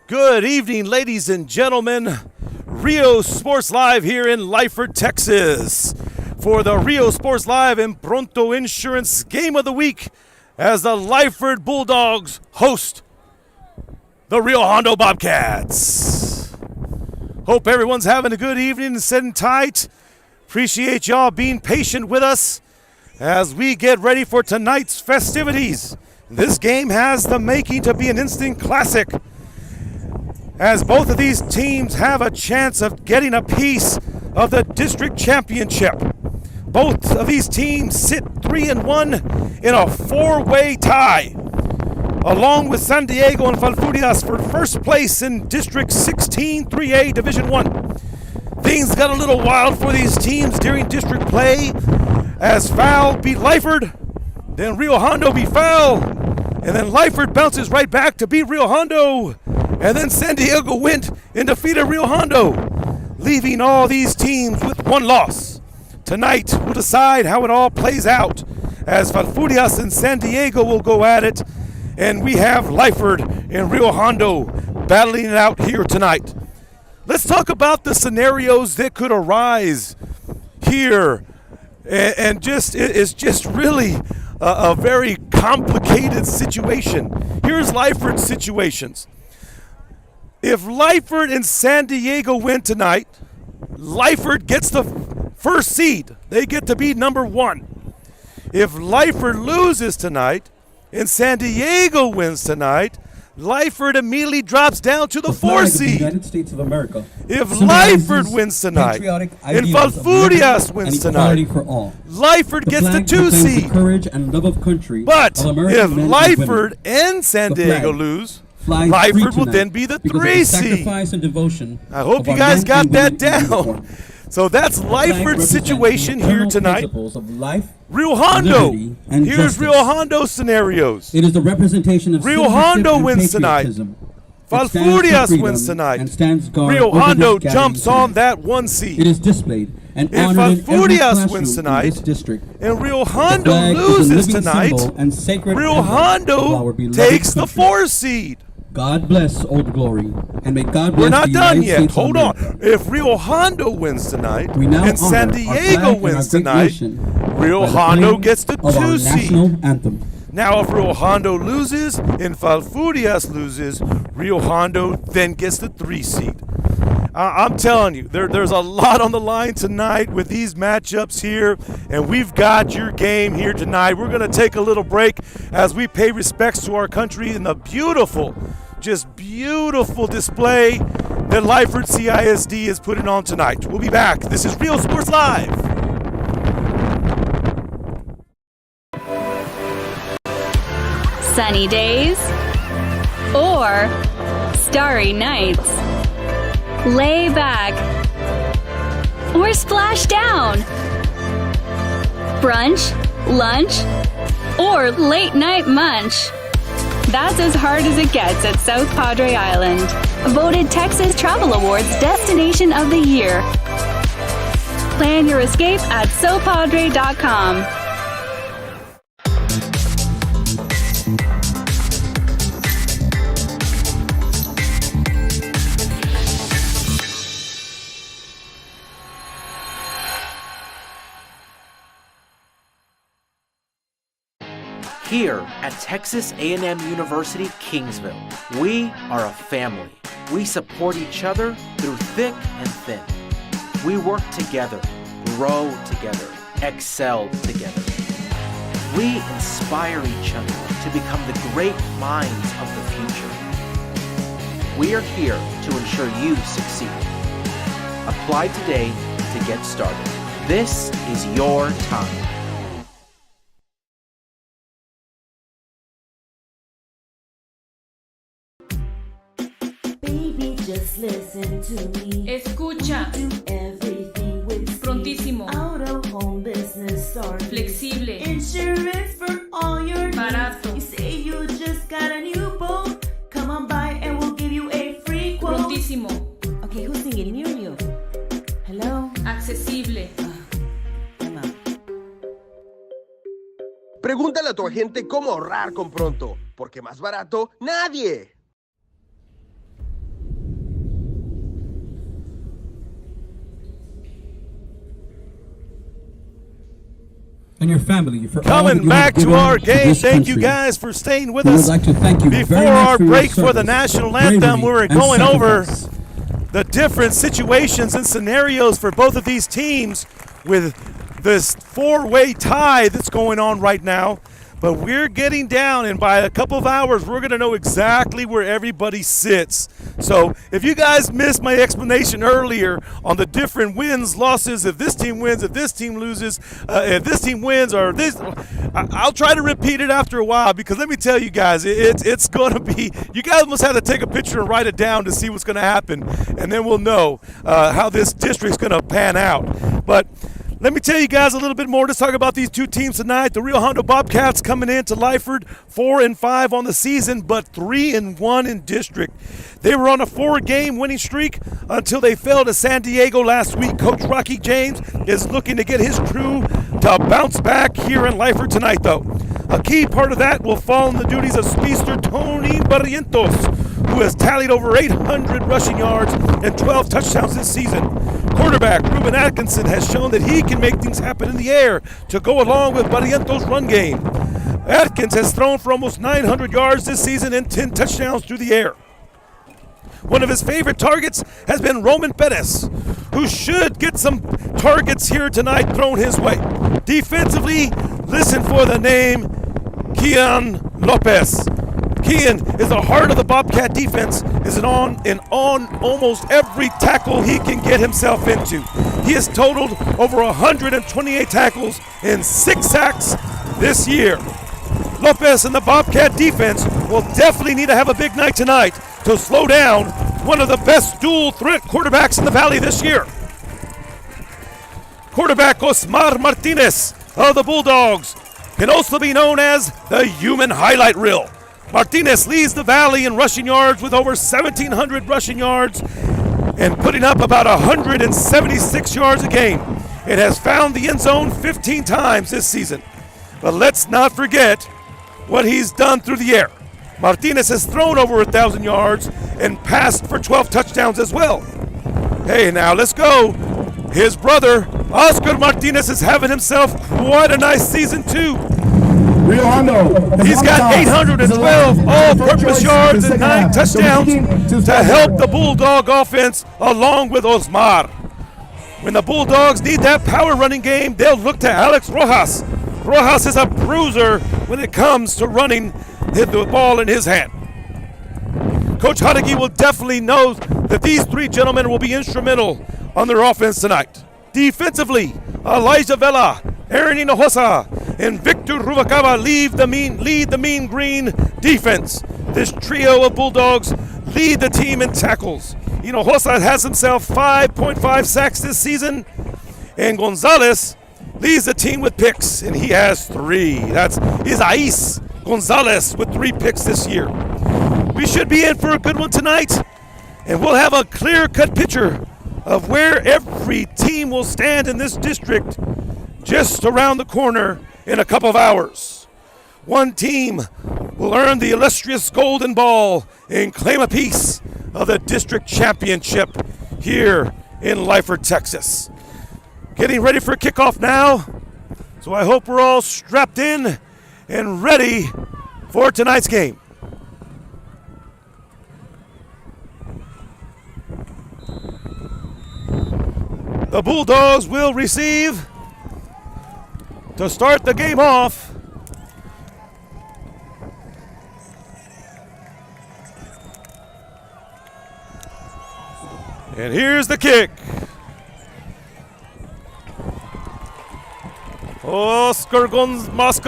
Good evening, ladies and gentlemen. Rio Sports Live here in Lyford, Texas, for the Rio Sports Live and Pronto Insurance Game of the Week as the Lyford Bulldogs host the Rio Hondo Bobcats. Hope everyone's having a good evening and sitting tight. Appreciate y'all being patient with us as we get ready for tonight's festivities. This game has the making to be an instant classic, as both of these teams have a chance of getting a piece of the district championship. Both of these teams sit 3-1 in a four-way tie, along with San Diego and Falfurrias for first place in District 16 3A Division 1. Things got a little wild for these teams during district play, as Foul beat Lyford, then Rio Hondo beat Foul, and then Lyford bounces right back to beat Rio Hondo, and then San Diego went and defeated Rio Hondo, leaving all these teams with one loss. Tonight, we'll decide how it all plays out, as Falfurrias and San Diego will go at it, and we have Lyford and Rio Hondo battling it out here tonight. Let's talk about the scenarios that could arise here, and it's just really a very complicated situation. Here's Lyford's situations. If Lyford and San Diego win tonight, Lyford gets the first seed. They get to be number one. If Lyford loses tonight and San Diego wins tonight, Lyford immediately drops down to the 4 seed. United States of America. If Lyford wins tonight and Falfurrias wins tonight, Lyford gets the 2 seed. But if Lyford and San Diego lose, Lyford will then be the 3 seed. I hope you guys got that down. So that's Lyford's situation here tonight. Rio Hondo. Here's Rio Hondo scenarios. It is the representation of Rio Hondo wins tonight. Falfurrias wins tonight. Rio Hondo jumps on that 1 seed. It is displayed and if Falfurrias wins tonight and Rio Hondo loses tonight, Rio Hondo takes the 4 seed. God bless Old Glory, and may God bless. We're not done yet. Hold on. If Rio Hondo wins tonight and San Diego wins tonight, Rio Hondo gets the 2 seed. Now, if Rio Hondo loses and Falfurrias loses, Rio Hondo then gets the 3 seed. I'm telling you, there's a lot on the line tonight with these matchups here, and we've got your game here tonight. We're going to take a little break as we pay respects to our country in the beautiful, just beautiful display that Lyford CISD is putting on tonight. We'll be back. This is Rio Sports Live. Sunny days or starry nights. Lay back or splash down. Brunch, lunch, or late night munch. That's as hard as it gets at South Padre Island. Voted Texas Travel Awards Destination of the Year. Plan your escape at sopadre.com. Here at Texas A&M University, Kingsville, we are a family. We support each other through thick and thin. We work together, grow together, excel together. We inspire each other to become the great minds of the future. We are here to ensure you succeed. Apply today to get started. This is your time. Just listen to me. Escucha. Do everything with Prontísimo. Out of home business start. Flexible. Insurance for all your Barato. needs. You say you just got a new boat. Come on by and we'll give you a free quote. Prontísimo. Okay, who's singing? Me or you? Hello? Accesible. Come on. Pregúntale a tu agente cómo ahorrar con Pronto, porque más barato, nadie. and your family for all that Coming you back have given to our game, this thank you country. guys for staying with We would us. like to thank you Before very much our for your break for the service, national anthem, we were bravery, and going over sacrifice. the different situations and scenarios for both of these teams with this four-way tie that's going on right now. But we're getting down, and by a couple of hours, we're going to know exactly where everybody sits. So if you guys missed my explanation earlier on the different wins, losses, if this team wins, if this team loses, if this team wins, or this, I'll try to repeat it after a while, because let me tell you guys, it's going to be, you guys must have to take a picture and write it down to see what's going to happen, and then we'll know how this district's going to pan out. But let me tell you guys a little bit more. Let's talk about these two teams tonight. The Rio Hondo Bobcats coming into Lyford 4-5 on the season, but 3-1 in district. They were on a 4-game winning streak until they fell to San Diego last week. Coach Rocky James is looking to get his crew to bounce back here in Lyford tonight, though. A key part of that will fall in the duties of speedster Tony Barrientos, who has tallied over 800 rushing yards and 12 touchdowns this season. Quarterback Ruben Atkinson has shown that he can make things happen in the air to go along with Barrientos' run game. Atkins has thrown for almost 900 yards this season and 10 touchdowns through the air. One of his favorite targets has been Roman Perez, who should get some targets here tonight thrown his way. Defensively, listen for the name Kian Lopez. Kian is the heart of the Bobcat defense, is on almost every tackle he can get himself into. He has totaled over 128 tackles and 6 sacks this year. Lopez and the Bobcat defense will definitely need to have a big night tonight to slow down one of the best dual threat quarterbacks in the Valley this year. Quarterback Osmar Martinez of the Bulldogs can also be known as the human highlight reel. Martinez leads the Valley in rushing yards with over 1,700 rushing yards and putting up about 176 yards a game. It has found the end zone 15 times this season. But let's not forget what he's done through the air. Martinez has thrown over 1,000 yards and passed for 12 touchdowns as well. Hey, now let's go. His brother, Oscar Martinez, is having himself quite a nice season too. Rio Hondo. He's got 812 all-purpose yards and 9 touchdowns to help the Bulldog offense along with Osmar. When the Bulldogs need that power running game, they'll look to Alex Rojas. Rojas is a bruiser when it comes to running the ball in his hand. Coach Hadagi will definitely know that these three gentlemen will be instrumental on their offense tonight. Defensively, Elijah Vela, Aaron Hinojosa, and Victor Rubalcaba lead the mean green defense. This trio of Bulldogs lead the team in tackles. Hinojosa has himself 5.5 sacks this season, and Gonzalez leads the team with picks, and he has 3. That's Isais Gonzalez with 3 picks this year. We should be in for a good one tonight, and we'll have a clear-cut picture of where every team will stand in this district just around the corner in a couple of hours. One team will earn the illustrious golden ball and claim a piece of the district championship here in Lyford, Texas. Getting ready for kickoff now, so I hope we're all strapped in and ready for tonight's game. The Bulldogs will receive to start the game off. And here's the kick. Oscar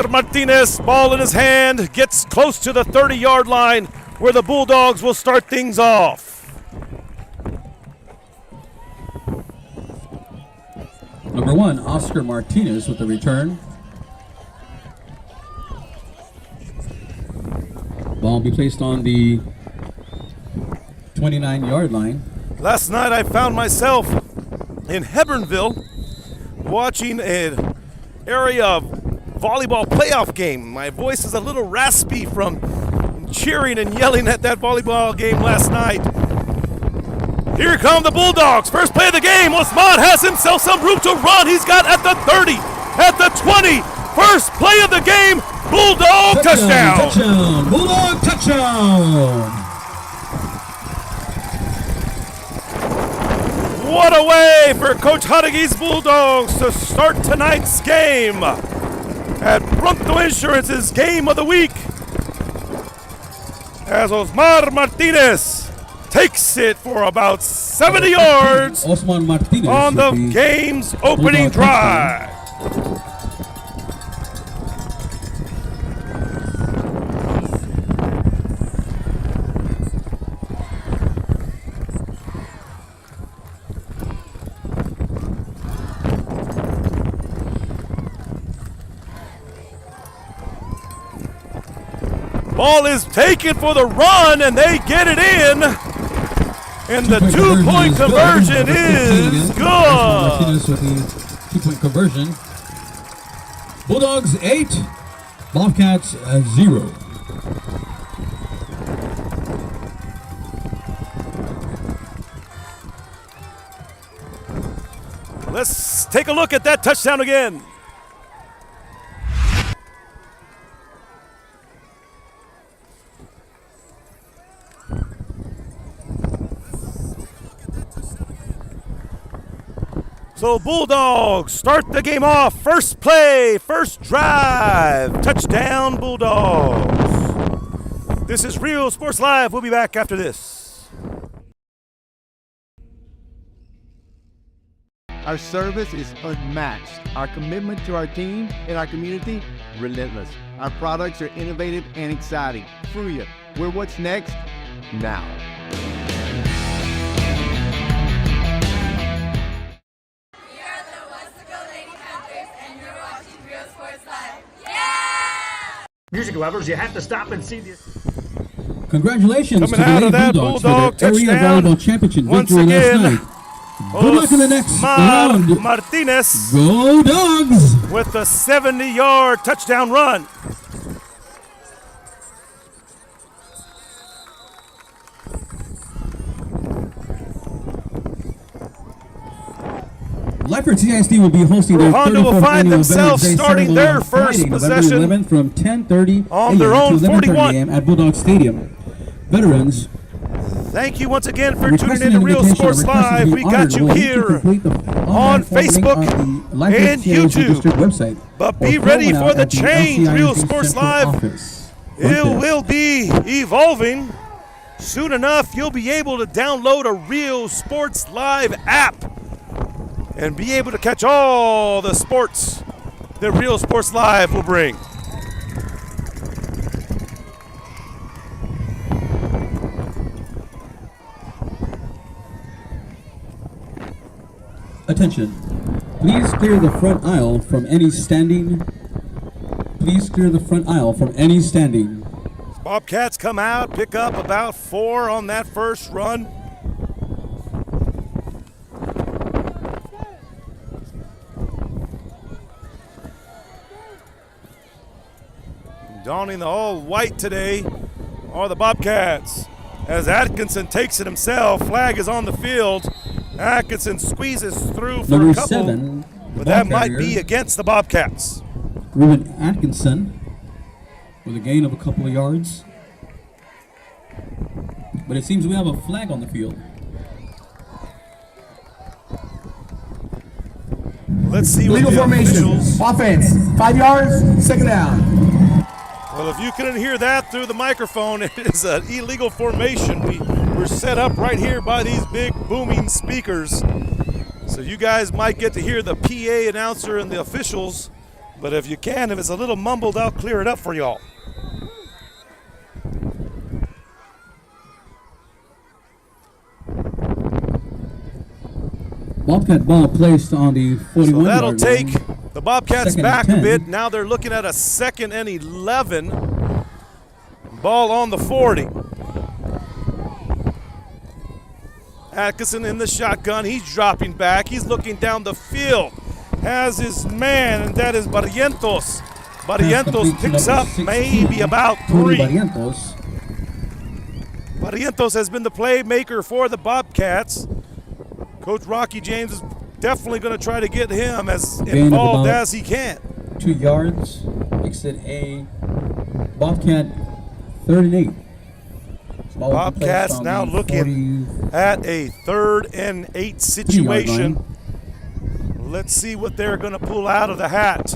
Martinez, ball in his hand, gets close to the 30-yard line where the Bulldogs will start things off. Number 1, Oscar Martinez with the return. Ball will be placed on the 29-yard line. Last night I found myself in Hebronville watching an area volleyball playoff game. My voice is a little raspy from cheering and yelling at that volleyball game last night. Here come the Bulldogs. First play of the game. Osman has himself some room to run. He's got at the 30, at the 20, First play of the game, Bulldog touchdown. Touchdown. Bulldog touchdown. What a way for Coach Hadagi's Bulldogs to start tonight's game at Pronto Insurance's Game of the Week, as Osmar Martinez takes it for about 70 yards Osman Martinez on the with game's opening Bulldog drive. Ball is taken for the run, and they get it in. And the two-point conversion is good. Martinez with the two-point conversion. Bulldogs 8, Bobcats 0. Let's take a look at that touchdown again. So Bulldogs start the game off. First play, first drive. Touchdown, Bulldogs. This is Real Sports Live. We'll be back after this. Our service is unmatched. Our commitment to our team and our community, relentless. Our products are innovative and exciting. Fruya, we're what's next now. Music lovers, you have to stop and see this. Congratulations Coming to the out Lady of that Bulldogs Bulldog for their area touchdown. volleyball championship Once victory again, last night. Good luck in the next round. Osmar Martinez Go Dogs! with a 70-yard touchdown run. Lyford CISD will be hosting their Hondo will 34th find annual themselves Veterans Day starting ceremony their on first Friday, November possession 11th from 10:30 on their a.m. own to 11:30 41. a.m. at Bulldog Stadium. Veterans, Thank you once again for tuning requesting in to an Real invitation Sports or requesting Live. to be We got honored you will need to here complete the on online forwarding Facebook on the Lyford and CISD YouTube. District website. But or be fill ready one for out the at change, LCISD Real Sports Central Live. office. Right It there. will be evolving. Soon enough, you'll be able to download a Real Sports Live app and be able to catch all the sports that Real Sports Live will bring. Attention. Please clear the front aisle from any standing. Please clear the front aisle from any standing. Bobcats come out, pick up about 4 on that first run. Donning the all white today are the Bobcats. As Atkinson takes it himself, flag is on the field. Atkinson squeezes through for Number a couple, 7, but ball that might carrier, be against the Bobcats. Ruben Atkinson with a gain of a couple of yards. But it seems we have a flag on the field. Let's see what Legal the formation. officials. Offense. 5 yards. Second down. Well, if you couldn't hear that through the microphone, it is an illegal formation. We're set up right here by these big booming speakers. So you guys might get to hear the PA announcer and the officials. But if you can, if it's a little mumbled, I'll clear it up for y'all. Bobcat ball placed on the 41 So that'll yard take line. the Bobcats Second and back a 10. bit. Now they're looking at a 2nd and 11. Ball on the 40. Atkinson in the shotgun. He's dropping back. He's looking down the field. Has his man, and that is Barrientos. Barrientos complete to picks number up 16, maybe about Tony 3. Barrientos. Barrientos has been the playmaker for the Bobcats. Coach Rocky James is definitely going to try to get him as Gain of involved about as he can. 2 yards. Exit A. Bobcat 3rd and 8. Ball will be placed Bobcats on now the looking at a 3rd and 8 situation. Let's see what they're going to pull out of the hat.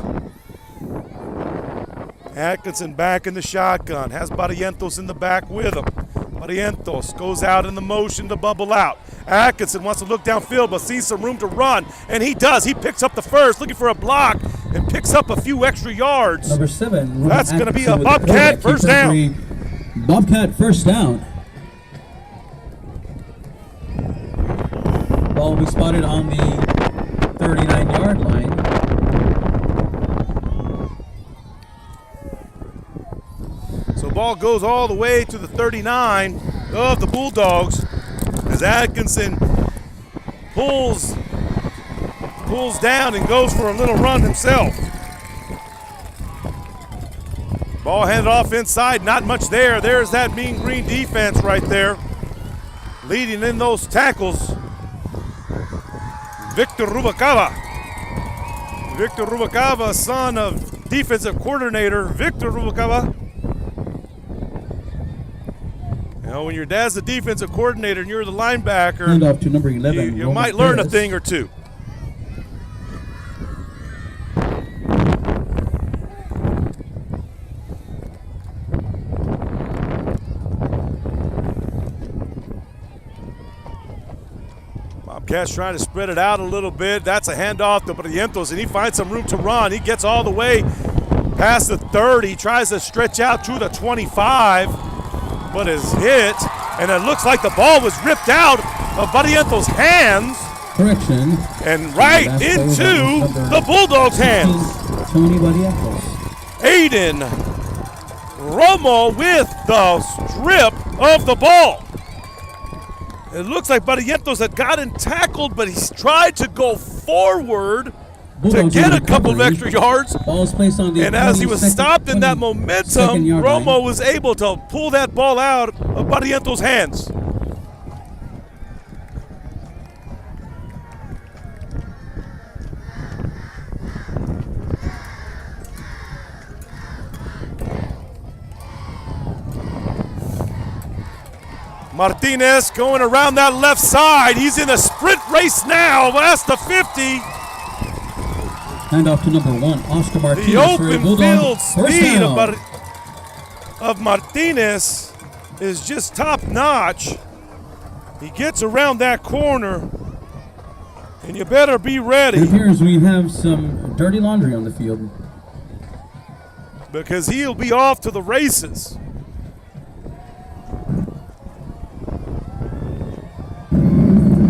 Atkinson back in the shotgun. Has Barrientos in the back with him. Barrientos goes out in the motion to bubble out. Atkinson wants to look downfield but sees some room to run, and he does. He picks up the first, looking for a block, and picks up a few extra yards. Number 7. That's going to be a Bobcat first down. Bobcat first down. Ball will be spotted on the 39-yard line. So ball goes all the way to the 39 of the Bulldogs as Atkinson pulls down and goes for a little run himself. Ball handed off inside, not much there. There's that mean green defense right there, leading in those tackles. Victor Rubalcaba, son of defensive coordinator Victor Rubalcaba. You know, when your dad's the defensive coordinator and you're the linebacker, Hand off to number 11. you might learn a thing or two. Bobcats trying to spread it out a little bit. That's a handoff to Barrientos, and he finds some room to run. He gets all the way past the 30, tries to stretch out to the 25. But is hit, and it looks like the ball was ripped out of Barrientos' hands. Correction. And right into the Bulldogs' hands. Tony Barrientos. Aiden Romo with the strip of the ball. It looks like Barrientos had gotten tackled, but he's tried to go forward to get a couple of extra yards. Ball's placed on the and as he was stopped in that momentum, Romo was able to pull that ball out of Barrientos' hands. Martinez going around that left side. He's in a sprint race now. That's the 50. Hand off to number 1, Oscar Martinez. The open field speed of Martinez is just top notch. He gets around that corner, and you better be ready. It appears we have some dirty laundry on the field, because he'll be off to the races.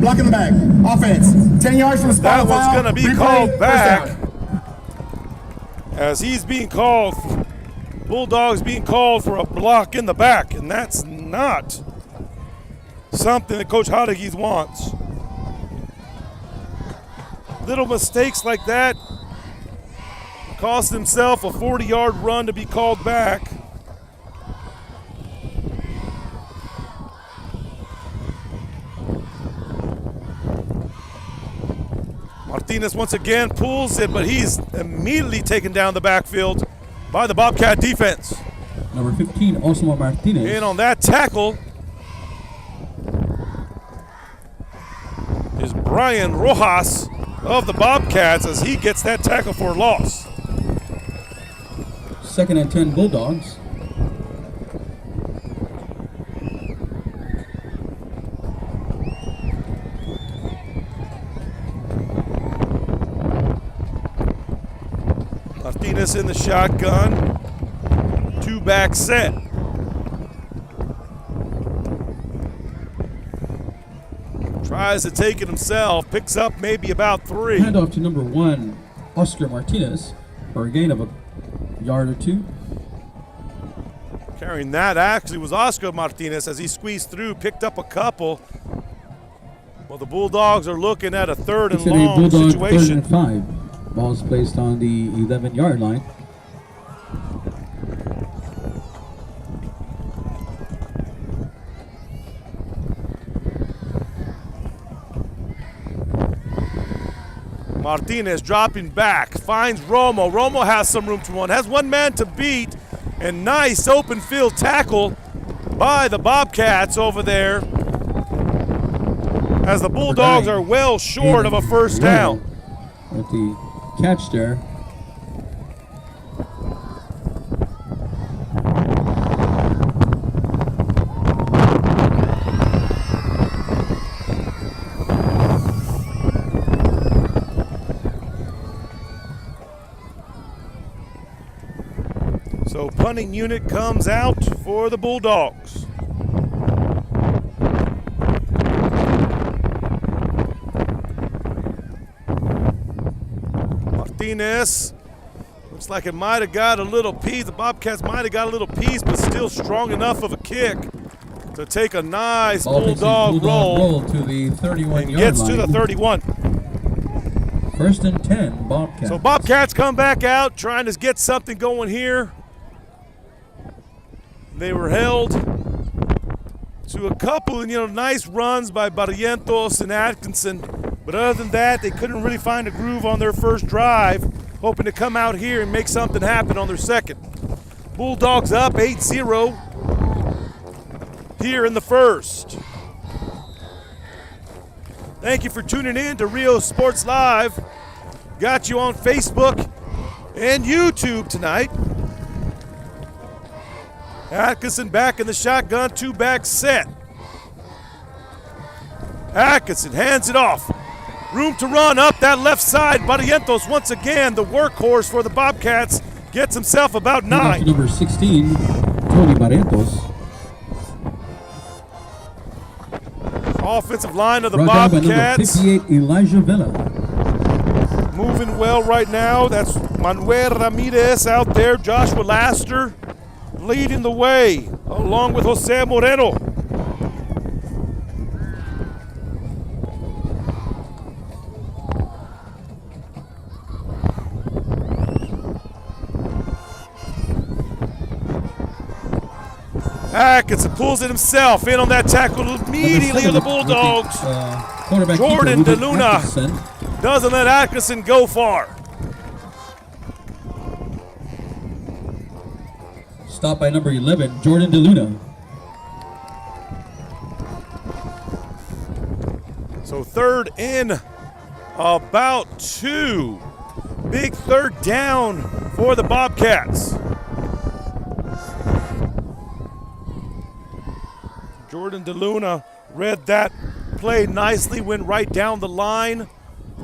Block in the back. Offense. 10 yards from the spot. That one's going to be called back. As he's being called, Bulldogs being called for a block in the back, and that's not something that Coach Hodegis wants. Little mistakes like that cost himself a 40-yard run to be called back. Martinez once again pulls it, but he's immediately taken down the backfield by the Bobcat defense. Number 15, Osmo Martinez. In on that tackle is Brian Rojas of the Bobcats as he gets that tackle for a loss. 2nd and 10 Bulldogs. Martinez in the shotgun, 2-back set. Tries to take it himself, picks up maybe about 3. Hand off to number 1, Oscar Martinez, for a gain of a yard or 2. Carrying that actually was Oscar Martinez as he squeezed through, picked up a couple. Well, the Bulldogs are looking at a 3rd and long situation. 3rd and 5. Ball's placed on the 11-yard line. Martinez dropping back, finds Romo. Romo has some room to run, has one man to beat, and nice open field tackle by the Bobcats over there, as the Bulldogs are well short of a first down. With the catch there. So punting unit comes out for the Bulldogs. Martinez looks like it might have got a little piece. The Bobcats might have got a little piece, but still strong enough of a kick to take a nice Bulldog roll to the 31 and yard gets line. to the 31. First and 10, Bobcats. So Bobcats come back out trying to get something going here. They were held to a couple of nice runs by Barrientos and Atkinson, but other than that, they couldn't really find a groove on their first drive, hoping to come out here and make something happen on their second. Bulldogs up 8-0 here in the first. Thank you for tuning in to Rio Sports Live. Got you on Facebook and YouTube tonight. Atkinson back in the shotgun, two-back set. Atkinson hands it off. Room to run up that left side. Barrientos once again, the workhorse for the Bobcats, gets himself about 9. Number 16, Tony Barrientos. Offensive line of the Brought down by number Bobcats. 58, Elijah Villa. Moving well right now. That's Manuel Ramirez out there. Joshua Laster leading the way, along with Jose Moreno. Atkinson pulls it himself in on that tackle immediately of the Bulldogs. Jordan DeLuna doesn't let Atkinson go far. Stopped by number 11, Jordan DeLuna. So third in about 2. Big third down for the Bobcats. Jordan DeLuna read that play nicely, went right down the line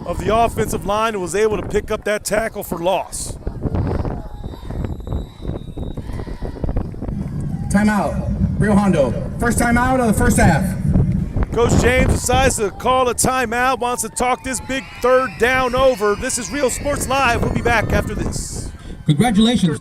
of the offensive line and was able to pick up that tackle for loss. Timeout. Rio Hondo. First timeout of the first half. Coach James decides to call a timeout, wants to talk this big third down over. This is Real Sports Live. We'll be back after this. Congratulations.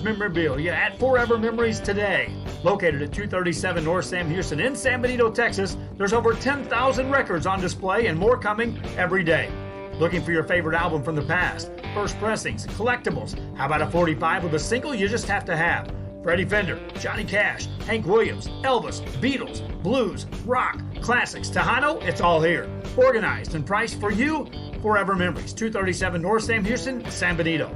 Memorabilia at Forever Memories today. Located at 237 North Sam Houston in San Benito, Texas, there's over 10,000 records on display and more coming every day. Looking for your favorite album from the past? First pressings, collectibles. How about a 45 with a single you just have to have? Freddie Fender, Johnny Cash, Hank Williams, Elvis, Beatles, blues, rock, classics, Tejano, it's all here. Organized and priced for you. Forever Memories, 237 North Sam Houston, San Benito.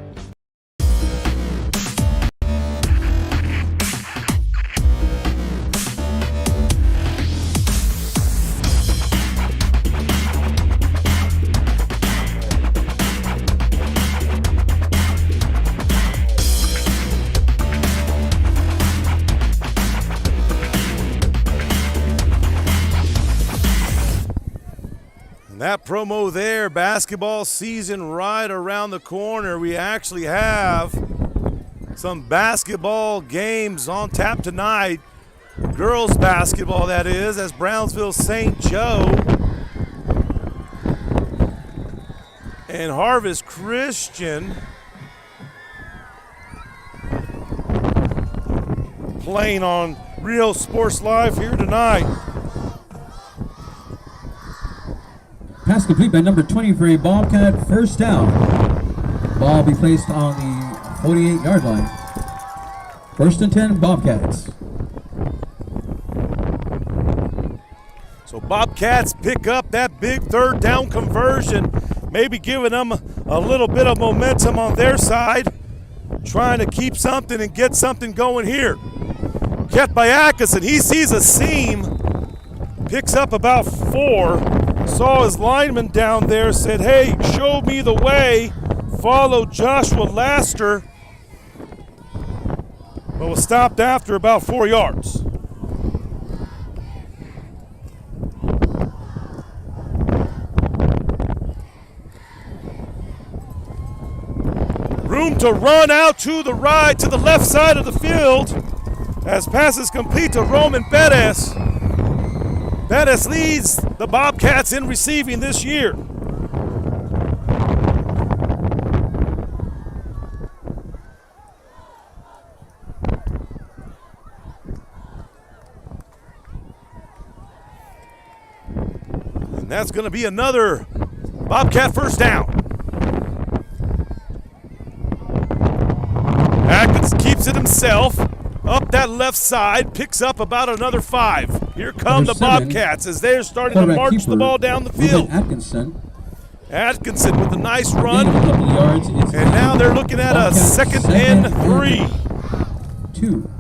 That promo there, basketball season right around the corner. We actually have some basketball games on tap tonight. Girls basketball, that is, as Brownsville St. Joe and Harvest Christian playing on Real Sports Live here tonight. Pass complete by number 20 for a Bobcat, first down. Ball be placed on the 48-yard line. First and 10, Bobcats. So Bobcats pick up that big third down conversion. maybe giving them a little bit of momentum on their side, trying to keep something and get something going here. Kept by Atkinson. He sees a seam, picks up about 4, saw his lineman down there, said, hey, show me the way, followed Joshua Laster, but was stopped after about 4 yards. Room to run out to the right, to the left side of the field, as passes complete to Roman Perez. Perez leads the Bobcats in receiving this year. And that's going to be another Bobcat first down. Atkins keeps it himself. Up that left side, picks up about another 5. Here come the Bobcats as they're starting to march the ball down the field. Atkinson with a nice run. And now they're looking at a 2nd and 3. 2.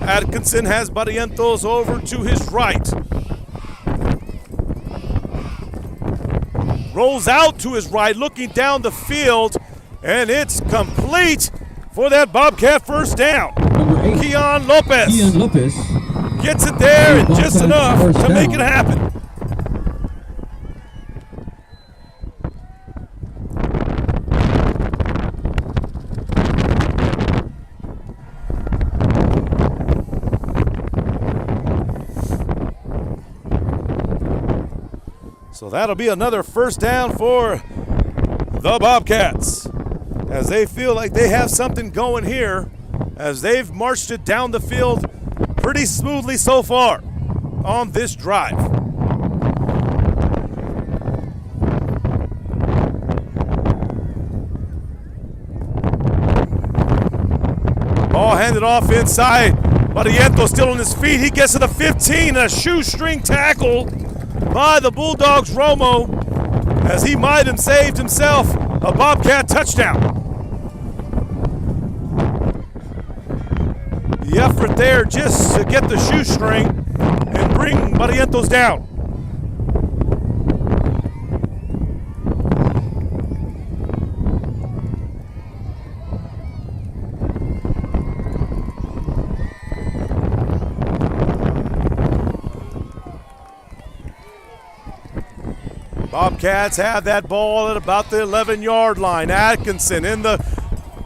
Atkinson has Barrientos over to his right. Rolls out to his right, looking down the field, and it's complete for that Bobcat first down. Number 8. Keon Lopez. Keon Lopez gets it there and just enough to make it happen. So that'll be another first down for the Bobcats, as they feel like they have something going here, as they've marched it down the field pretty smoothly so far on this drive. Ball handed off inside. Barrientos still on his feet. He gets to the 15, a shoestring tackle by the Bulldogs' Romo, as he might have saved himself a Bobcat touchdown. The effort there just to get the shoestring and bring Barrientos down. Bobcats have that ball at about the 11-yard line. Atkinson in the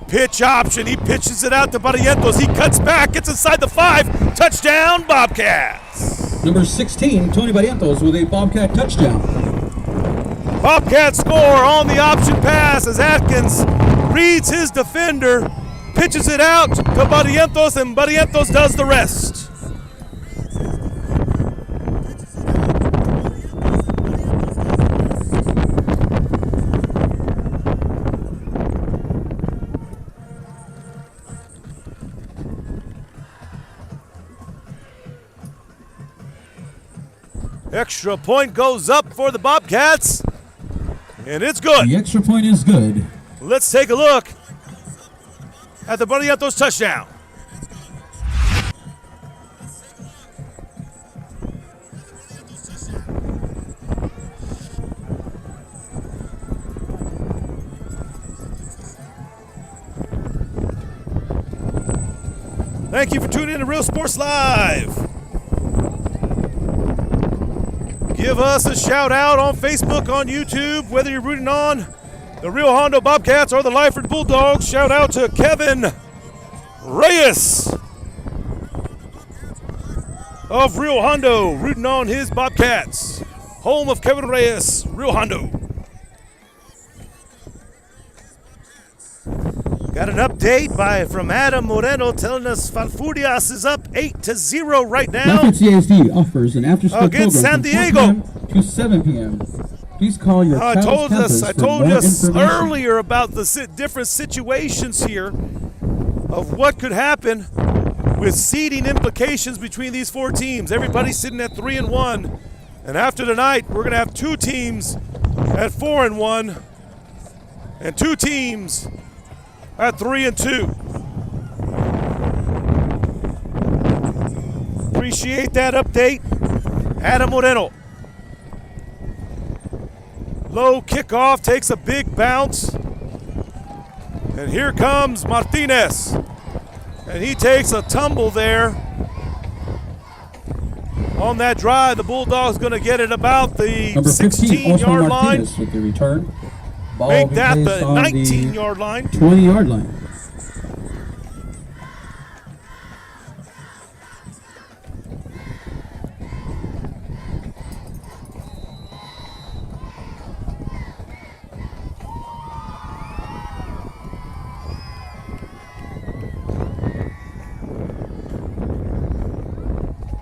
pitch option. He pitches it out to Barrientos. He cuts back, gets inside the 5. Touchdown, Bobcats. Number 16, Tony Barrientos with a Bobcat touchdown. Bobcats score on the option pass as Atkins reads his defender, pitches it out to Barrientos, and Barrientos does the rest. Extra point goes up for the Bobcats, and it's good. The extra point is good. Let's take a look at the Barrientos touchdown. Thank you for tuning in to Real Sports Live. Give us a shout out on Facebook, on YouTube, whether you're rooting on the Real Hondo Bobcats or the Lyford Bulldogs. Shout out to Kevin Reyes of Real Hondo, rooting on his Bobcats. Home of Kevin Reyes, Real Hondo. Got an update from Adam Moreno telling us Falfurrias is up 8-0 right now Lyford CSD offers an after-school against program San Diego from 4 p.m. to 7 p.m. Please call your I child's told campus us for more information. earlier about the different situations here of what could happen with seeding implications between these four teams. Everybody's sitting at 3-1, and after tonight, we're going to have two teams at 4-1 and two teams at 3-2. Appreciate that update, Adam Moreno. Low kickoff, takes a big bounce. And here comes Martinez. And he takes a tumble there. On that drive, the Bulldogs going to get it about the 16-yard line. With the return. Ball Make that placed the on 19-yard line. 20-yard line.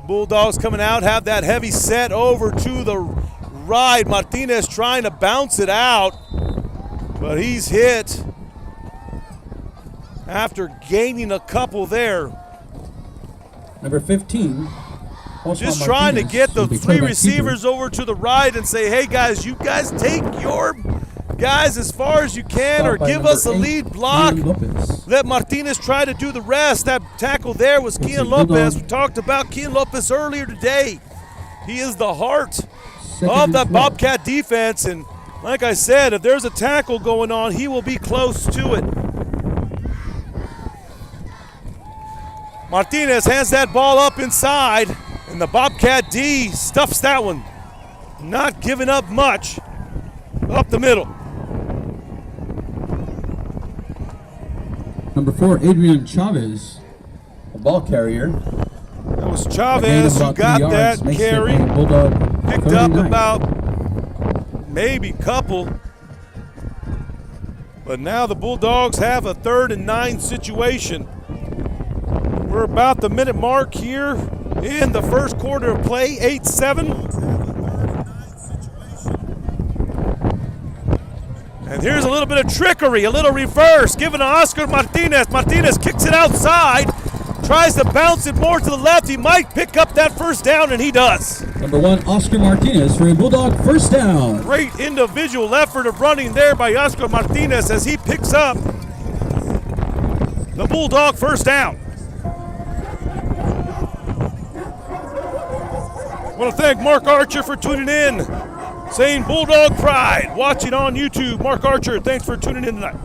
Bulldogs coming out, have that heavy set over to the right. Martinez trying to bounce it out, but he's hit after gaining a couple there. Number 15. Just trying to get the three receivers over to the right and say, hey guys, you guys take your guys as far as you can or give us a lead block. Let Martinez try to do the rest. That tackle there was Kian Lopez. We talked about Kian Lopez earlier today. He is the heart of that Bobcat defense, and like I said, if there's a tackle going on, he will be close to it. Martinez hands that ball up inside, and the Bobcat D stuffs that one. Not giving up much up the middle. Number 4, Adrian Chavez, a ball carrier. That was Chavez who got that carry. Picked up about maybe couple. But now the Bulldogs have a 3rd and 9 situation. We're about the minute mark here in the first quarter of play, 8-7. And here's a little bit of trickery, a little reverse, given to Oscar Martinez. Martinez kicks it outside, tries to bounce it more to the left. He might pick up that first down, and he does. Number 1, Oscar Martinez for a Bulldog first down. Great individual effort of running there by Oscar Martinez as he picks up the Bulldog first down. I want to thank Mark Archer for tuning in. Saying Bulldog Pride, watching on YouTube. Mark Archer, thanks for tuning in tonight.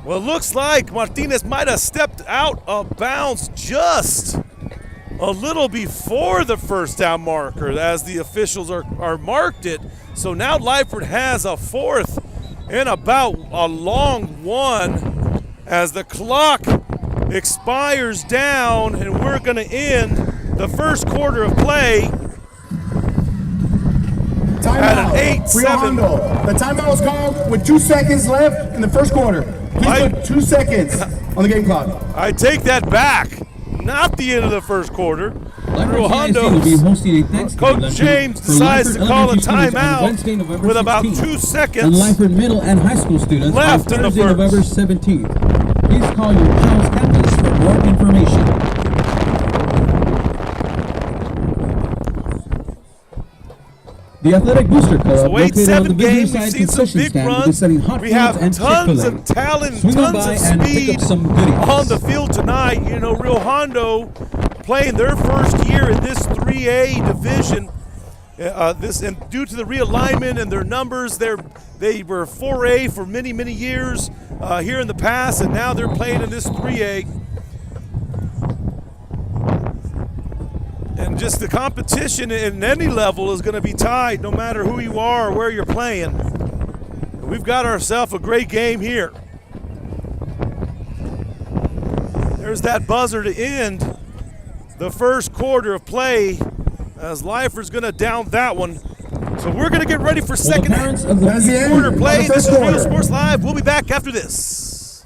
Well, it looks like Martinez might have stepped out of bounds just a little before the first down marker as the officials are marked it. So now Lyford has a 4th and about a long one as the clock expires down, and we're going to end the first quarter of play at an 8-7. Hondo. The timeout was called with 2 seconds left in the first quarter. Please put 2 seconds on the game clock. I take that back. Not the end of the first quarter. Hondo, Coach James decides to call a timeout with about 2 seconds and Lyford Middle and High School students left on in the Thursday, first. November 17th. Please call your child's campus for more information. The Athletic Booster Club, So located on the 8-7 visitor game, side we've seen some concession big stand, runs. is selling hot We foods have and tons Chick-fil-A. of talent, Swing on tons by of and pick speed up some goodies. on the field tonight. You know, Rio Hondo playing their first year in this 3A division. And due to the realignment and their numbers, they were 4A for many, many years here in the past, and now they're playing in this 3A. And just the competition in any level is going to be tied no matter who you are or where you're playing. We've got ourselves a great game here. There's that buzzer to end the first quarter of play as Lyford's going to down that one So we're going to get ready for Will the second parents of the That's the end quarter of play. the This first is Real quarter. Sports Live. We'll be back after this.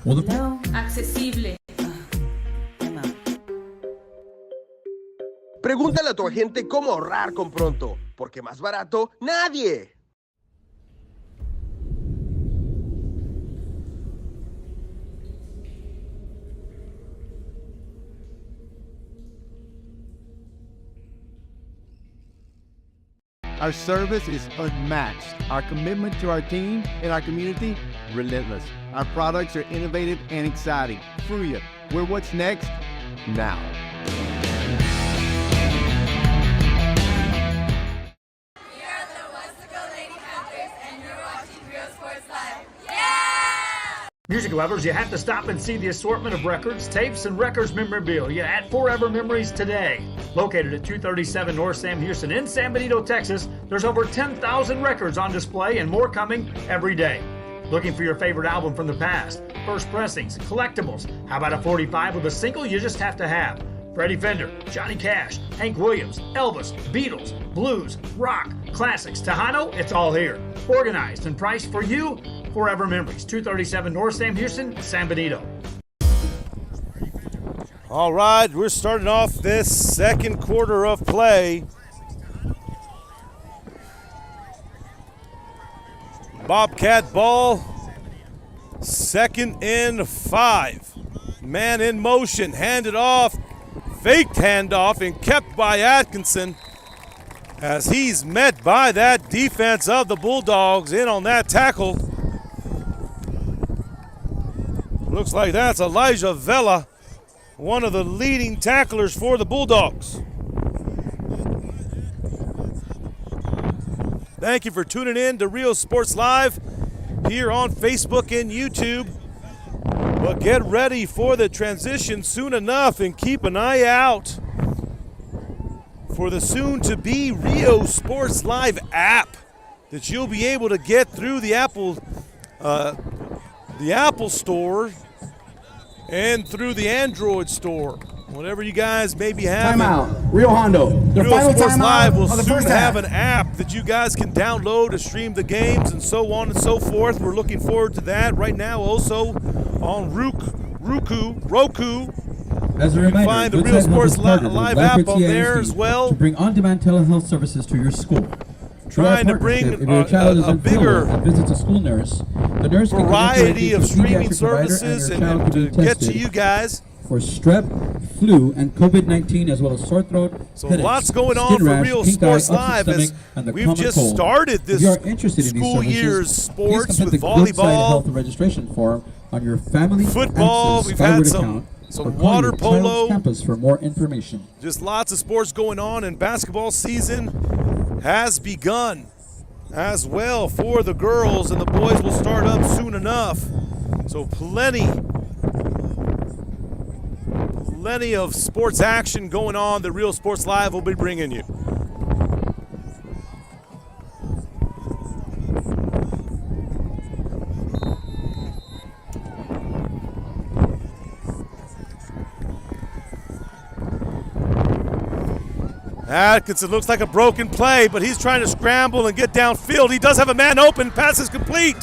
will the Hello? Accesible. Pregúntale a tu agente cómo ahorrar con Pronto, porque más barato, nadie. Our service is unmatched. Our commitment to our team and our community, relentless. Our products are innovative and exciting. Fruya, we're what's next now. Music lovers, you have to stop and see the assortment of records, tapes, and records memorabilia at Forever Memories today. Located at 237 North Sam Houston in San Benito, Texas, there's over 10,000 records on display and more coming every day. Looking for your favorite album from the past, first pressings, collectibles? How about a 45 with a single you just have to have? Freddie Fender, Johnny Cash, Hank Williams, Elvis, Beatles, blues, rock, classics, Tejano, it's all here. Organized and priced for you. Forever Memories, 237 North Sam Houston, San Benito. All right, we're starting off this second quarter of play. Bobcat ball, 2nd and 5. Man in motion, handed off, faked handoff, and kept by Atkinson as he's met by that defense of the Bulldogs in on that tackle. Looks like that's Elijah Vela, one of the leading tacklers for the Bulldogs. Thank you for tuning in to Real Sports Live here on Facebook and YouTube. But get ready for the transition soon enough and keep an eye out for the soon-to-be Rio Sports Live app that you'll be able to get through the Apple Store and through the Android store. Whatever you guys maybe have. Timeout. Rio Hondo. The Real final Sports timeout Live will of the soon first have half. an app that you guys can download to stream the games and so on and so forth. We're looking forward to that. Right now also on Roku. As a You can reminder, find the Goodside Real Health Sports is partnered with Live Lyford app on there CISD as well. to bring on-demand telehealth services to your school. Through our Trying to bring partnership, if your child is a in bigger Florida and visits a school nurse, the nurse can connect variety directly of to a streaming pediatric provider services and your child and can to be get to tested you guys. for strep, flu, and COVID-19, as well as sore throat, So headaches, lots going on skin for rash, Real pink Sports eye, Live upset as stomach, and the we've common just cold. started this If you are interested in these school services, year's please sports complete with the Goodside volleyball, Health registration form on your Family football. Access We've had Skyward some account, or call water your child's polo. campus for more information. Just lots of sports going on, and basketball season has begun as well for the girls, and the boys will start up soon enough. So plenty of sports action going on that Real Sports Live will be bringing you. Atkinson looks like a broken play, but he's trying to scramble and get downfield. He does have a man open. Pass is complete.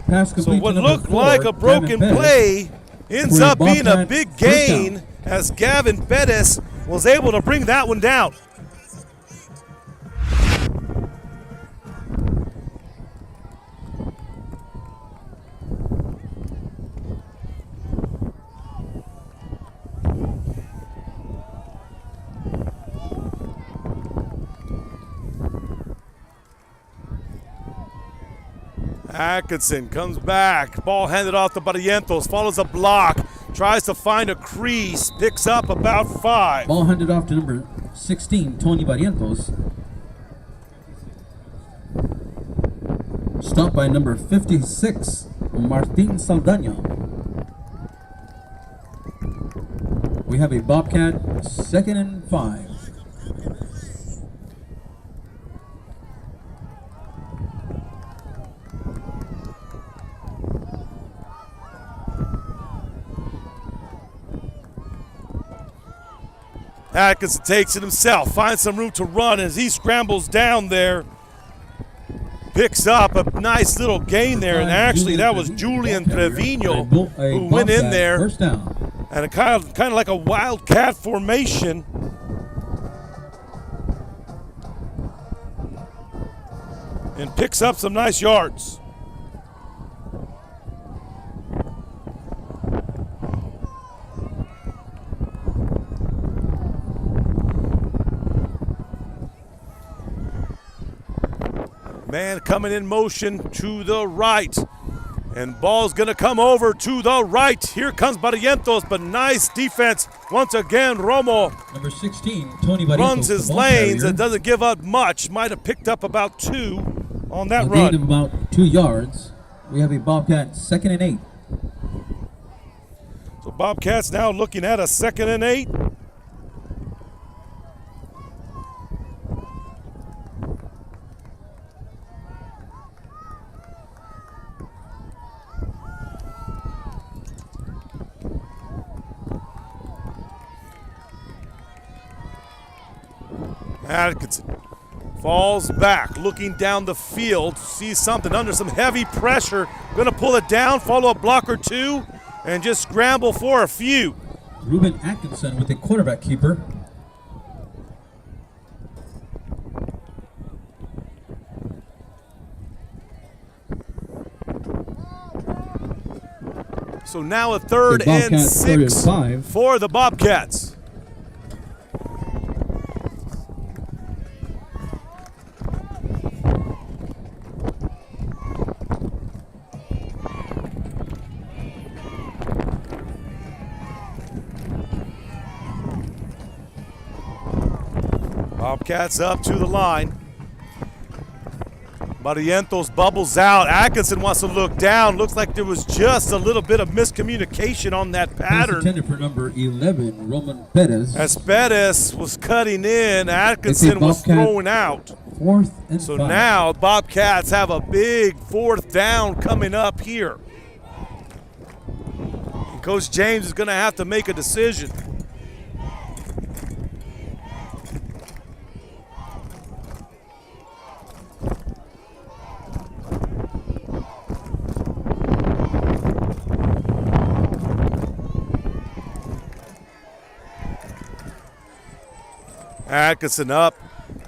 Pass complete So what to number looked 4, like a broken Gavin Bettis, play ends for a up being a Bobcat big first gain down. as Gavin Bettis was able to bring that one down. Atkinson comes back. Ball handed off to Barrientos. Follows a block. Tries to find a crease. Picks up about 5. Ball handed off to number 16, Tony Barrientos. Stopped by number 56, Martin Saldana. We have a Bobcat 2nd and 5. Atkinson takes it himself, finds some room to run as he scrambles down there. Picks up a nice little gain there, and actually that was Julian Trevino who went in there. First down. And a kind of like a wildcat formation. And picks up some nice yards. Man coming in motion to the right. And ball's going to come over to the right. Here comes Barrientos, but nice defense. Once again, Romo Number 16, Tony Barrientos, runs his the ball lanes carrier. and doesn't give up much. Might have picked up about 2 on that A run. gain of about 2 yards. We have a Bobcat 2nd and 8. So Bobcats now looking at a 2nd and 8. Atkinson falls back, looking down the field, sees something under some heavy pressure, gonna pull it down, follow a block or 2, and just scramble for a few. Ruben Atkinson with the quarterback keeper. So now a 3rd and Bobcats, 3rd and 6 5. for the Bobcats. Bobcats up to the line. Barrientos bubbles out. Atkinson wants to look down. Looks like there was just a little bit of miscommunication on that pattern. Intended for number 11, Roman Perez. As Perez was cutting in, Atkinson was throwing out. 4th and So 5. now Bobcats have a big 4th down coming up here. And Coach James is going to have to make a decision. Atkinson up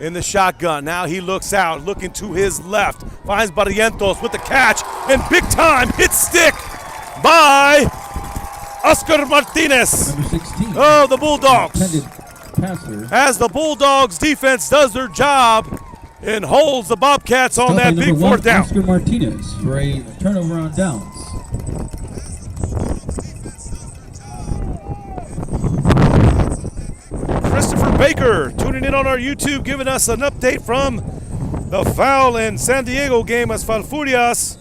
in the shotgun. Now he looks out, looking to his left. Finds Barrientos with the catch, and big time hit stick by Oscar Martinez. Number 16. Oh, the Bulldogs. Intended passer. As the Bulldogs defense does their job and holds the Bobcats on that big 4th down. Oscar Martinez for a turnover on downs. Christopher Baker tuning in on our YouTube, giving us an update from the Foul and San Diego game as Falfurrias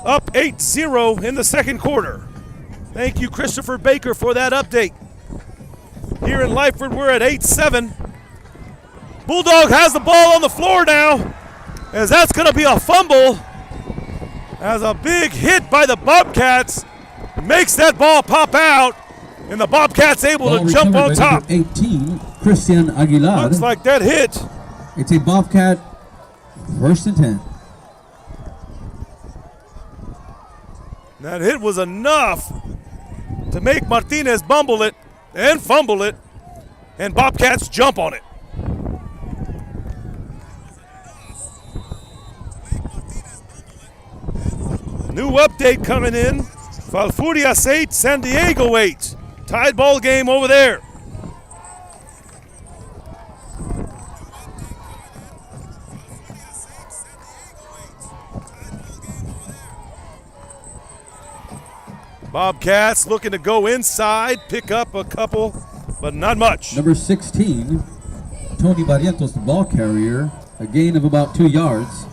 up 8-0 in the 2nd quarter. Thank you, Christopher Baker, for that update. Here in Lyford, we're at 8-7. Bulldog has the ball on the floor now, as that's going to be a fumble, as a big hit by the Bobcats makes that ball pop out. And the Bobcats able Ball to jump on recovered by top. number 18, Christian Aguilar. Looks like that hit. It's a Bobcat 1st and 10. That hit was enough to make Martinez bumble it and fumble it, and Bobcats jump on it. New update coming in. Falfurrias 8, San Diego 8. Tied ball game over there. Bobcats looking to go inside, pick up a couple, but not much. Number 16, Tony Barrientos, the ball carrier. A gain of about 2 yards.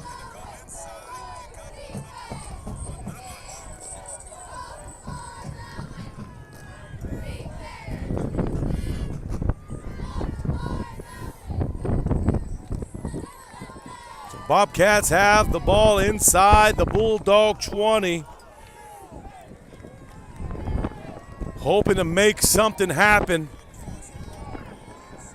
Bobcats have the ball inside the Bulldog 20. Hoping to make something happen.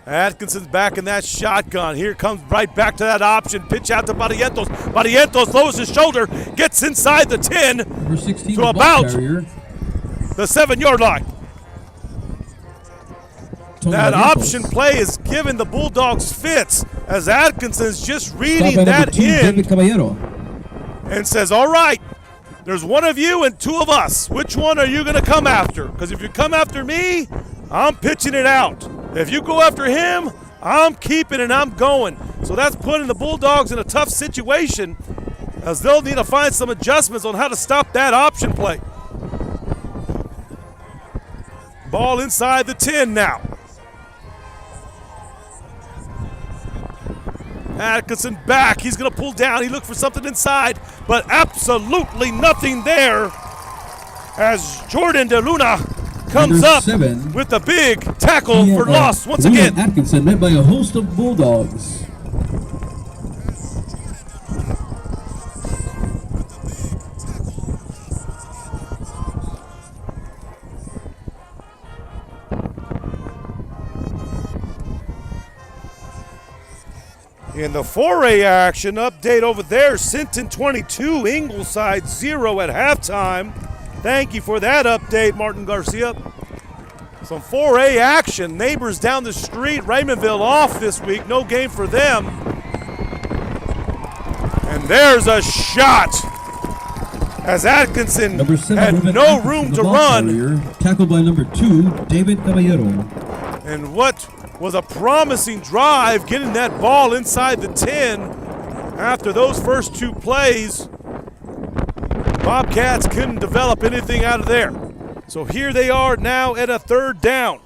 Atkinson's back in that shotgun. Here comes right back to that option. Pitch out to Barrientos. Barrientos lowers his shoulder, gets inside the 10 Number 16, to about carrier. the 7-yard line. Tony That Barrientos. option play is giving the Bulldogs fits as Atkinson's just Stop reading by number that 2, in David Caballero. and says, all right, there's one of you and two of us. Which one are you going to come after? Because if you come after me, I'm pitching it out. If you go after him, I'm keeping and I'm going. So that's putting the Bulldogs in a tough situation as they'll need to find some adjustments on how to stop that option play. Ball inside the 10 now. Atkinson back. He's going to pull down. He looked for something inside, but absolutely nothing there as Jordan De Luna comes Number up 7. with the big tackle for loss once again. Atkinson, met by a host of Bulldogs. In the 4A action, update over there, Sinton 22, Ingleside 0 at halftime. Thank you for that update, Martin Garcia. Some 4A action, neighbors down the street, Raymondville off this week, no game for them. And there's a shot as Atkinson Number 7, had Ruben no Atkinson, room the to ball run. carrier. Tackled by number 2, David Caballero. And what was a promising drive, getting that ball inside the 10 after those first two plays. Bobcats couldn't develop anything out of there. So here they are now at a 3rd down.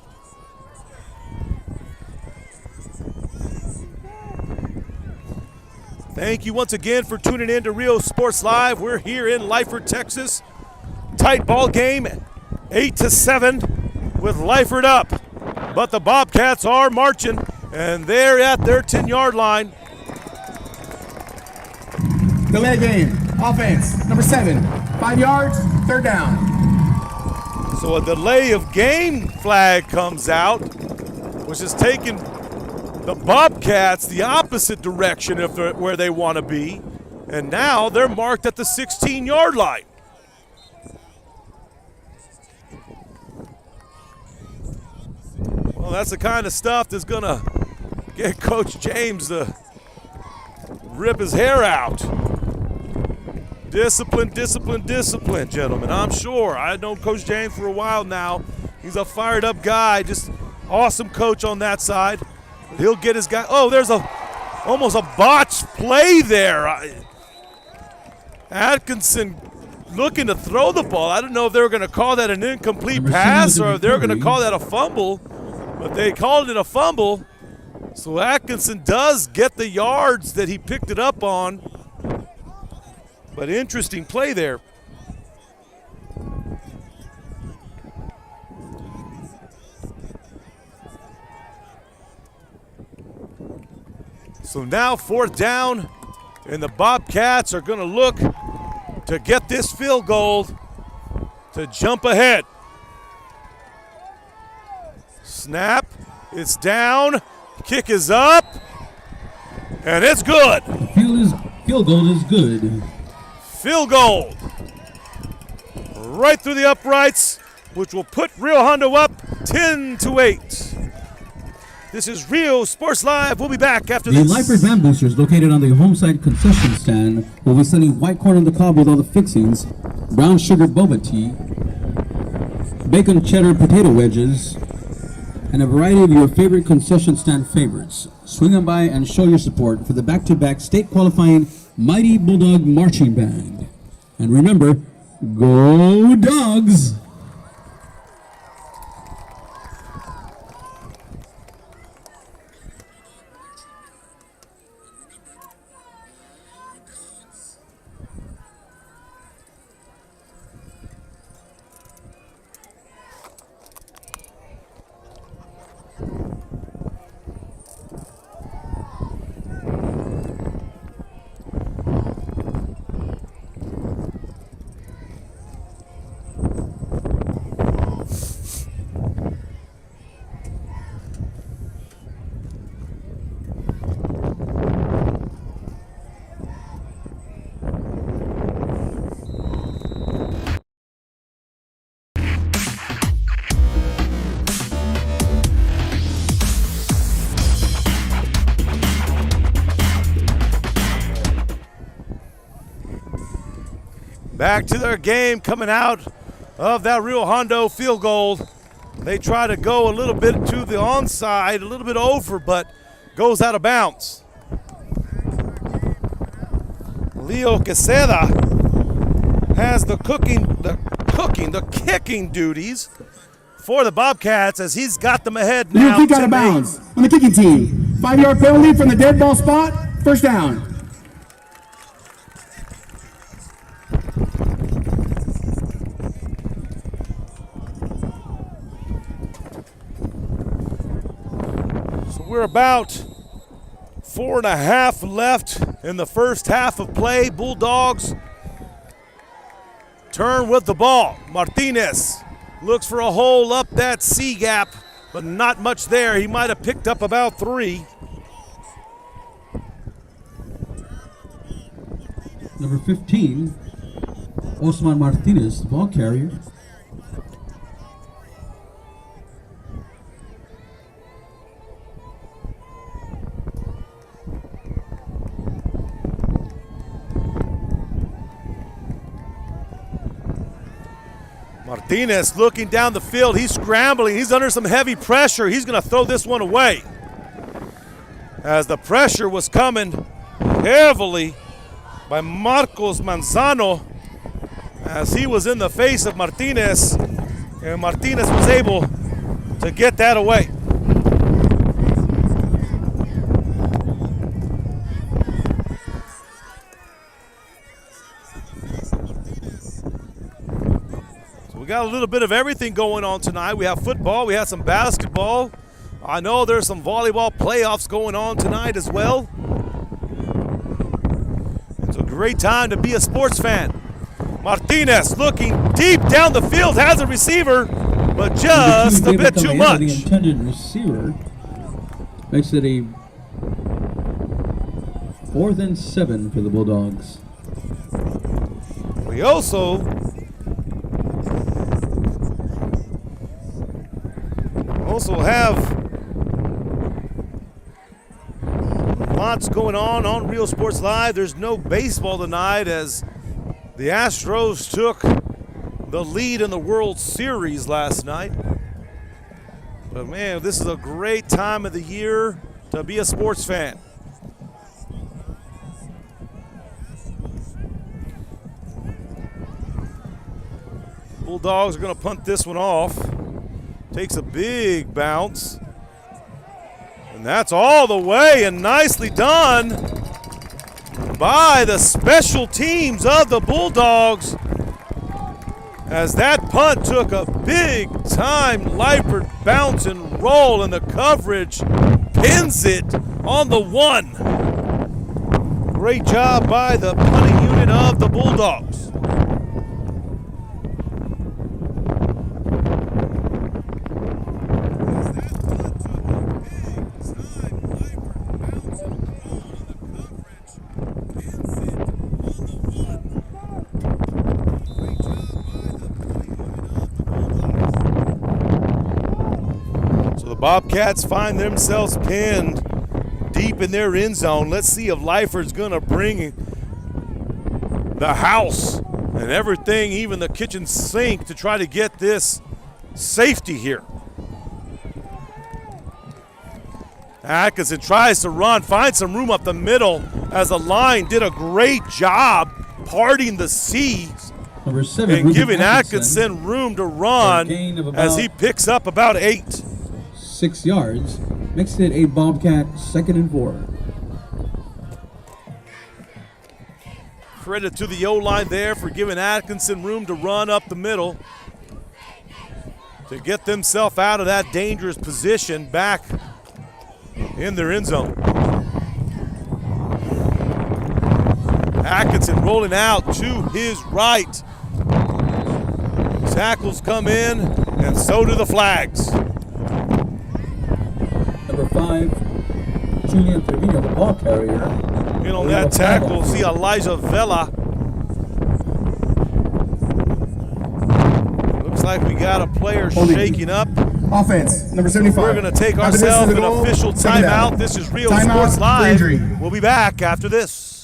Thank you once again for tuning in to Rio Sports Live. We're here in Lyford, Texas. Tight ball game, 8-7 with Lyford up. But the Bobcats are marching, and they're at their 10-yard line. Delay game. Offense. Number 7. 5 yards. 3rd down. So a delay of game flag comes out, which is taking the Bobcats the opposite direction of where they want to be. And now they're marked at the 16-yard line. Well, that's the kind of stuff that's going to get Coach James to rip his hair out. Discipline, discipline, discipline, gentlemen. I'm sure. I've known Coach James for a while now. He's a fired-up guy, just awesome coach on that side. He'll get his guy. Oh, there's almost a botched play there. Atkinson looking to throw the ball. I don't know if they were going to call that an incomplete pass or if they were going to call that a fumble. But they called it a fumble. So Atkinson does get the yards that he picked it up on. But interesting play there. So now 4th down, and the Bobcats are going to look to get this field goal to jump ahead. Snap, it's down, kick is up, and it's good. Field goal is good. Field goal right through the uprights, which will put Rio Hondo up 10-8. This is Rio Sports Live. We'll be back after The this. Lyford Van Boosters, located on the homeside concession stand, will be selling white corn on the cob with all the fixings, brown sugar boba tea, bacon cheddar potato wedges, and a variety of your favorite concession stand favorites. Swing on by and show your support for the back-to-back state qualifying Mighty Bulldog Marching Band. And remember, go Dogs! back to their game coming out of that Rio Hondo field goal. They try to go a little bit to the onside, a little bit over, but goes out of bounds. Leo Quesada has the kicking duties for the Bobcats as he's got them ahead now. Kick out of bounds on the kicking team. 5-yard penalty from the dead ball spot. First down. So we're about 4.5 left in the first half of play. Bulldogs turn with the ball. Martinez looks for a hole up that C gap, but not much there. He might have picked up about 3. Number 15, Osman Martinez, the ball carrier. Martinez looking down the field. He's scrambling. He's under some heavy pressure. He's going to throw this one away. As the pressure was coming heavily by Marcos Manzano as he was in the face of Martinez, and Martinez was able to get that away. We got a little bit of everything going on tonight. We have football, we have some basketball. I know there's some volleyball playoffs going on tonight as well. It's a great time to be a sports fan. Martinez looking deep down the field, has a receiver, but just a bit too much. The intended receiver makes it a 4th and 7 for the Bulldogs. We also have lots going on Real Sports Live. There's no baseball tonight as the Astros took the lead in the World Series last night. But man, this is a great time of the year to be a sports fan. Bulldogs are going to punt this one off. Takes a big bounce. And that's all the way and nicely done by the special teams of the Bulldogs as that punt took a big time Lyford bounce and roll, and the coverage pins it on the 1. Great job by the punting unit of the Bulldogs. Bobcats find themselves pinned deep in their end zone. Let's see if Lyford's going to bring the house and everything, even the kitchen sink, to try to get this safety here. Atkinson tries to run, finds some room up the middle as the line did a great job parting the seas and giving Atkinson room to run as he picks up about 8. 6 yards, makes it a Bobcat 2nd and 4. Credit to the O-line there for giving Atkinson room to run up the middle to get themselves out of that dangerous position back in their end zone. Atkinson rolling out to his right. Tackles come in, and so do the flags. Number 5, Julian Trevino, the ball carrier. In on that tackle, see Elijah Vela. Looks like we got a player shaking up. Offense, number 75. We're going to take ourselves an official timeout. This is Rio Sports Live. We'll be back after this.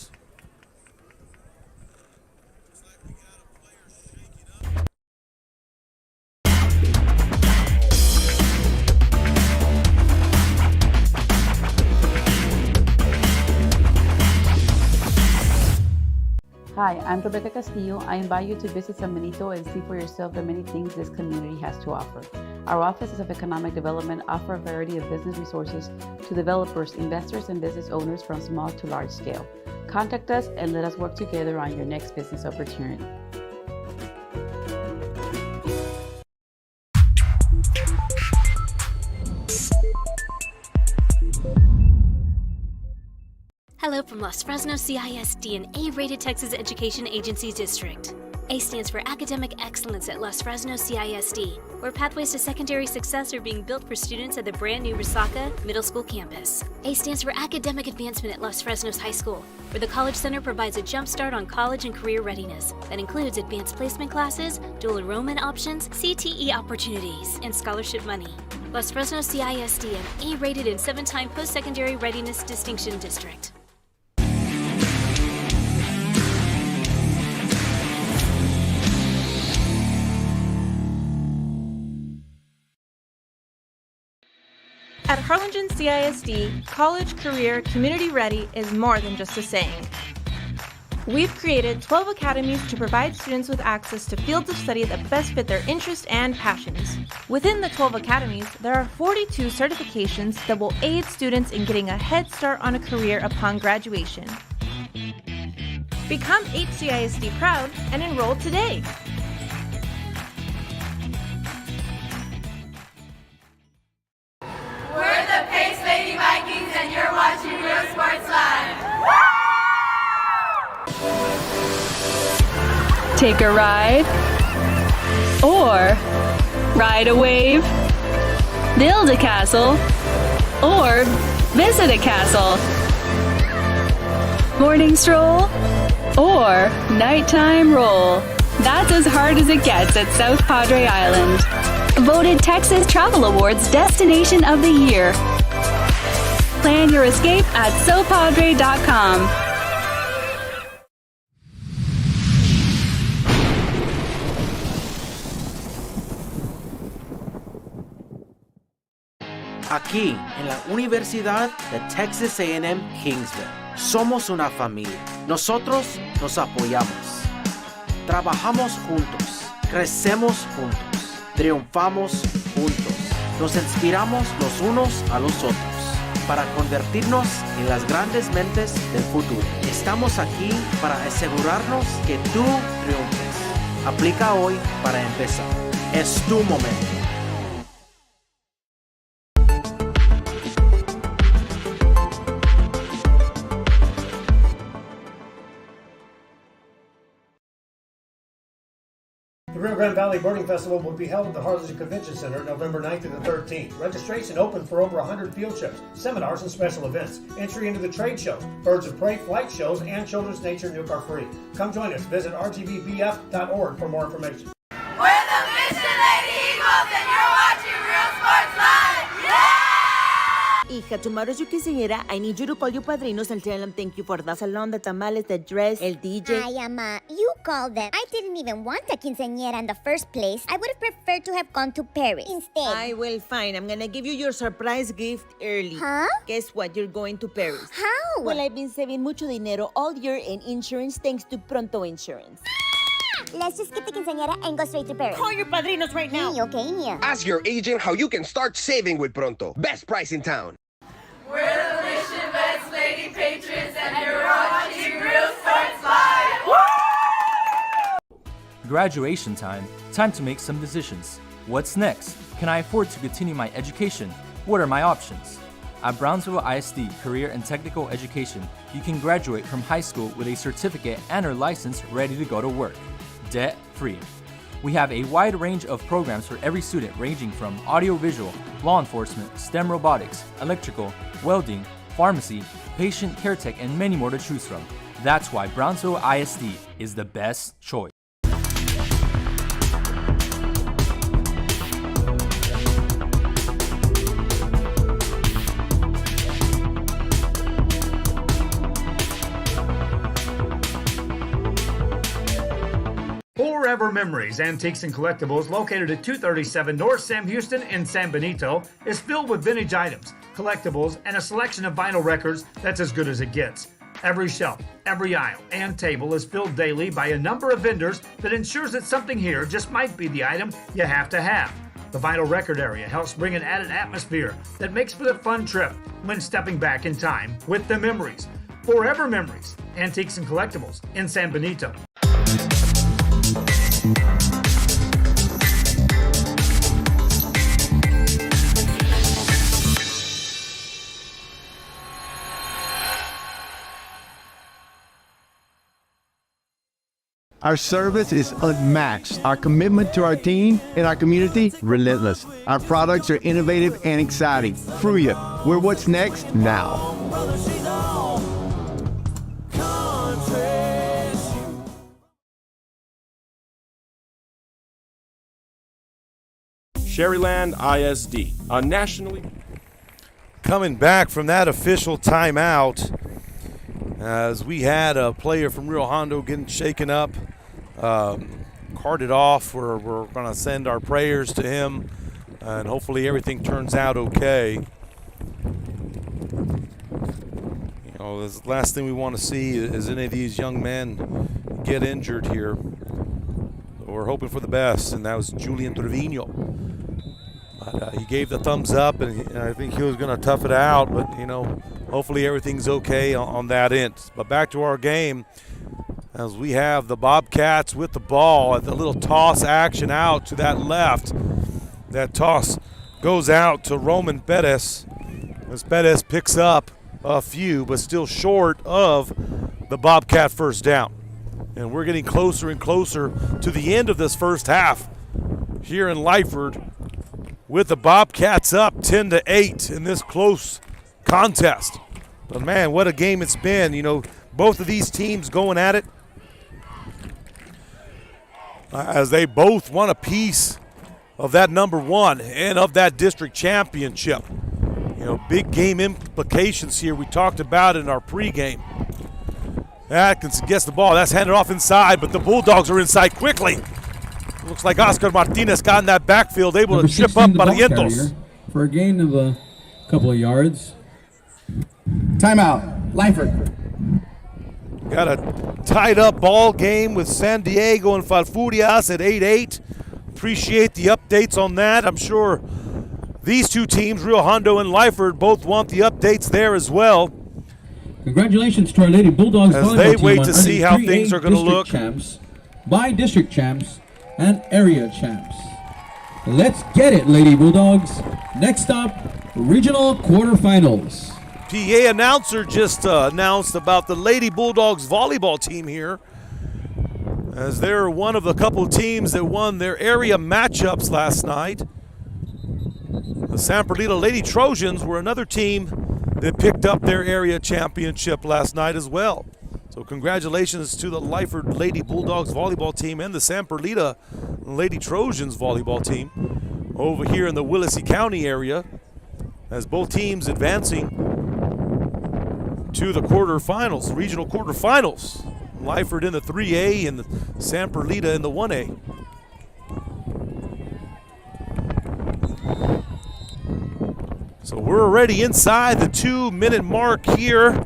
Hi, I'm Rebecca Castillo. I invite you to visit San Benito and see for yourself the many things this community has to offer. Our offices of economic development offer a variety of business resources to developers, investors, and business owners from small to large scale. Contact us and let us work together on your next business opportunity. Hello from Los Fresnos CISD, an A-rated Texas Education Agency district. A stands for Academic Excellence at Los Fresnos CISD, where pathways to secondary success are being built for students at the brand new Resaca Middle School campus. A stands for Academic Advancement at Los Fresnos High School, where the College Center provides a jump start on college and career readiness that includes advanced placement classes, dual enrollment options, CTE opportunities, and scholarship money. Los Fresnos CISD, an A-rated and 7-time post-secondary readiness distinction district. At Harlingen CISD, college, career, community ready is more than just a saying. We've created 12 academies to provide students with access to fields of study that best fit their interests and passions. Within the 12 academies, there are 42 certifications that will aid students in getting a head start on a career upon graduation. Become HCISD proud and enroll today. We're the Pace Lady Vikings, and you're watching Real Sports Live. Take a ride or ride a wave, build a castle or visit a castle, morning stroll or nighttime roll. That's as hard as it gets at South Padre Island. Voted Texas Travel Awards Destination of the Year. Plan your escape at sopadre.com. Aquí, en la Universidad de Texas A&M Kingsville, somos una familia. Nosotros nos apoyamos. Trabajamos juntos. Crecemos juntos. Triunfamos juntos. Nos inspiramos los unos a los otros para convertirnos en las grandes mentes del futuro. Estamos aquí para asegurarnos que tú triunfes. Aplica hoy para empezar. Es tu momento. The Rio Grande Valley Birding Festival will be held at the Harlingen Convention Center November 9th through the 13th. Registration open for over 100 field trips, seminars, and special events. Entry into the trade show, birds of prey flight shows, and children's nature nuke are free. Come join us. Visit rgbvbf.org for more information. We're the Mission Lady Eagles, and you're watching Real Sports Live. Yeah! Hija, tomorrow's your quinceañera. I need you to call your padrinos and tell them thank you for the salon, the tamales, the dress, el DJ. Ay, Ama, you called them. I didn't even want a quinceañera in the first place. I would have preferred to have gone to Paris instead. I will, fine. I'm gonna give you your surprise gift early. Huh? Guess what? You're going to Paris. How? Well, I've been saving mucho dinero all year in insurance thanks to Pronto Insurance. Let's just skip the quinceañera and go straight to Paris. Call your padrinos right now. Okay. Ask your agent how you can start saving with Pronto. Best price in town. We're the Mission Vets Lady Patriots, and you're watching Real Sports Live. Graduation time. Time to make some decisions. What's next? Can I afford to continue my education? What are my options? At Brownsville ISD Career and Technical Education, you can graduate from high school with a certificate and/or license ready to go to work, debt-free. We have a wide range of programs for every student ranging from audiovisual, law enforcement, STEM robotics, electrical, welding, pharmacy, patient care tech, and many more to choose from. That's why Brownsville ISD is the best choice. Forever Memories, Antiques and Collectibles, located at 237 North Sam Houston in San Benito, is filled with vintage items, collectibles, and a selection of vinyl records that's as good as it gets. Every shelf, every aisle, and table is filled daily by a number of vendors that ensures that something here just might be the item you have to have. The vinyl record area helps bring an added atmosphere that makes for a fun trip when stepping back in time with the memories. Forever Memories, Antiques and Collectibles in San Benito. Our service is unmatched. Our commitment to our team and our community, relentless. Our products are innovative and exciting. Fruya, we're what's next now. Sherryland ISD, a nationally... Coming back from that official timeout, as we had a player from Rio Hondo getting shaken up, carted off. We're going to send our prayers to him, and hopefully everything turns out okay. You know, the last thing we want to see is any of these young men get injured here. We're hoping for the best, and that was Julian Trevino. But he gave the thumbs up, and I think he was going to tough it out, but, you know, hopefully everything's okay on that end. But back to our game, as we have the Bobcats with the ball at the little toss action out to that left. That toss goes out to Roman Perez, as Perez picks up a few, but still short of the Bobcat first down. And we're getting closer and closer to the end of this first half here in Lyford, with the Bobcats up 10-8 in this close contest. But man, what a game it's been. You know, both of these teams going at it as they both want a piece of that number one and of that district championship. You know, big game implications here we talked about in our pregame. Atkins gets the ball. That's handed off inside, but the Bulldogs are inside quickly. Looks like Oscar Martinez got in that backfield, able to trip up Barrientos. For a gain of a couple of yards. Timeout, Lyford. Got a tied up ball game with San Diego and Falfurrias at 8-8. Appreciate the updates on that. I'm sure these two teams, Rio Hondo and Lyford, both want the updates there as well. Congratulations to our Lady Bulldogs as volleyball they team wait to see how things are going to look. Champs, by district champs, and area champs. Let's get it, Lady Bulldogs. Next up, regional quarterfinals. PA announcer just announced about the Lady Bulldogs volleyball team here, as they're one of the couple teams that won their area matchups last night. The San Bernardino Lady Trojans were another team that picked up their area championship last night as well. So congratulations to the Lyford Lady Bulldogs volleyball team and the San Bernardino Lady Trojans volleyball team over here in the Willacy County area, as both teams advancing to the quarterfinals, regional quarterfinals. Lyford in the 3A and the San Bernardino in the 1A. So we're already inside the 2-minute mark here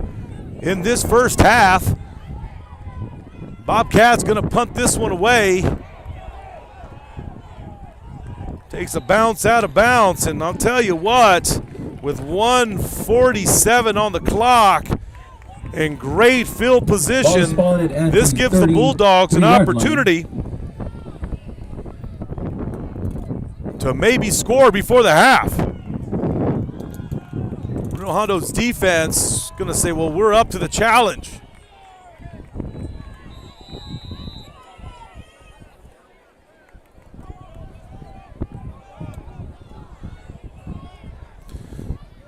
in this first half. Bobcats going to punt this one away. Takes a bounce out of bounds, and I'll tell you what, with 1:47 on the clock and great field position, this gives the Bulldogs an opportunity to maybe score before the half. Rio Hondo's defense going to say, well, we're up to the challenge.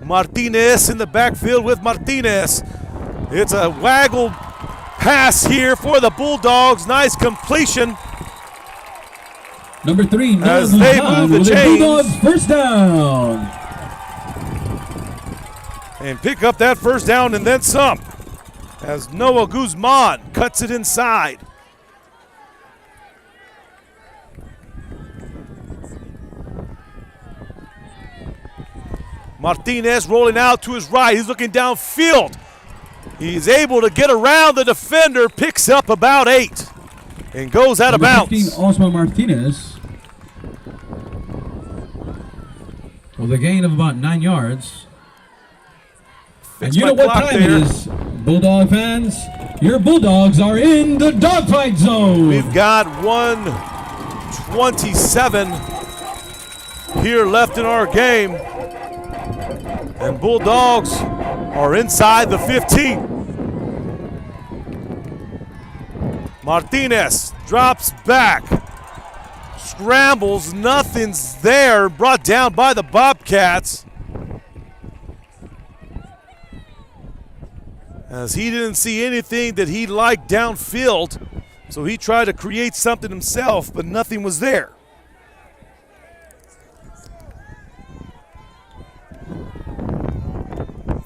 Martinez in the backfield with Martinez. It's a waggle pass here for the Bulldogs. Nice completion. Number 3, as they move the chains. Bulldogs first down. And pick up that first down and then some, as Noah Guzman cuts it inside. Martinez rolling out to his right. He's looking downfield. He's able to get around the defender, picks up about 8, and goes out of Number bounds. 15, Osman Martinez, with a gain of about 9 yards. And you know what time it is, Bulldog fans? Your Bulldogs are in the dogfight zone. We've got 1:27 here left in our game. And Bulldogs are inside the 15. Martinez drops back, scrambles, nothing's there, brought down by the Bobcats. As he didn't see anything that he liked downfield, so he tried to create something himself, but nothing was there.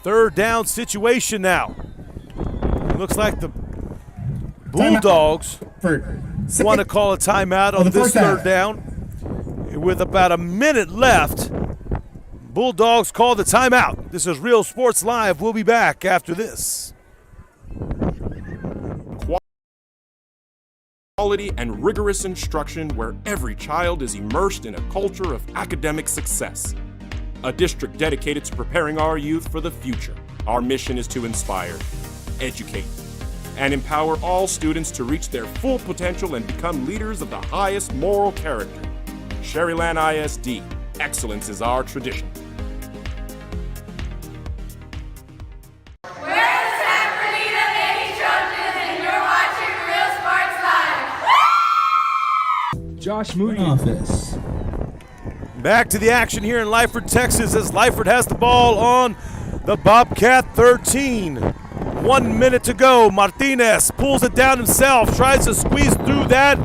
Third down situation now. It looks like the Bulldogs want to call a timeout on this third down. With about a minute left, Bulldogs call the timeout. This is Real Sports Live. We'll be back after this. Quality and rigorous instruction where every child is immersed in a culture of academic success. A district dedicated to preparing our youth for the future. Our mission is to inspire, educate, and empower all students to reach their full potential and become leaders of the highest moral character. Sherryland ISD, excellence is our tradition. Josh Moody. Office. Back to the action here in Lyford, Texas, as Lyford has the ball on the Bobcat 13. 1 minute to go. Martinez pulls it down himself, tries to squeeze through that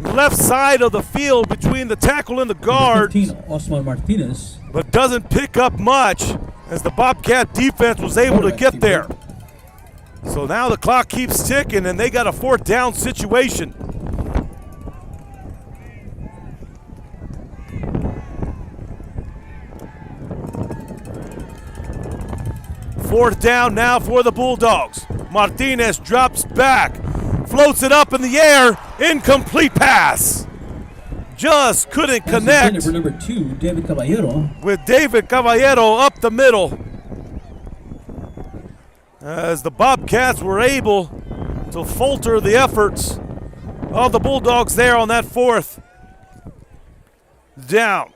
left side of the field between the tackle and the guard. 15, Osman Martinez. But doesn't pick up much as the Bobcat defense was able to get there. So now the clock keeps ticking and they got a fourth down situation. Fourth down now for the Bulldogs. Martinez drops back, floats it up in the air, incomplete pass. Just couldn't connect. For number 2, David Caballero. With David Caballero up the middle. As the Bobcats were able to falter the efforts of the Bulldogs there on that fourth down.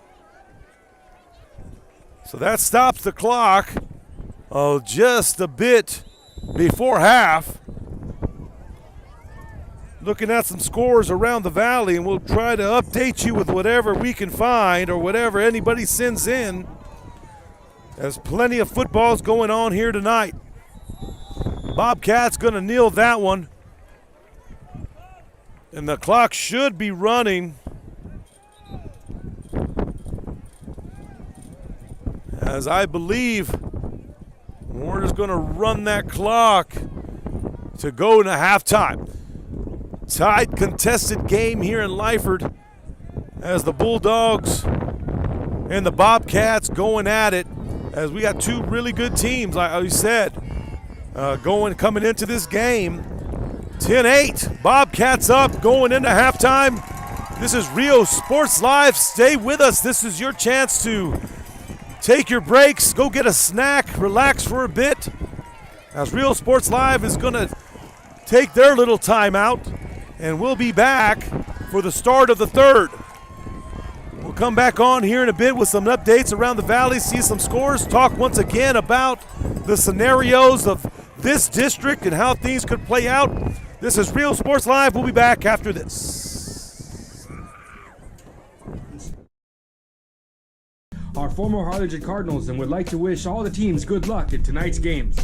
So that stops the clock. Oh, just a bit before half. Looking at some scores around the valley, and we'll try to update you with whatever we can find or whatever anybody sends in. There's plenty of footballs going on here tonight. Bobcats going to kneel that one. And the clock should be running. As I believe we're just going to run that clock to go into halftime. Tight, contested game here in Lyford as the Bulldogs and the Bobcats going at it. As we got two really good teams, like I said, coming into this game. 10-8, Bobcats up going into halftime. This is Rio Sports Live. Stay with us. This is your chance to take your breaks, go get a snack, relax for a bit. As Rio Sports Live is going to take their little timeout, and we'll be back for the start of the third. We'll come back on here in a bit with some updates around the valley, see some scores, talk once again about the scenarios of this district and how things could play out. This is Rio Sports Live. We'll be back after this. Our former Harlingen Cardinals and would like to wish all the teams good luck in tonight's games.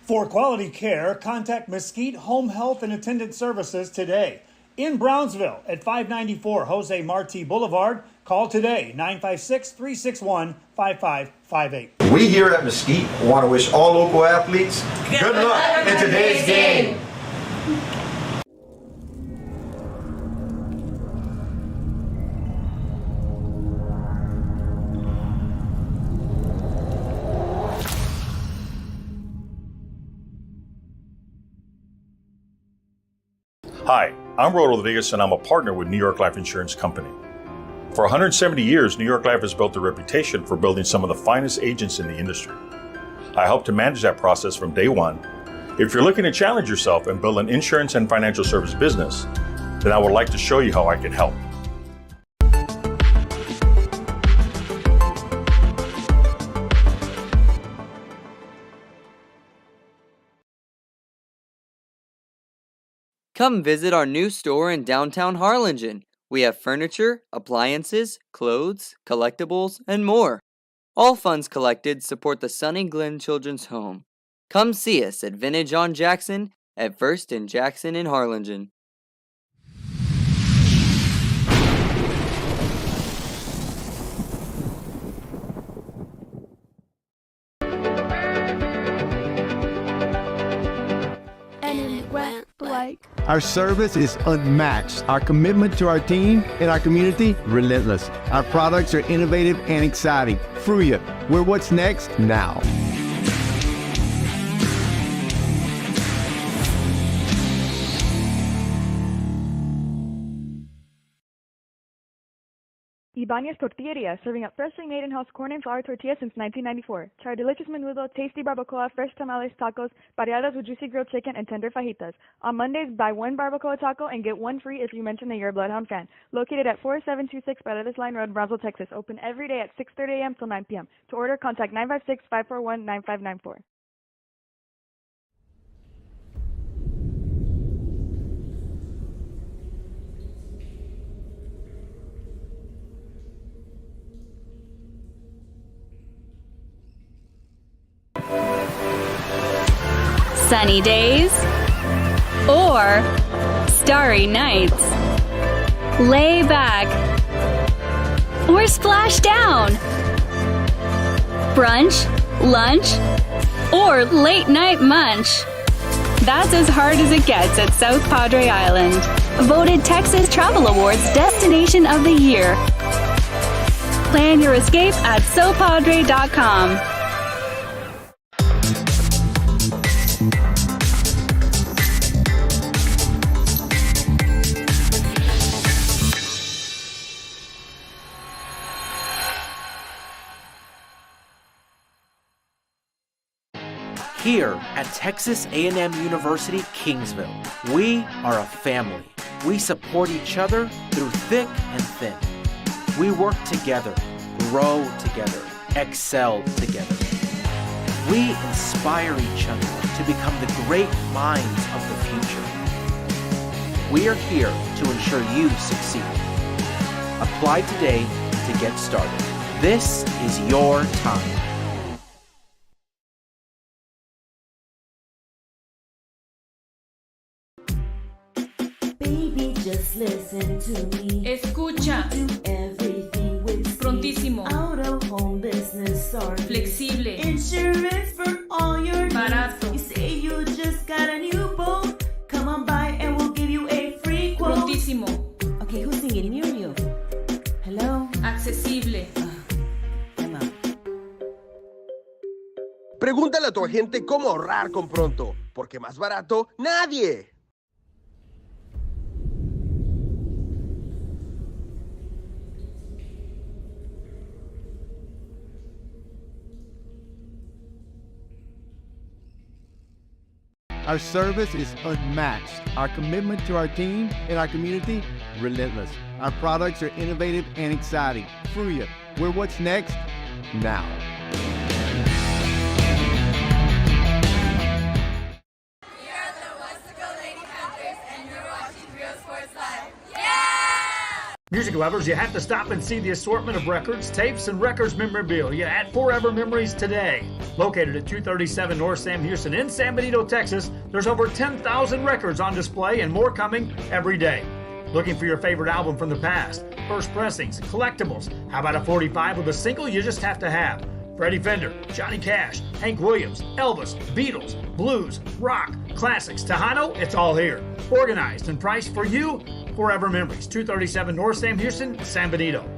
For quality care, contact Mesquite Home Health and Attendant Services today. In Brownsville at 594 Jose Marti Boulevard. Call today, 956-361-5558. We here at Mesquite want to wish all local athletes good luck in today's game. Hi, I'm Rodriguez and I'm a partner with New York Life Insurance Company. For 170 years, New York Life has built a reputation for building some of the finest agents in the industry. I help to manage that process from day one. If you're looking to challenge yourself and build an insurance and financial service business, then I would like to show you how I can help. Come visit our new store in downtown Harlingen. We have furniture, appliances, clothes, collectibles, and more. All funds collected support the Sunny Glen Children's Home. Come see us at Vintage on Jackson at First and Jackson in Harlingen. Our service is unmatched. Our commitment to our team and our community, relentless. Our products are innovative and exciting. Fruya, we're what's next now. Ibanez Tortilleria, serving up freshly made in-house corn and flour tortillas since 1994. Try our delicious menudo, tasty barbacoa, fresh tamales, tacos, variadas with juicy grilled chicken, and tender fajitas. On Mondays, buy one barbacoa taco and get one free if you mention that you're a Bloodhound fan. Located at 4726 Paredes Line Road, Brownsville, Texas. Open every day at 6:30 a.m. till 9 p.m. To order, contact 956-541-9594. Sunny days or starry nights. Lay back or splash down. Brunch, lunch, or late night munch. That's as hard as it gets at South Padre Island. Voted Texas Travel Awards Destination of the Year. Plan your escape at sopadre.com. Here at Texas A&M University, Kingsville, we are a family. We support each other through thick and thin. We work together, grow together, excel together. We inspire each other to become the great minds of the future. We are here to ensure you succeed. Apply today to get started. This is your time. Just listen to me. Escucha. Do everything with speed. Prontísimo. Out of home business service. Flexible. Insurance for all your Barato. needs. You say you just got a new boat. Come on by and we'll give you a free quote. Prontísimo. Okay, who's singing near you? Hello? Accesible. Pregúntale a tu agente cómo ahorrar con Pronto, porque más barato, nadie. Our service is unmatched. Our commitment to our team and our community, relentless. Our products are innovative and exciting. Fruya, we're what's next now. Music lovers, you have to stop and see the assortment of records, tapes, and records memorabilia at Forever Memories today. Located at 237 North Sam Houston in San Benito, Texas, there's over 10,000 records on display and more coming every day. Looking for your favorite album from the past, first pressings, collectibles. How about a 45 with a single you just have to have? Freddie Fender, Johnny Cash, Hank Williams, Elvis, Beatles, blues, rock, classics, Tejano, it's all here. Organized and priced for you. Forever Memories, 237 North Sam Houston, San Benito.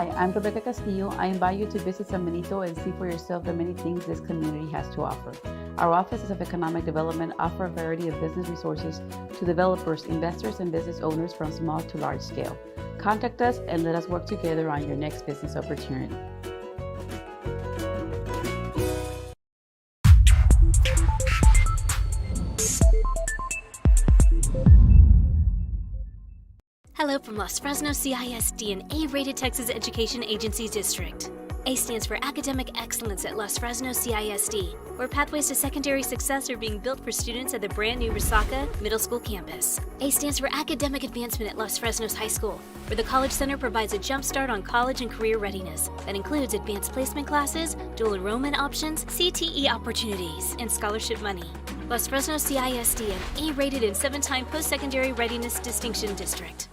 Hi, I'm Rebecca Castillo. I invite you to visit San Benito and see for yourself the many things this community has to offer. Our offices of economic development offer a variety of business resources to developers, investors, and business owners from small to large scale. Contact us and let us work together on your next business opportunity. Hello from Los Fresnos CISD, an A-rated Texas Education Agency district. A stands for Academic Excellence at Los Fresnos CISD, where pathways to secondary success are being built for students at the brand new Resaca Middle School campus. A stands for Academic Advancement at Los Fresnos High School, where the College Center provides a jump start on college and career readiness that includes advanced placement classes, dual enrollment options, CTE opportunities, and scholarship money. Los Fresnos CISD, an A-rated and 7-time post-secondary readiness distinction district.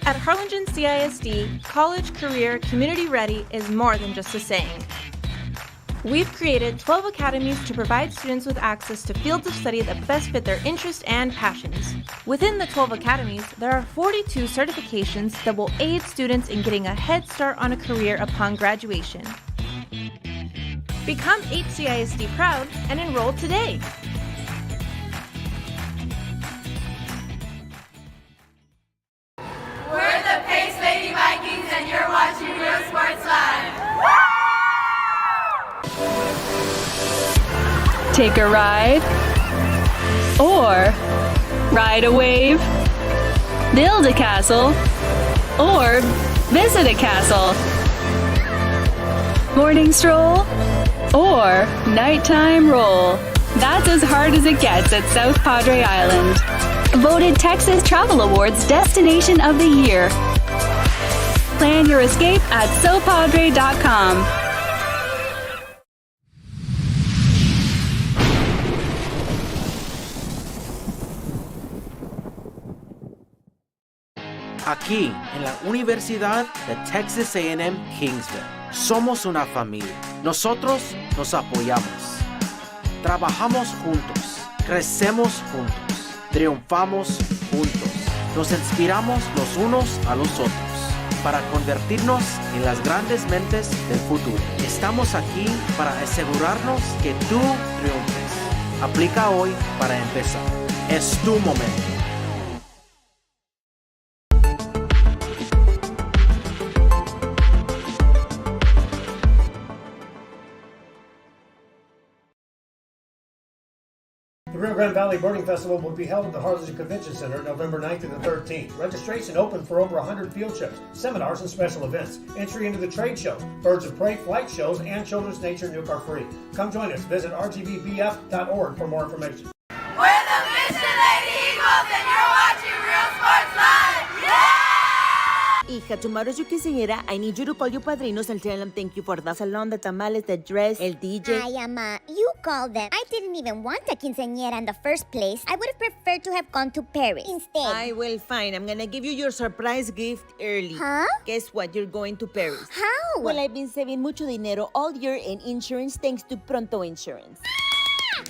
At Harlingen CISD, college, career, community ready is more than just a saying. We've created 12 academies to provide students with access to fields of study that best fit their interests and passions. Within the 12 academies, there are 42 certifications that will aid students in getting a head start on a career upon graduation. Become HCISD proud and enroll today. We're the Pace Lady Vikings, and you're watching Real Sports Live. Take a ride, or ride a wave, build a castle, or visit a castle. Morning stroll, or nighttime roll. That's as hard as it gets at South Padre Island. Voted Texas Travel Awards Destination of the Year. Plan your escape at sopadre.com. Aquí, en la Universidad de Texas A&M Kingsville, somos una familia. Nosotros nos apoyamos. Trabajamos juntos. Crecemos juntos. Triunfamos juntos. Nos inspiramos los unos a los otros para convertirnos en las grandes mentes del futuro. Estamos aquí para asegurarnos que tú triunfes. Aplica hoy para empezar. Es tu momento. The Rio Grande Valley Birding Festival will be held at the Harlingen Convention Center November 9th to the 13th. Registration open for over 100 field trips, seminars, and special events. Entry into the trade show, birds of prey flight shows, and children's nature nuke are free. Come join us. Visit rgbvf.org for more information. We're the Mission Lady Eagles, and you're watching Real Sports Live. Yeah! Hija, tomorrow's your quinceañera. I need you to call your padrinos and tell them thank you for the salon, the tamales, the dress, el DJ. Ay, Ama, you called them. I didn't even want a quinceañera in the first place. I would have preferred to have gone to Paris instead. I will, fine. I'm gonna give you your surprise gift early. Huh? Guess what? You're going to Paris. How? Well, I've been saving mucho dinero all year in insurance thanks to Pronto Insurance.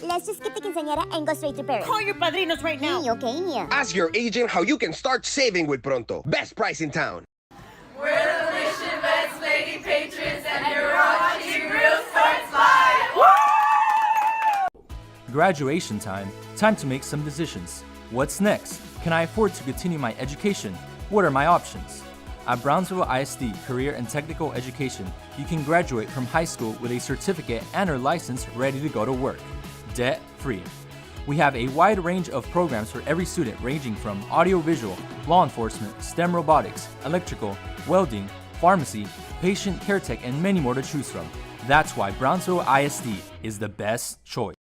Let's just skip the quinceañera and go straight to Paris. Call your padrinos right now. Okay. Ask your agent how you can start saving with Pronto. Best price in town. We're the Mission Vets Lady Patriots, and you're watching Real Sports Live. Graduation time. Time to make some decisions. What's next? Can I afford to continue my education? What are my options? At Brownsville ISD Career and Technical Education, you can graduate from high school with a certificate and or license ready to go to work. Debt-free. We have a wide range of programs for every student ranging from audiovisual, law enforcement, STEM robotics, electrical, welding, pharmacy, patient care tech, and many more to choose from. That's why Brownsville ISD is the best choice.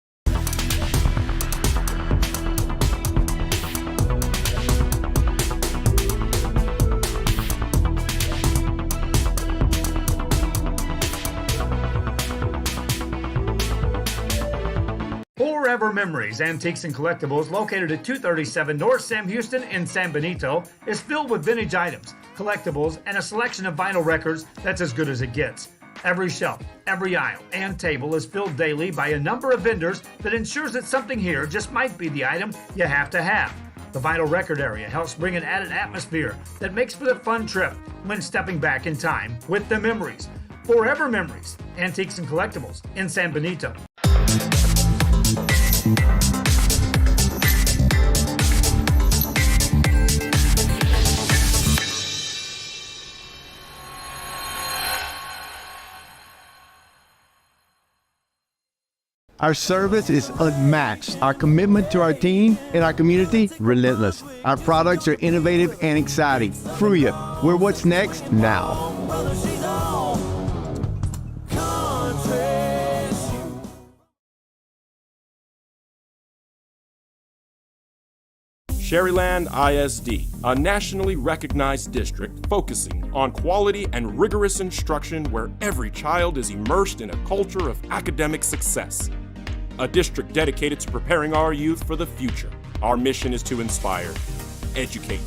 Forever Memories, Antiques and Collectibles, located at 237 North Sam Houston in San Benito, is filled with vintage items, collectibles, and a selection of vinyl records that's as good as it gets. Every shelf, every aisle, and table is filled daily by a number of vendors that ensures that something here just might be the item you have to have. The vinyl record area helps bring an added atmosphere that makes for the fun trip when stepping back in time with the memories. Forever Memories, Antiques and Collectibles in San Benito. Our service is unmatched. Our commitment to our team and our community, relentless. Our products are innovative and exciting. Fruya, we're what's next now. Sherryland ISD, a nationally recognized district focusing on quality and rigorous instruction where every child is immersed in a culture of academic success. A district dedicated to preparing our youth for the future. Our mission is to inspire, educate,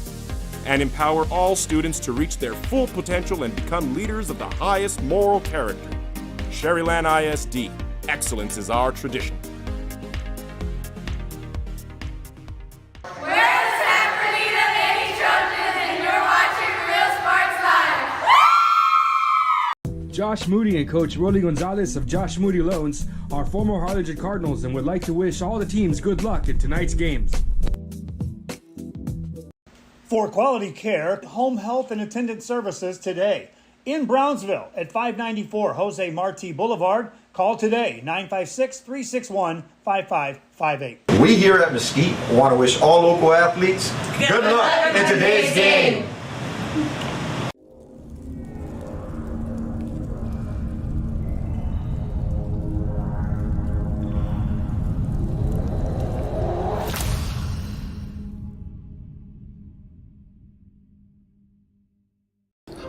and empower all students to reach their full potential and become leaders of the highest moral character. Sherryland ISD, excellence is our tradition. Josh Moody and Coach Rolly Gonzalez of Josh Moody Loans are former Harlingen Cardinals and would like to wish all the teams good luck in tonight's games. For quality care, home health and attendant services today. In Brownsville at 594 Jose Marti Boulevard, call today 956-361-5558. We here at Mesquite want to wish all local athletes good luck in today's game.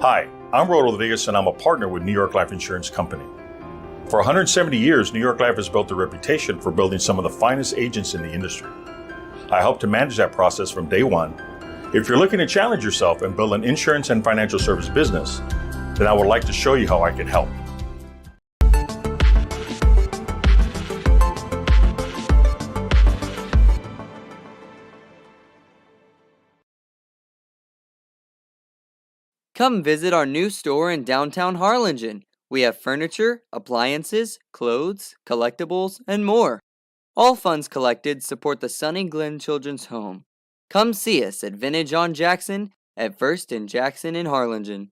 Hi, I'm Rodo Rodriguez and I'm a partner with New York Life Insurance Company. For 170 years, New York Life has built a reputation for building some of the finest agents in the industry. I help to manage that process from day one. If you're looking to challenge yourself and build an insurance and financial service business, then I would like to show you how I can help. Come visit our new store in downtown Harlingen. We have furniture, appliances, clothes, collectibles, and more. All funds collected support the Sunny Glen Children's Home. Come see us at Vintage on Jackson at First and Jackson in Harlingen.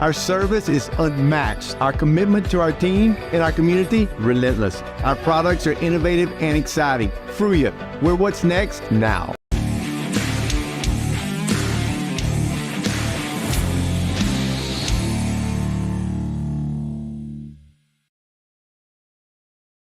Our service is unmatched. Our commitment to our team and our community, relentless. Our products are innovative and exciting. Fruya, we're what's next now.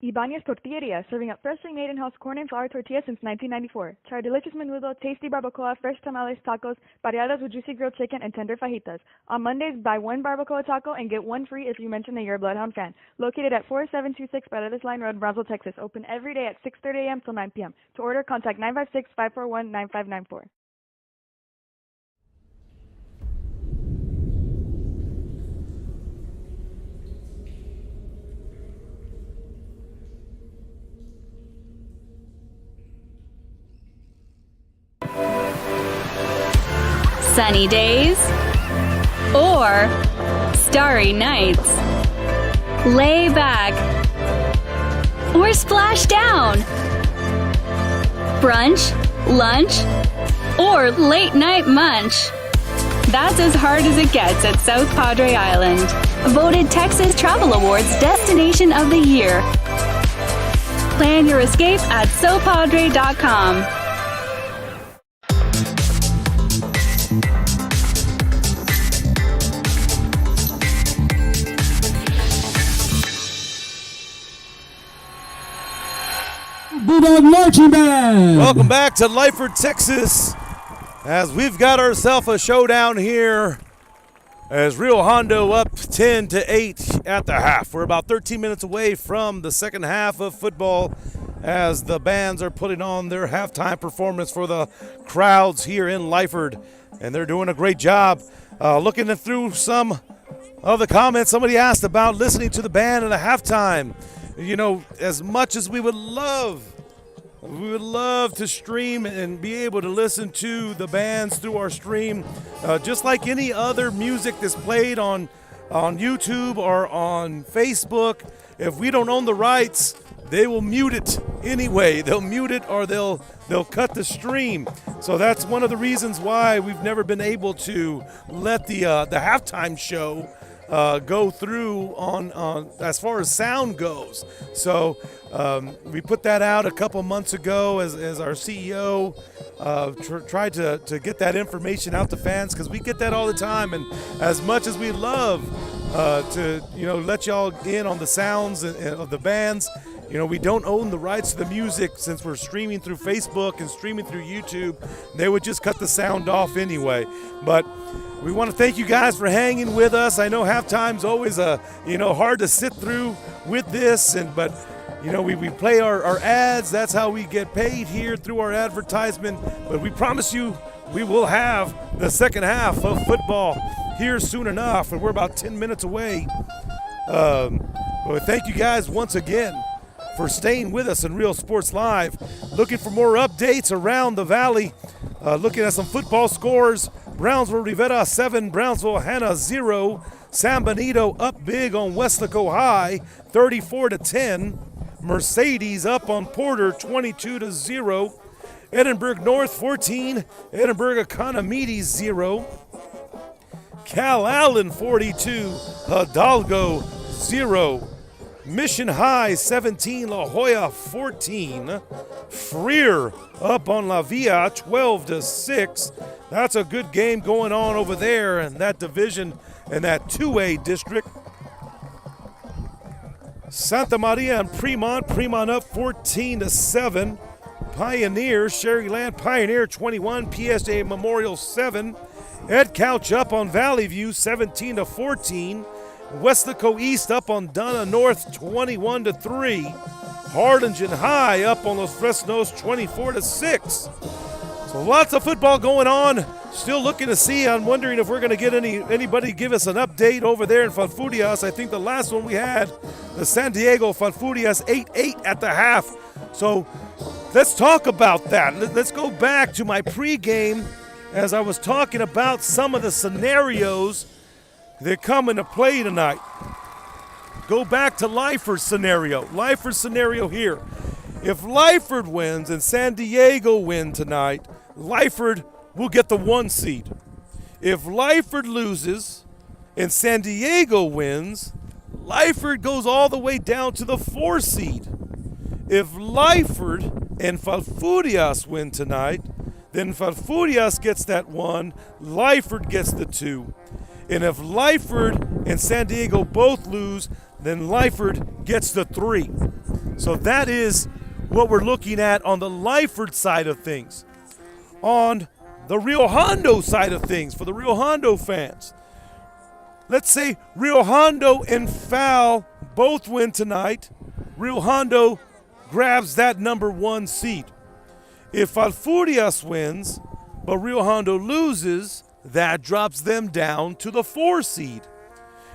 Ibanez Tortilleria, serving up freshly made in-house corn and flour tortillas since 1994. Try our delicious menudo, tasty barbacoa, fresh tamales, tacos, variadas with juicy grilled chicken, and tender fajitas. On Mondays, buy one barbacoa taco and get one free if you mention that you're a Bloodhound fan. Located at 4726 Paredes Line Road, Brownsville, Texas. Open every day at 6:30 a.m. till 9 p.m. To order, contact 956-541-9594. Sunny days or starry nights. Lay back or splash down. Brunch, lunch, or late night munch. That's as hard as it gets at South Padre Island. Voted Texas Travel Awards Destination of the Year. Plan your escape at sopadre.com. Bulldog Marching Band! Welcome back to Lyford, Texas, as we've got ourselves a showdown here as Rio Hondo up 10-8 at the half. We're about 13 minutes away from the second half of football as the bands are putting on their halftime performance for the crowds here in Lyford, and they're doing a great job. Looking through some of the comments, somebody asked about listening to the band at a halftime. You know, as much as we would love to stream and be able to listen to the bands through our stream, just like any other music that's played on YouTube or on Facebook. If we don't own the rights, they will mute it anyway. They'll mute it or they'll cut the stream. So that's one of the reasons why we've never been able to let the halftime show go through on as far as sound goes. So we put that out a couple months ago as our CEO tried to get that information out to fans, because we get that all the time. And as much as we love to let y'all in on the sounds of the bands, we don't own the rights to the music since we're streaming through Facebook and streaming through YouTube. They would just cut the sound off anyway. But we want to thank you guys for hanging with us. I know halftime's always hard to sit through with this, but we play our ads. That's how we get paid here, through our advertisement. But we promise you we will have the second half of football here soon enough, and we're about 10 minutes away. But thank you guys once again for staying with us in Real Sports Live. Looking for more updates around the Valley. Looking at some football scores. Brownsville Rivera 7, Brownsville Hanna 0. San Benito up big on Westlaco High 34-10. Mercedes up on Porter 22-0. Edinburgh North 14, Edinburgh Economidi 0. Cal Allen 42, Hidalgo 0. Mission High 17, La Jolla 14. Freer up on La Villa 12-6. That's a good game going on over there in that division, in that 2A district. Santa Maria and Fremont up 14-7. Pioneer, Sherryland Pioneer 21, PSA Memorial 7. Ed Couch up on Valley View 17-14. Westlaco East up on Donna North 21-3. Harlingen High up on Los Fresnos 24-6. So lots of football going on. Still looking to see. I'm wondering if we're going to get anybody give us an update over there in Falfurrias. I think the last one we had, the San Diego Falfurrias 8-8 at the half. So let's talk about that. Let's go back to my pregame as I was talking about some of the scenarios that come into play tonight. Go back to Lyford's scenario. Lyford's scenario here. If Lyford wins and San Diego win tonight, Lyford will get the 1 seed. If Lyford loses and San Diego wins, Lyford goes all the way down to the 4 seed. If Lyford and Falfurrias win tonight, then Falfurrias gets that 1, Lyford gets the 2. And if Lyford and San Diego both lose, then Lyford gets the 3. So that is what we're looking at on the Lyford side of things. On the Rio Hondo side of things, for the Rio Hondo fans, let's say Rio Hondo and Fal both win tonight. Rio Hondo grabs that number 1 seed. If Falfurrias wins, but Rio Hondo loses, that drops them down to the 4 seed.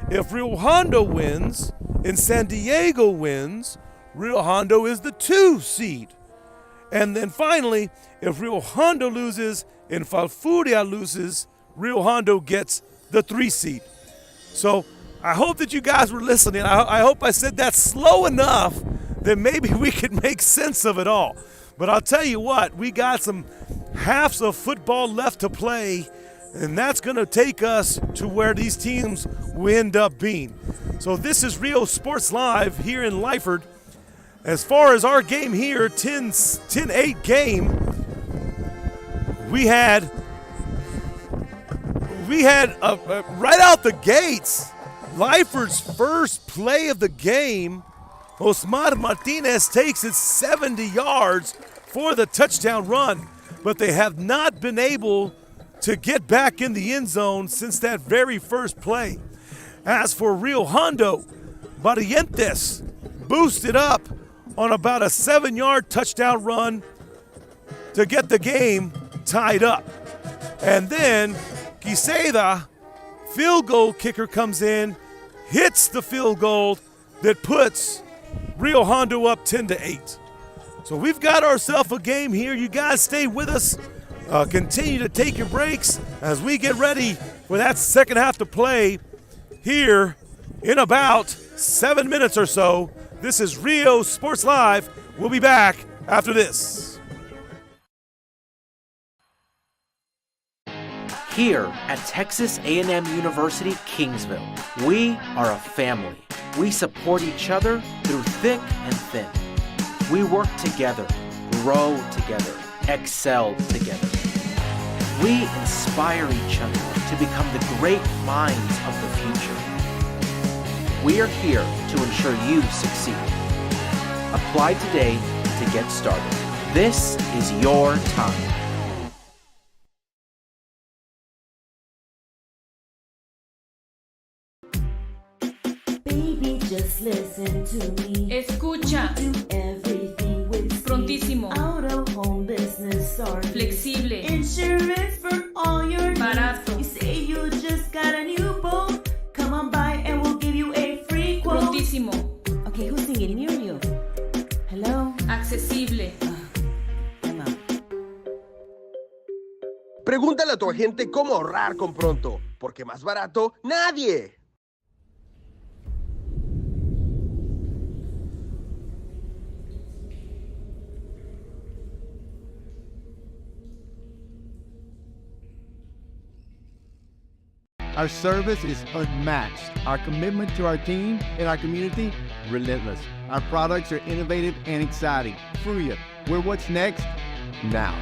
If Rio Hondo wins and San Diego wins, Rio Hondo is the 2 seed. And then finally, if Rio Hondo loses and Falfurrias loses, Rio Hondo gets the 3 seed. So I hope that you guys were listening. I hope I said that slow enough that maybe we could make sense of it all. But I'll tell you what, we got some halves of football left to play, and that's going to take us to where these teams will end up being. So this is Rio Sports Live here in Lyford. As far as our game here, 10-8 game, we had right out the gates, Lyford's first play of the game, Osmar Martinez takes it 70 yards for the touchdown run, but they have not been able to get back in the end zone since that very first play. As for Rio Hondo, Barrientos boosted up on about a 7-yard touchdown run to get the game tied up. And then Quiseda, field goal kicker, comes in, hits the field goal that puts Rio Hondo up 10-8. So we've got ourselves a game here. You guys stay with us. Continue to take your breaks as we get ready for that second half to play here in about 7 minutes or so. This is Rio Sports Live. We'll be back after this. Here at Texas A&M University, Kingsville, we are a family. We support each other through thick and thin. We work together, grow together, excel together. We inspire each other to become the great minds of the future. We are here to ensure you succeed. Apply today to get started. This is your time. Baby, just listen to me. Escucha. Do everything with Prontísimo. Out of home business or Flexible. Insurance for all your Barato. needs. You say you just got a new boat. Come on by and we'll give you a free quote. Prontísimo. Okay, who's singing near you? Hello? Accesible. Come on. Pregúntale a tu agente cómo ahorrar con Pronto, porque más barato, nadie. Our service is unmatched. Our commitment to our team and our community, relentless. Our products are innovative and exciting. Fruya, we're what's next now.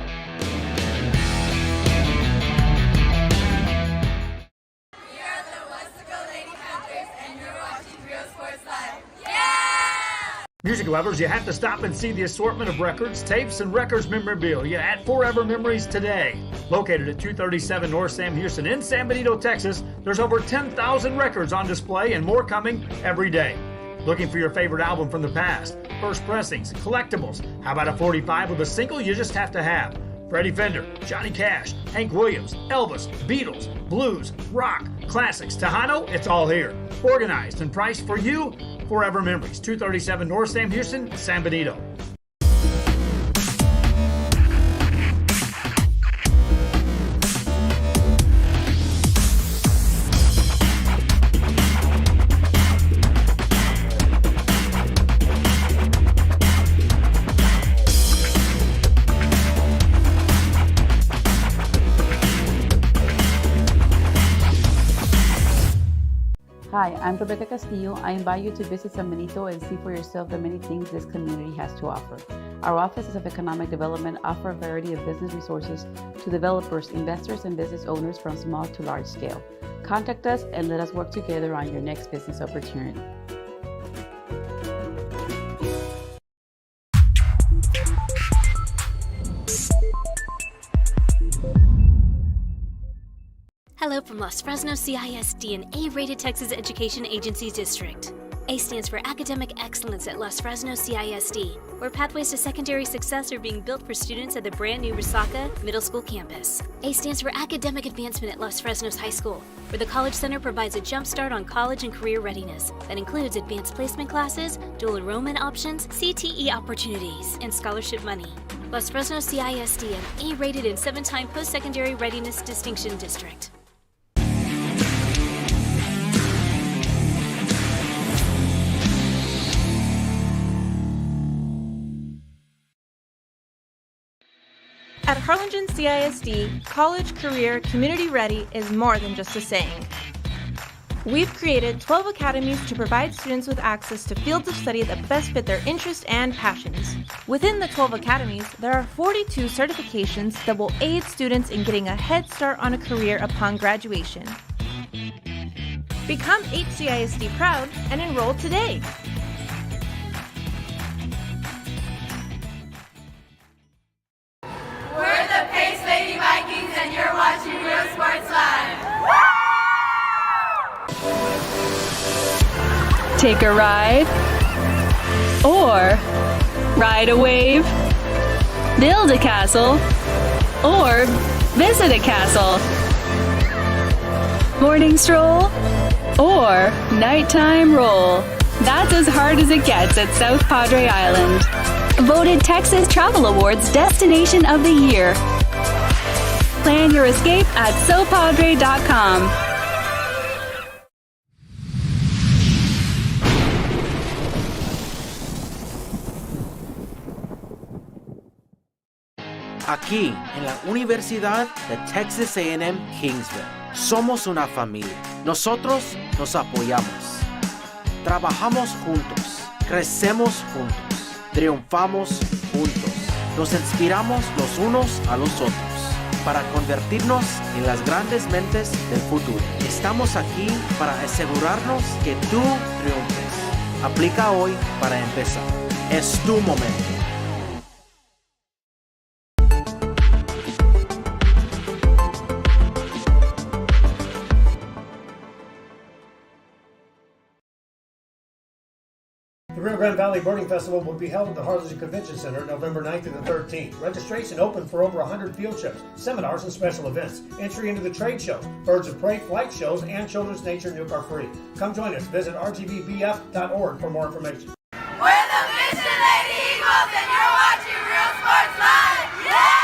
Music lovers, you have to stop and see the assortment of records, tapes, and records memorabilia at Forever Memories today. Located at 237 North Sam Houston in San Benito, Texas, there's over 10,000 records on display and more coming every day. Looking for your favorite album from the past, first pressings, collectibles. How about a 45 with a single you just have to have? Freddie Fender, Johnny Cash, Hank Williams, Elvis, Beatles, blues, rock, classics, Tejano, it's all here. Organized and priced for you. Forever Memories, 237 North Sam Houston, San Benito. Hi, I'm Rebecca Castillo. I invite you to visit San Benito and see for yourself the many things this community has to offer. Our offices of economic development offer a variety of business resources to developers, investors, and business owners from small to large scale. Contact us and let us work together on your next business opportunity. Hello from Los Fresnos CISD, an A-rated Texas Education Agency district. A stands for Academic Excellence at Los Fresnos CISD, where pathways to secondary success are being built for students at the brand new Resaca Middle School campus. A stands for Academic Advancement at Los Fresnos High School, where the College Center provides a jump start on college and career readiness that includes advanced placement classes, dual enrollment options, CTE opportunities, and scholarship money. Los Fresnos CISD, an A-rated and 7-time post-secondary readiness distinction district. At Harlingen CISD, college, career, community ready is more than just a saying. We've created 12 academies to provide students with access to fields of study that best fit their interests and passions. Within the 12 academies, there are 42 certifications that will aid students in getting a head start on a career upon graduation. Become HCISD proud and enroll today. We're the Pace Lady Vikings, and you're watching Real take a ride, or ride a wave, build a castle, or visit a castle, morning stroll, or nighttime roll. That's as hard as it gets at South Padre Island. Voted Texas Travel Awards Destination of the Year. Plan your escape at sopadre.com. Aquí, en la Universidad de Texas A&M Kingsville, somos una familia. Nosotros nos apoyamos. Trabajamos juntos. Crecemos juntos. Triunfamos juntos. Nos inspiramos los unos a los otros para convertirnos en las grandes mentes del futuro. Estamos aquí para asegurarnos que tú triunfes. Aplica hoy para empezar. Es tu momento. The Rio Grande Valley Birding Festival will be held at the Harlingen Convention Center November 9th through the 13th. Registration open for over 100 field trips, seminars, and special events. Entry into the trade show, Birds of Prey, flight shows, and Children's Nature Nuke are free. Come join us. Visit rgbbf.org for more information. We're the Mission Lady Eagles, and you're watching Real Sports Live. Yeah!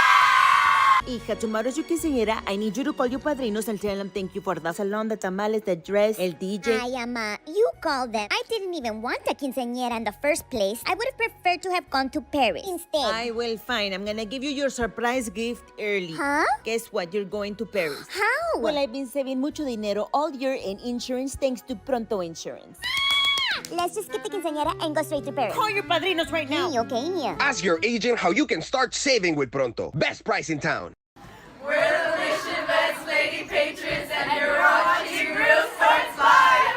Hija, tomorrow is your quinceañera. I need you to call your padrinos and tell them thank you for the salon, the tamales, the dress, el DJ. Ay, Ama, you called them. I didn't even want a quinceañera in the first place. I would have preferred to have gone to Paris instead. I will, fine. I'm gonna give you your surprise gift early. Huh? Guess what? You're going to Paris. How? Well, I've been saving mucho dinero all year in insurance thanks to Pronto Insurance. Let's just skip the quinceañera and go straight to Paris. Call your padrinos right now. Okay. Ask your agent how you can start saving with Pronto. Best price in town. We're the Mission Best Lady Patriots, and you're watching Real Sports Live.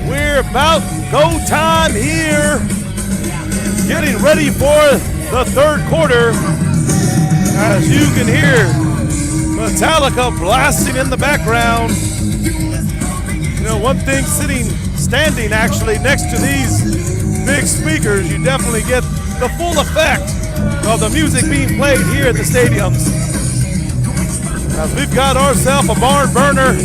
We're about go time here. Getting ready for the third quarter. As you can hear, Metallica blasting in the background. You know, one thing standing actually next to these big speakers, you definitely get the full effect of the music being played here at the stadiums. As we've got ourselves a barn burner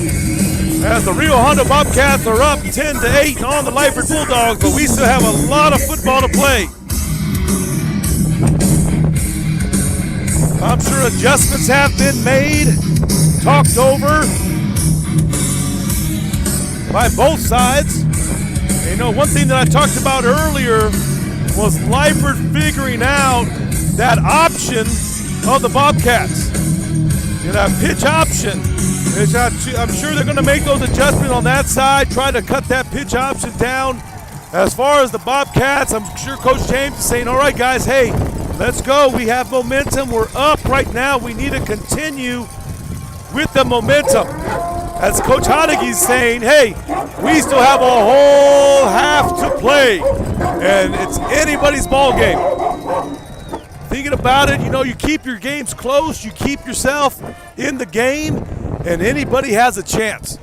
as the Rio Hondo Bobcats are up 10-8 on the Lyford Bulldogs, but we still have a lot of football to play. I'm sure adjustments have been made, talked over by both sides. And you know, one thing that I talked about earlier was Lyford figuring out that option of the Bobcats. You know, that pitch option. I'm sure they're going to make those adjustments on that side, try to cut that pitch option down. As far as the Bobcats, I'm sure Coach James is saying, all right, guys, hey, let's go. We have momentum. We're up right now. We need to continue with the momentum. As Coach Honege's saying, hey, we still have a whole half to play, and it's anybody's ball game. Thinking about it, you know, you keep your games close, you keep yourself in the game, and anybody has a chance.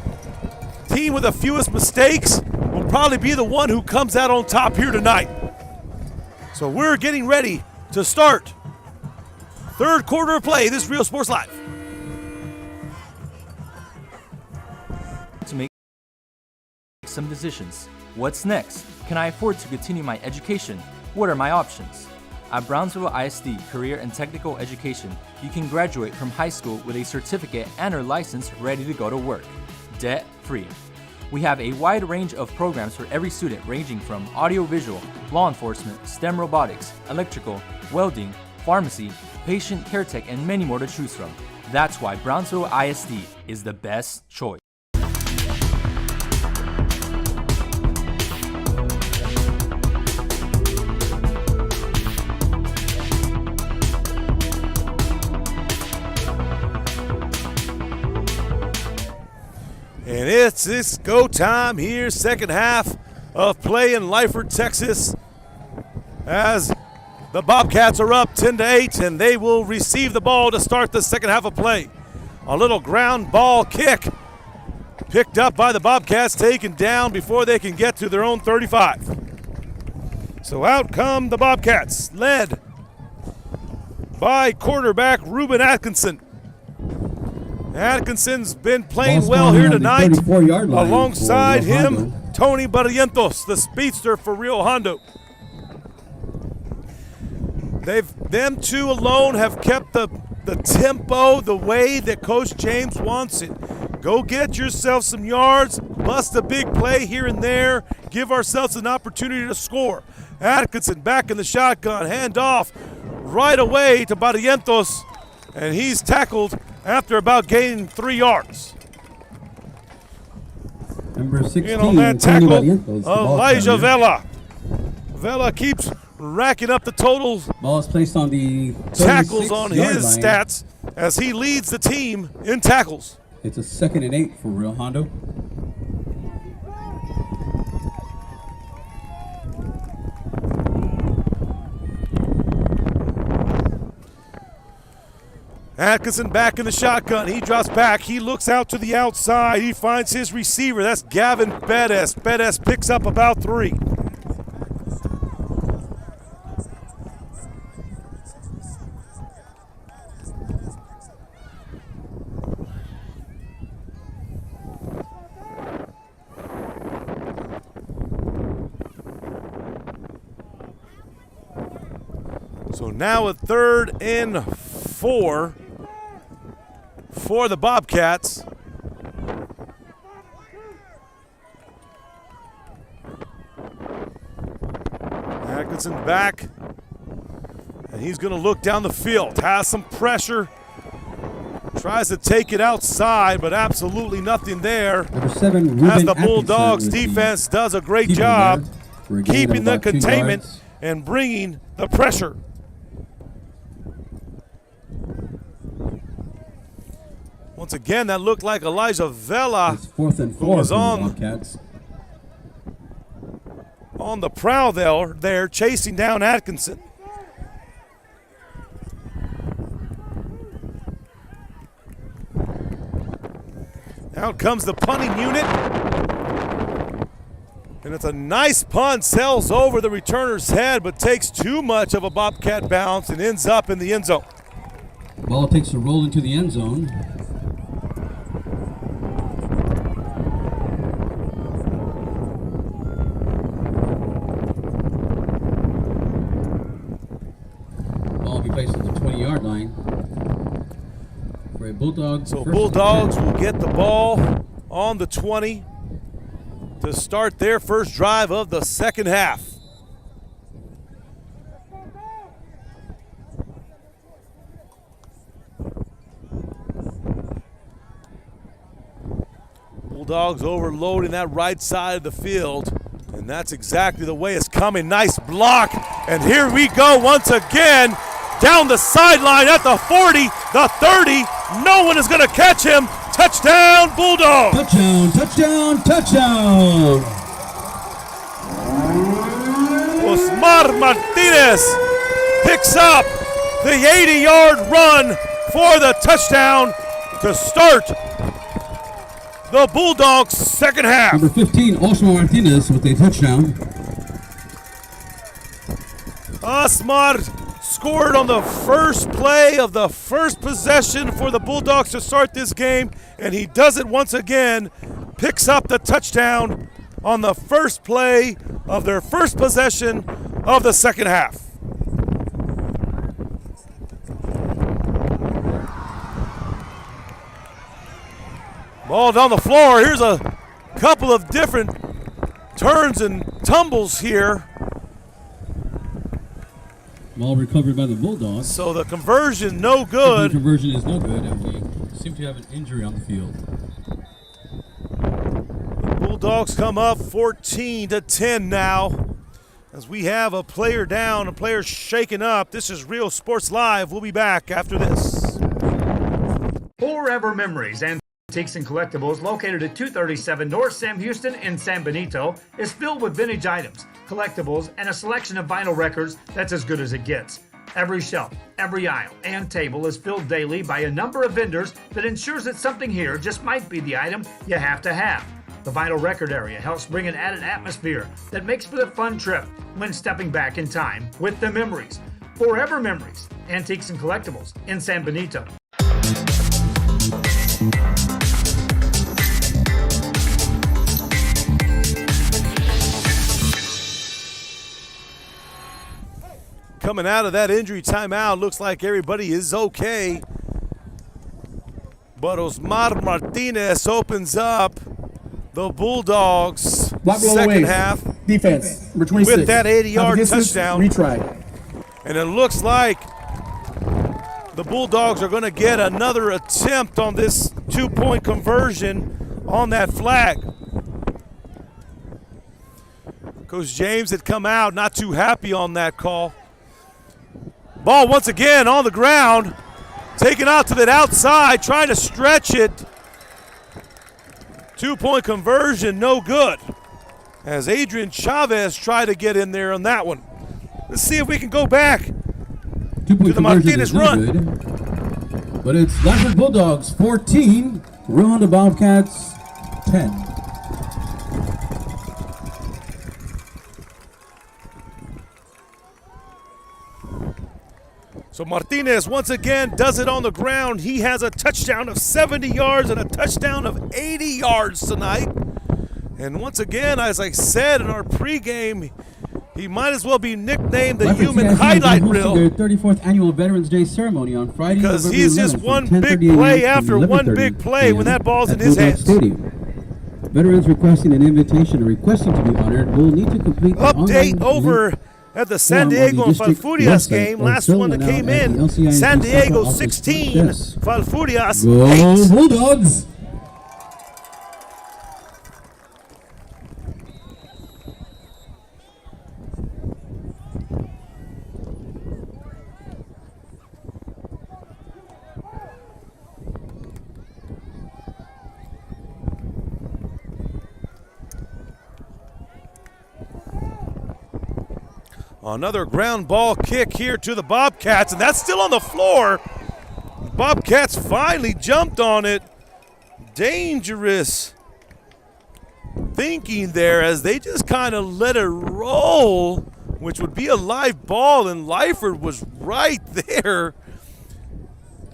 Team with the fewest mistakes will probably be the one who comes out on top here tonight. So we're getting ready to start third quarter of play. This is Real Sports Live. To make some decisions. What's next? Can I afford to continue my education? What are my options? At Brownsville ISD Career and Technical Education, you can graduate from high school with a certificate and or license ready to go to work, debt-free. We have a wide range of programs for every student ranging from audiovisual, law enforcement, STEM robotics, electrical, welding, pharmacy, patient care tech, and many more to choose from. That's why Brownsville ISD is the best choice. And it's go time here, second half of play in Lyford, Texas, as The Bobcats are up 10-8, and they will receive the ball to start the second half of play. A little ground ball kick picked up by the Bobcats, taken down before they can get to their own 35. So out come the Bobcats, led by quarterback Ruben Atkinson. Atkinson's been playing well here tonight. Alongside him, Tony Barrientos, the speedster for Rio Hondo. Them two alone have kept the tempo the way that Coach James wants it. Go get yourself some yards, bust a big play here and there, give ourselves an opportunity to score. Atkinson back in the shotgun, hand off right away to Barrientos, and he's tackled after about gaining 3 yards. Number 16, on that tackle, Elijah Vela. Vela. Vela keeps racking up the totals. Ball is placed on the tackles on his line. stats as he leads the team in tackles. It's a 2nd and 8 for Rio Hondo. Atkinson back in the shotgun. He drops back. He looks out to the outside. He finds his receiver. That's Gavin Bedes. Bedes picks up about 3. So now a 3rd and 4 for the Bobcats. Atkinson back, and he's going to look down the field. Has some pressure. Tries to take it outside, but absolutely nothing there. Number 7, Ruben As the Atkinson Bulldogs defense does a great job keeping the containment and bringing the pressure. Once again, that looked like Elijah Vela, It's 4th and 4 who was for the on Bobcats. the prowl there chasing down Atkinson. Out comes the punting unit. And it's a nice punt, sails over the returner's head, but takes too much of a Bobcat bounce and ends up in the end zone. Ball takes a roll into the end zone. Ball will be placed at the 20-yard line. For a Bulldogs. So Bulldogs will get the ball on the 20 to start their first drive of the second half. Bulldogs overloading that right side of the field, and that's exactly the way it's coming. Nice block, and here we go once again down the sideline at the 40, the 30. No one is going to catch him. Touchdown, Bulldogs! Touchdown, touchdown, touchdown! Osmar Martinez picks up the 80-yard run for the touchdown to start the Bulldogs' second half. Number 15, Osmar Martinez with a touchdown. Osmar scored on the first play of the first possession for the Bulldogs to start this game, and he does it once again, picks up the touchdown on the first play of their first possession of the second half. Ball down the floor. Here's a couple of different turns and tumbles here. Ball recovered by the Bulldogs. So the conversion no good. The conversion is no good, and we seem to have an injury on the field. The Bulldogs come up 14-10 now. As we have a player down, a player shaken up. This is Real Sports Live. We'll be back after this. Forever Memories and Antiques and Collectibles, located at 237 North Sam Houston in San Benito, is filled with vintage items, collectibles, and a selection of vinyl records that's as good as it gets. Every shelf, every aisle, and table is filled daily by a number of vendors that ensures that something here just might be the item you have to have. The vinyl record area helps bring an added atmosphere that makes for the fun trip when stepping back in time with the memories. Forever Memories, Antiques and Collectibles in San Benito. Coming out of that injury timeout, looks like everybody is okay. But Osmar Martinez opens up the Bulldogs second half defense, number 26. With that 80-yard touchdown. Retry. And it looks like the Bulldogs are going to get another attempt on this two-point conversion on that flag. Coach James had come out not too happy on that call. Ball once again on the ground, taken out to the outside, trying to stretch it. Two-point conversion, no good. As Adrian Chavez tried to get in there on that one. Let's see if we can go back to the Martinez run. Good, but it's Lyford Bulldogs 14, Hondo Bobcats 10. So Martinez once again does it on the ground. He has a touchdown of 70 yards and a touchdown of 80 yards tonight. And once again, as I said in our pregame, he might as well be nicknamed the human highlight reel. Their 34th annual Veterans Day ceremony on Friday, because November he's 11th just one big 10:30 play a.m. after one big play when that ball's in his hands. Veterans requesting an invitation or requesting to be honored will need to complete the update over at the San Diego and Falfurrias game. Last one that came in, San Diego 16, Falfurrias 8. Go Bulldogs! Another ground ball kick here to the Bobcats, and that's still on the floor. Bobcats finally jumped on it. Dangerous thinking there as they just kind of let it roll, which would be a live ball, and Lyford was right there.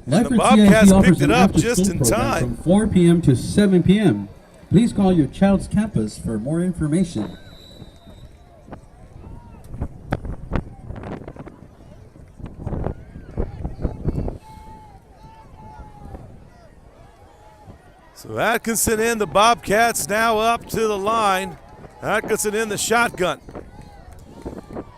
And the Bobcats picked it up just in time. From 4 p.m. to 7 p.m. Please call your child's campus for more information. So Atkinson in, the Bobcats now up to the line. Atkinson in the shotgun.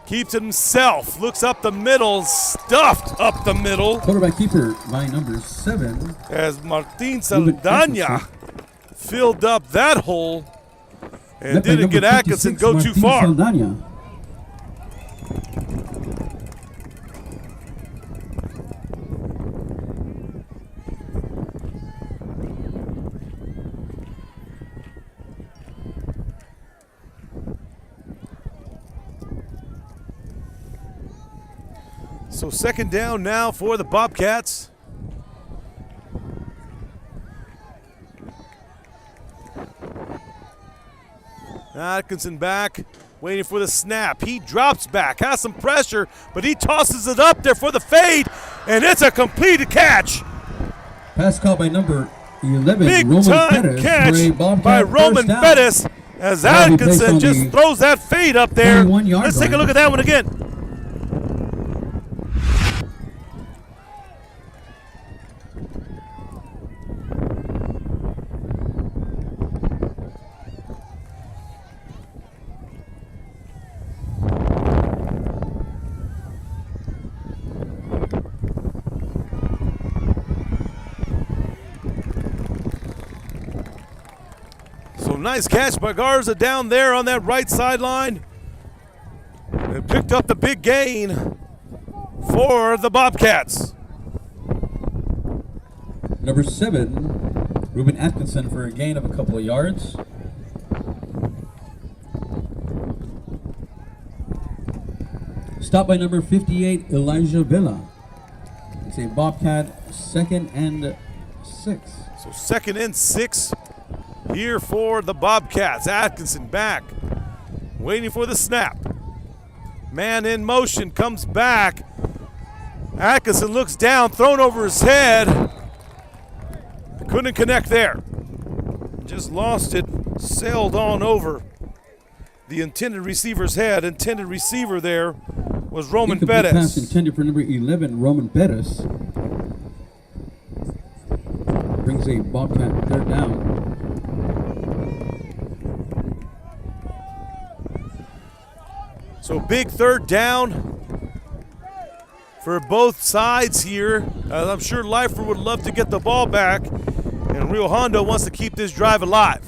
Keeps it himself, looks up the middle, stuffed up the middle. Quarterback keeper by number 7. As Martin Saldana filled up that hole and didn't get Atkinson go too far. Saldana. So second down now for the Bobcats. Atkinson back, waiting for the snap. He drops back, has some pressure, but he tosses it up there for the fade, and it's a completed catch. Pass call by number 11, Big Roman time Pettis catch by Roman Pettis as Atkinson just throws that fade up there. Let's take a look at that one again. Nice catch by Garza down there on that right sideline. And picked up the big gain for the Bobcats. Number 7, Ruben Atkinson for a gain of a couple of yards. Stop by number 58, Elijah Villa. It's a Bobcat 2nd and 6. So 2nd and 6 here for the Bobcats. Atkinson back, waiting for the snap. Man in motion, comes back. Atkinson looks down, thrown over his head. Couldn't connect there. Just lost it, sailed on over the intended receiver's head. Intended receiver there was Roman Incomplete pass Perez. intended for number 11, Roman Perez. Brings a Bobcat 3rd down. So big 3rd down for both sides here. I'm sure Lyford would love to get the ball back, and Rio Hondo wants to keep this drive alive.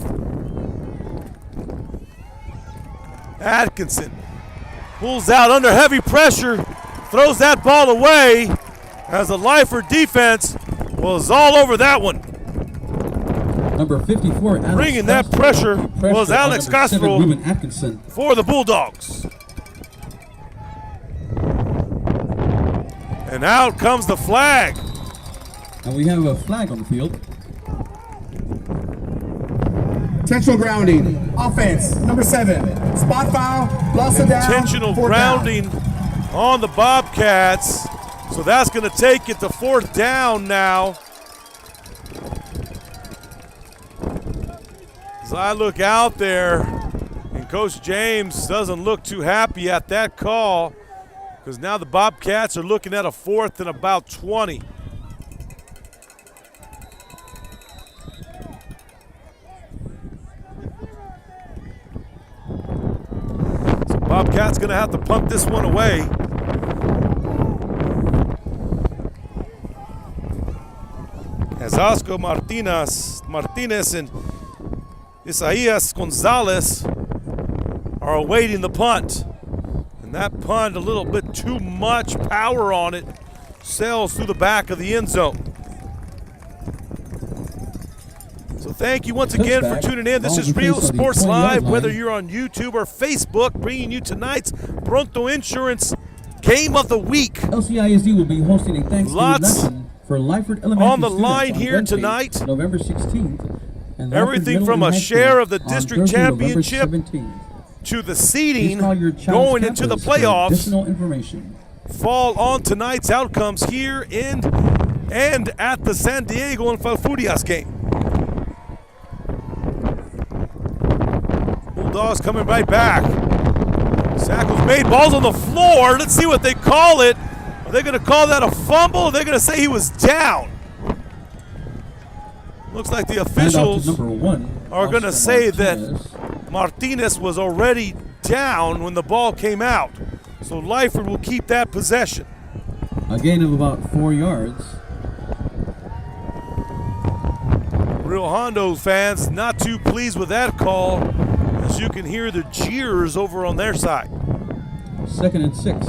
Atkinson pulls out under heavy pressure, throws that ball away as the Lyford defense was all over that one. Number 54, Alex Bringing that Castro. pressure was Alex on number 7, Castro Ruben Atkinson. for the Bulldogs. And out comes the flag. And we have a flag on the field. Intentional grounding. Offense, number 7. Spot foul, loss of down. Intentional 4th grounding down. on the Bobcats. So that's going to take it to 4th down now. As I look out there, and Coach James doesn't look too happy at that call, because now the Bobcats are looking at a 4th and about 20. So Bobcats going to have to pump this one away. As Oscar Martinez and Isaias Gonzalez are awaiting the punt. And that punt, a little bit too much power on it, sails through the back of the end zone. So thank you once again for tuning in. This is Real Sports Live, whether you're on YouTube or Facebook, bringing you tonight's Pronto Insurance Game of the Week. LCISD will be hosting a Thanksgiving luncheon for Lyford Elementary on the line students on here Wednesday, tonight. November 16th. And Everything from a share of the district championship to the seeding going into the playoffs additional information. fall on tonight's outcomes here in and at the San Diego and Falfurrias game. Bulldogs coming right back. Sack was made, ball's on the floor. Let's see what they call it. Are they going to call that a fumble? Or are they going to say he was down? Looks like the officials are going to say that Martinez was already down when the ball came out. So Lyford will keep that possession. A gain of about 4 yards. Real Hondo fans not too pleased with that call, as you can hear the jeers over on their side. 2nd and 6.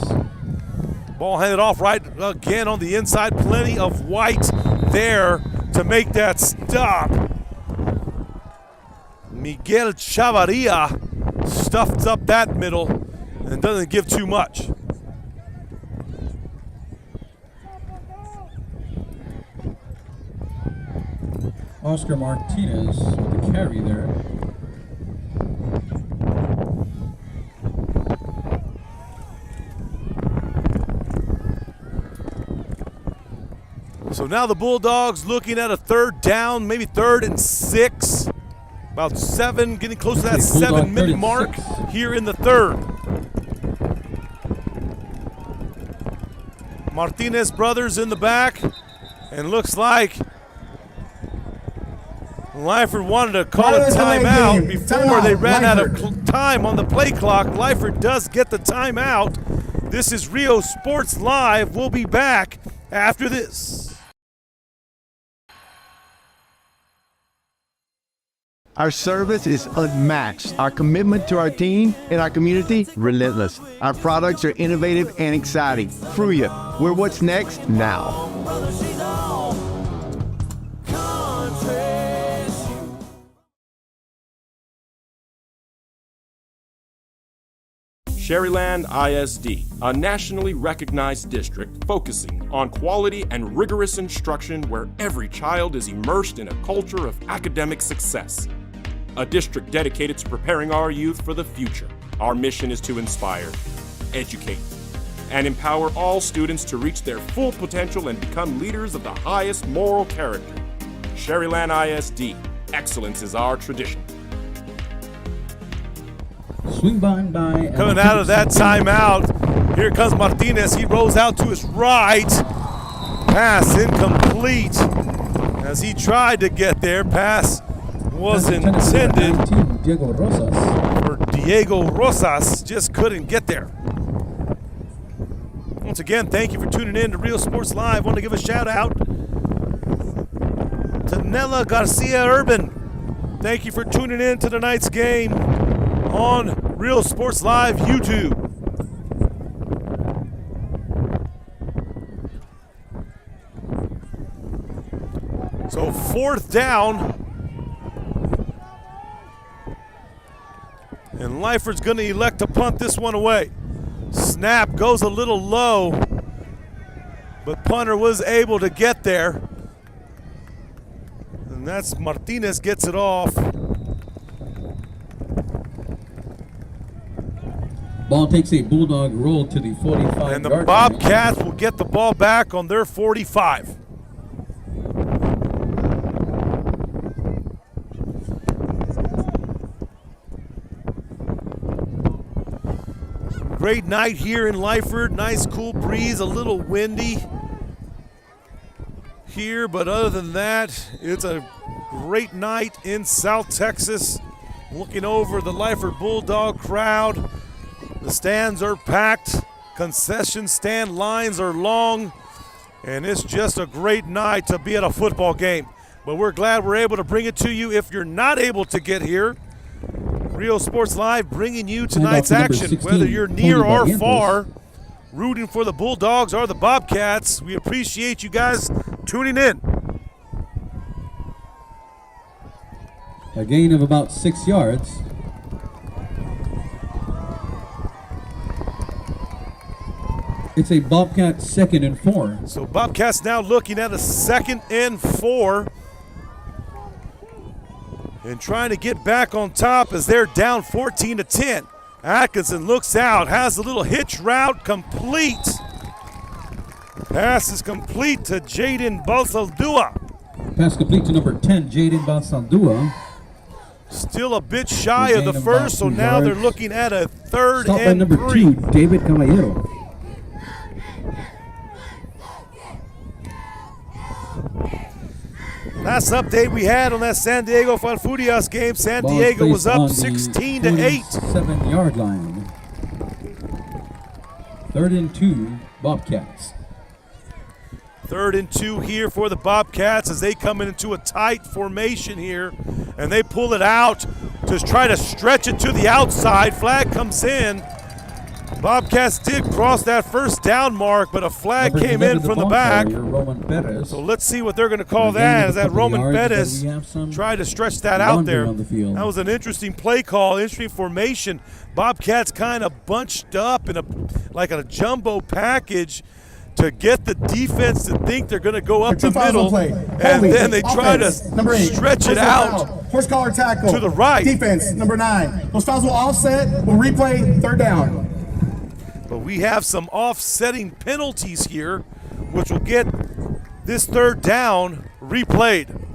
Ball handed off right again on the inside. Plenty of white there to make that stop. Miguel Chavarria stuffed up that middle and doesn't give too much. Oscar Martinez with the carry there. So now the Bulldogs looking at a 3rd down, maybe 3rd and 6. About 7, getting close to that 7-minute mark here in the 3rd. Martinez brothers in the back, and looks like Lyford wanted to call a timeout before they ran out of time on the play clock. Lyford does get the timeout. This is Rio Sports Live. We'll be back after this. Our service is unmatched. Our commitment to our team and our community, relentless. Our products are innovative and exciting. Fruya, we're what's next now. Sherryland ISD, a nationally recognized district focusing on quality and rigorous instruction where every child is immersed in a culture of academic success. A district dedicated to preparing our youth for the future. Our mission is to inspire, educate, and empower all students to reach their full potential and become leaders of the highest moral character. Sherryland ISD, excellence is our tradition. Swing by. Coming out of that timeout, here comes Martinez. He rolls out to his right. Pass incomplete. As he tried to get there, pass was intended for Diego Rosas. Just couldn't get there. Once again, thank you for tuning in to Real Sports Live. Want to give a shout out to Nella Garcia Urban. Thank you for tuning in to tonight's game on Real Sports Live YouTube. So 4th down. And Lyford's going to elect to punt this one away. Snap goes a little low, but punter was able to get there. And that's Martinez gets it off. Ball takes a bulldog roll to the 45. And the Bobcats will get the ball back on their 45. Great night here in Lyford. Nice cool breeze, a little windy here, but other than that, it's a great night in South Texas. Looking over the Lyford Bulldog crowd. The stands are packed. Concession stand lines are long. And it's just a great night to be at a football game. But we're glad we're able to bring it to you. If you're not able to get here, Real Sports Live bringing you tonight's action, whether you're near or far, rooting for the Bulldogs or the Bobcats. We appreciate you guys tuning in. A gain of about 6 yards. It's a Bobcat 2nd and 4. So Bobcats now looking at a 2nd and 4. And trying to get back on top as they're down 14-10. Atkinson looks out, has a little hitch route complete. Pass is complete to Jaden Balsaldua. Pass complete to number 10, Jaden Balsaldua. Still a bit shy of the first, so now they're looking at a 3rd Stop and by number 3. 2, David Caballero. Last update we had on that San Diego Falfurrias game, San Diego was up 16-8. 7-yard line. 3rd and 2, Bobcats. 3rd and 2 here for the Bobcats as they come into a tight formation here, and they pull it out to try to stretch it to the outside. Flag comes in. Bobcats did cross that 1st down mark, but a flag came in from the back. So let's see what they're going to call that, as that Roman Bettis tried to stretch that out there. That was an interesting play call, interesting formation. Bobcats kind of bunched up in like a jumbo package to get the defense to think they're going to go up the middle, and then they try to stretch it out Horse collar tackle to the right. Defense, number 9. Those fouls will offset. We'll replay 3rd down. But we have some offsetting penalties here, which will get this 3rd down replayed.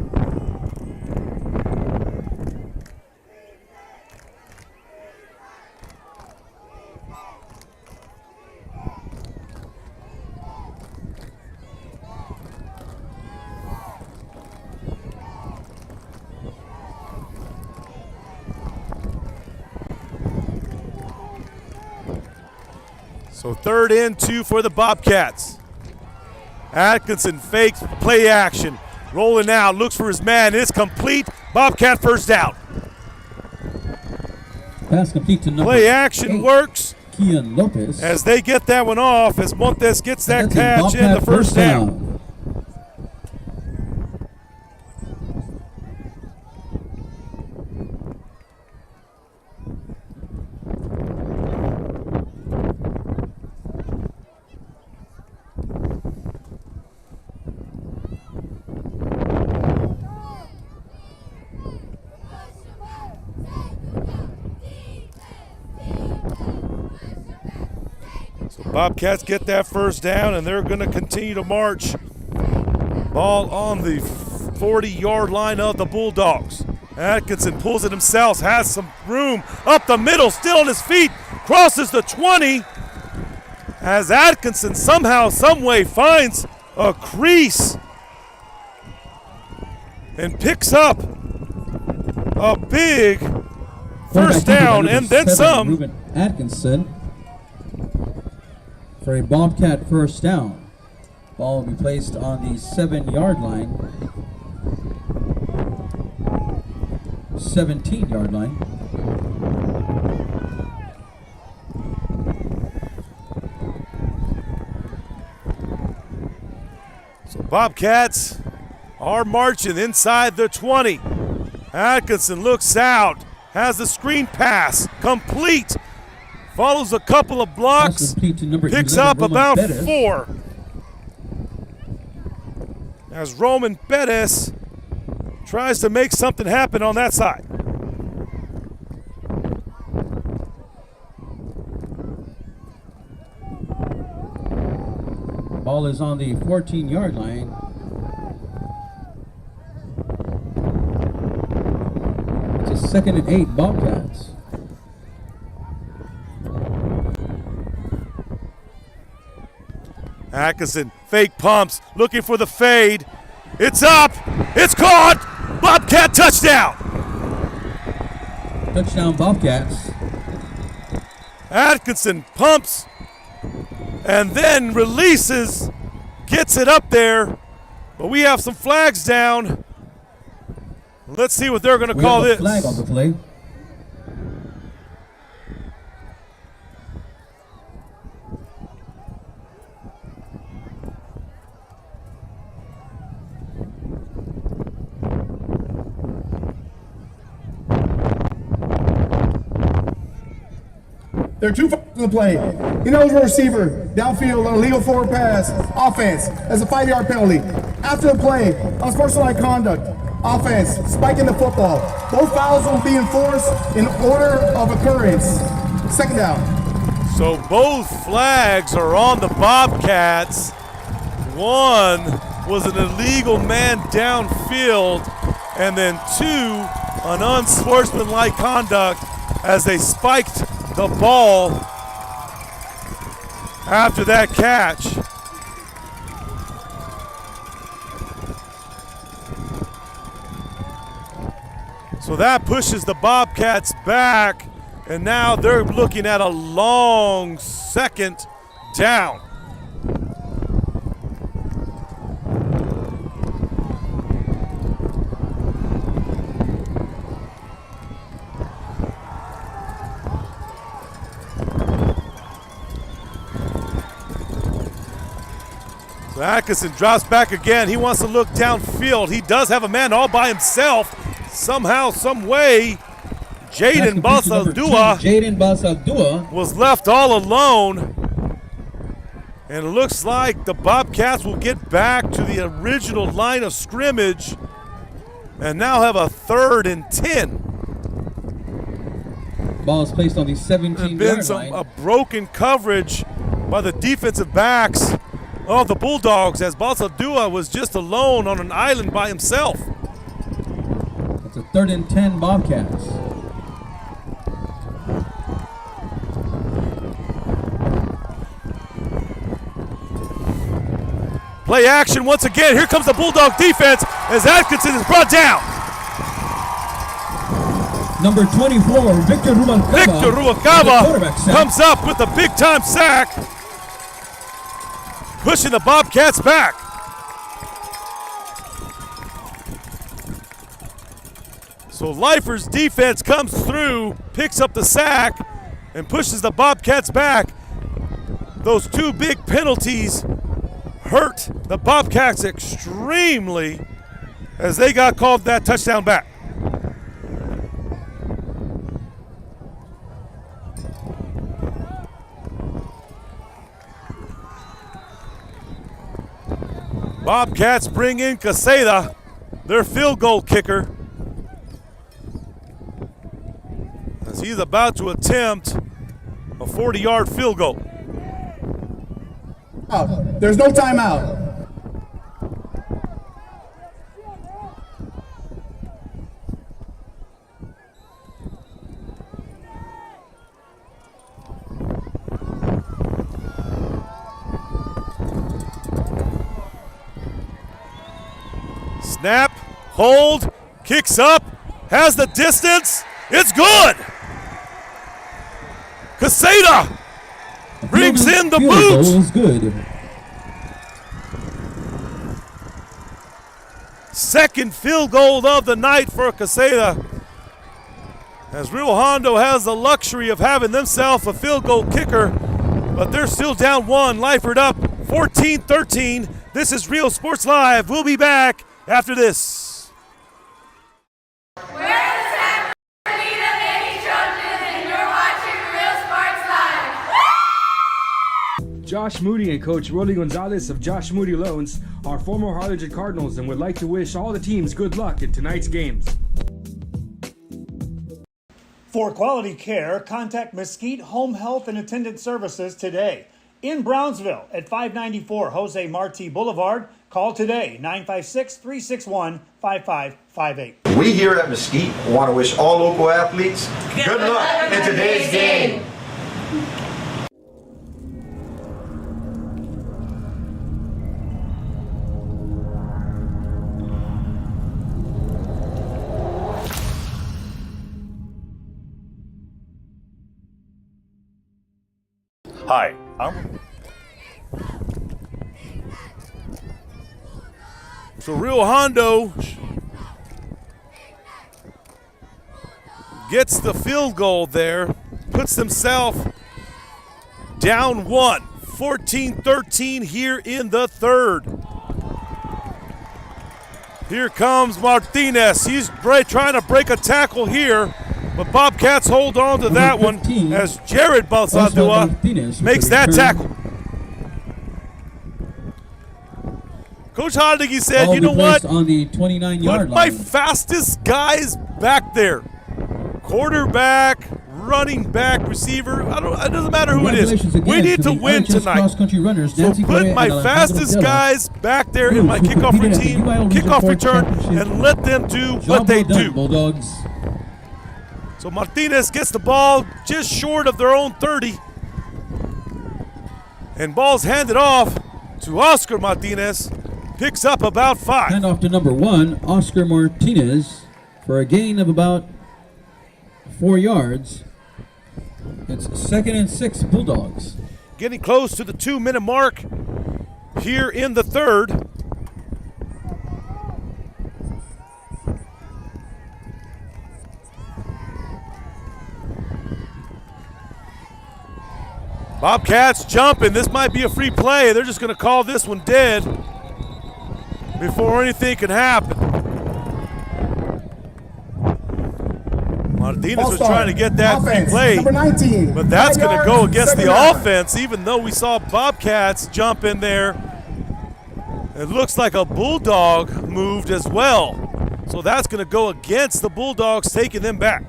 So 3rd and 2 for the Bobcats. Atkinson fakes play action. Rolling out, looks for his man. It's complete. Bobcat 1st down. Pass complete to number play action 8, works. Kian Lopez. As they get that one off, as Montes gets that catch in the 1st down. Bobcats get that first down, and they're going to continue to march. Ball on the 40-yard line of the Bulldogs. Atkinson pulls it himself, has some room up the middle, still on his feet, crosses the 20. As Atkinson somehow, someway finds a crease and picks up a big first down and then some. Ruben Atkinson for a Bobcat first down. Ball will be placed on the 7-yard line. 17-yard line. So Bobcats are marching inside the 20. Atkinson looks out, has the screen pass, complete, follows a couple of blocks, picks up about 4. As Roman Bettis tries to make something happen on that side. Ball is on the 14-yard line. It's a 2nd and 8 Bobcats. Atkinson fake pumps, looking for the fade. It's up, it's caught, Bobcat touchdown. Touchdown Bobcats. Atkinson pumps and then releases, gets it up there, but we have some flags down. Let's see what they're going to call this. Flag on the play. There are 2 flags in the play. Ineligible receiver, downfield on a legal forward pass, offense, as a 5-yard penalty. After the play, unsportsmanlike conduct, offense, spiking the football. Both fouls will be enforced in order of occurrence. 2nd down. So both flags are on the Bobcats. One was an illegal man downfield, and then 2, an unsportsmanlike conduct as they spiked the ball after that catch. So that pushes the Bobcats back, and now they're looking at a long 2nd down. So Atkinson drops back again. He wants to look downfield. He does have a man all by himself. Somehow, some way, Jaden Basaldua was left all alone. And it looks like the Bobcats will get back to the original line of scrimmage and now have a 3rd and 10. Ball is placed on the 17-yard line. A broken coverage by the defensive backs of the Bulldogs as Basaldua was just alone on an island by himself. It's a 3rd and 10 Bobcats. Play action once again. Here comes the Bulldog defense as Atkinson is brought down. Number 24, Victor Rubalcaba comes up with a big-time sack, pushing the Bobcats back. So Lyford's defense comes through, picks up the sack, and pushes the Bobcats back. Those 2 big penalties hurt the Bobcats extremely as they got called that touchdown back. Bobcats bring in Caseda, their field goal kicker, as he's about to attempt a 40-yard field goal. There's no timeout. Snap, hold, kicks up, has the distance. It's good. Caseta brings in the boot. Good. Second field goal of the night for Caseta. As Rio Hondo has the luxury of having themselves a field goal kicker, but they're still down one. Lyford up 14-13. This is Rio Sports Live. We'll be back after this. We're the San Bernardino Baby Trojans, and you're watching Real Sports Live. Josh Moody and Coach Rolly Gonzalez of Josh Moody Loans are former Harlingen Cardinals and would like to wish all the teams good luck in tonight's games. For quality care, contact Mesquite Home Health and Attendant Services today. In Brownsville at 594 Jose Marti Boulevard. Call today, 956-361-5558. We here at Mesquite want to wish all local athletes good luck in today's game. Hi, I'm... So Rio Hondo gets the field goal there, puts themselves down one, 14-13 here in the third. Here comes Martinez. He's trying to break a tackle here, but Bobcats hold on to that one as Jared Balsadua makes that tackle. Coach Hodeggy said, you know what? On the 29-yard my line. fastest guys back there. Quarterback, running back, receiver. It doesn't matter who it is. We need to win tonight. So put my fastest guys back there in my kickoff routine, kickoff return, and let them do what they do. Bulldogs. So Martinez gets the ball just short of their own 30. And ball's handed off to Oscar Martinez. Picks up about 5. Hand off to number 1, Oscar Martinez, for a gain of about 4 yards. It's 2nd and 6 Bulldogs. Getting close to the 2-minute mark here in the third. Bobcats jumping. This might be a free play. They're just going to call this one dead before anything can happen. Martinez was trying to get that free play, but that's going to go against the offense, even though we saw Bobcats jump in there. It looks like a Bulldog moved as well. So that's going to go against the Bulldogs, taking them back.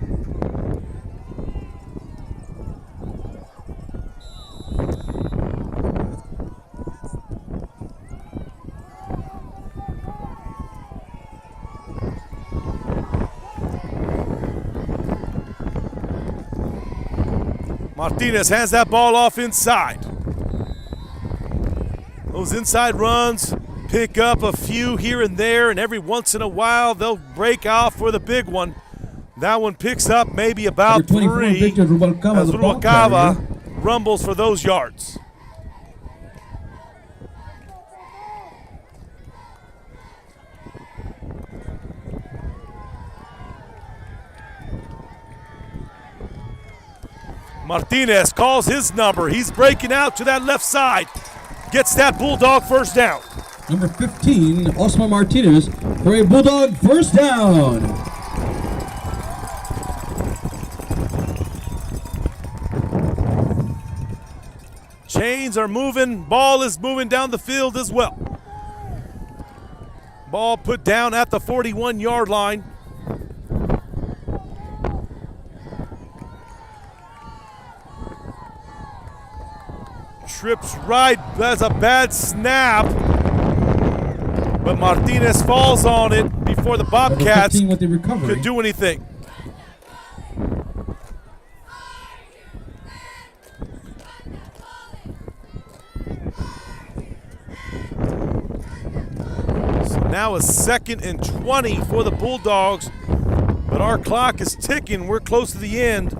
Martinez hands that ball off inside. Those inside runs pick up a few here and there, and every once in a while they'll break out for the big one. That one picks up maybe about 3 as Rubalcaba rumbles for those yards. Martinez calls his number. He's breaking out to that left side. Gets that Bulldog first down. Number 15, Oscar Martinez, for a Bulldog first down. Chains are moving. Ball is moving down the field as well. Ball put down at the 41-yard line. trips right. That's a bad snap. But Martinez falls on it before the Bobcats with the recovery. could do anything. So now a 2nd and 20 for the Bulldogs. But our clock is ticking. We're close to the end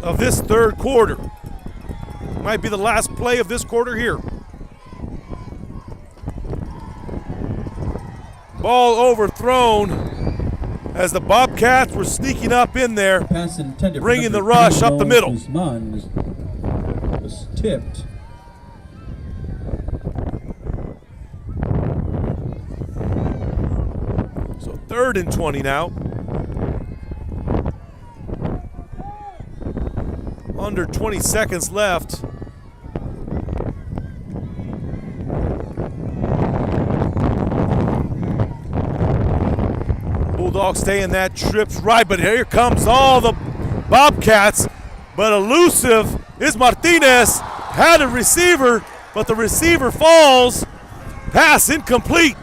of this third quarter. Might be the last play of this quarter here. Ball overthrown as the Bobcats were sneaking up in there, bringing the rush up the middle. Guzman was tipped. So 3rd and 20 now. Under 20 seconds left. Bulldogs stay in that trips right, but here comes all the Bobcats. But elusive is Martinez. Had a receiver, but the receiver falls. Pass incomplete.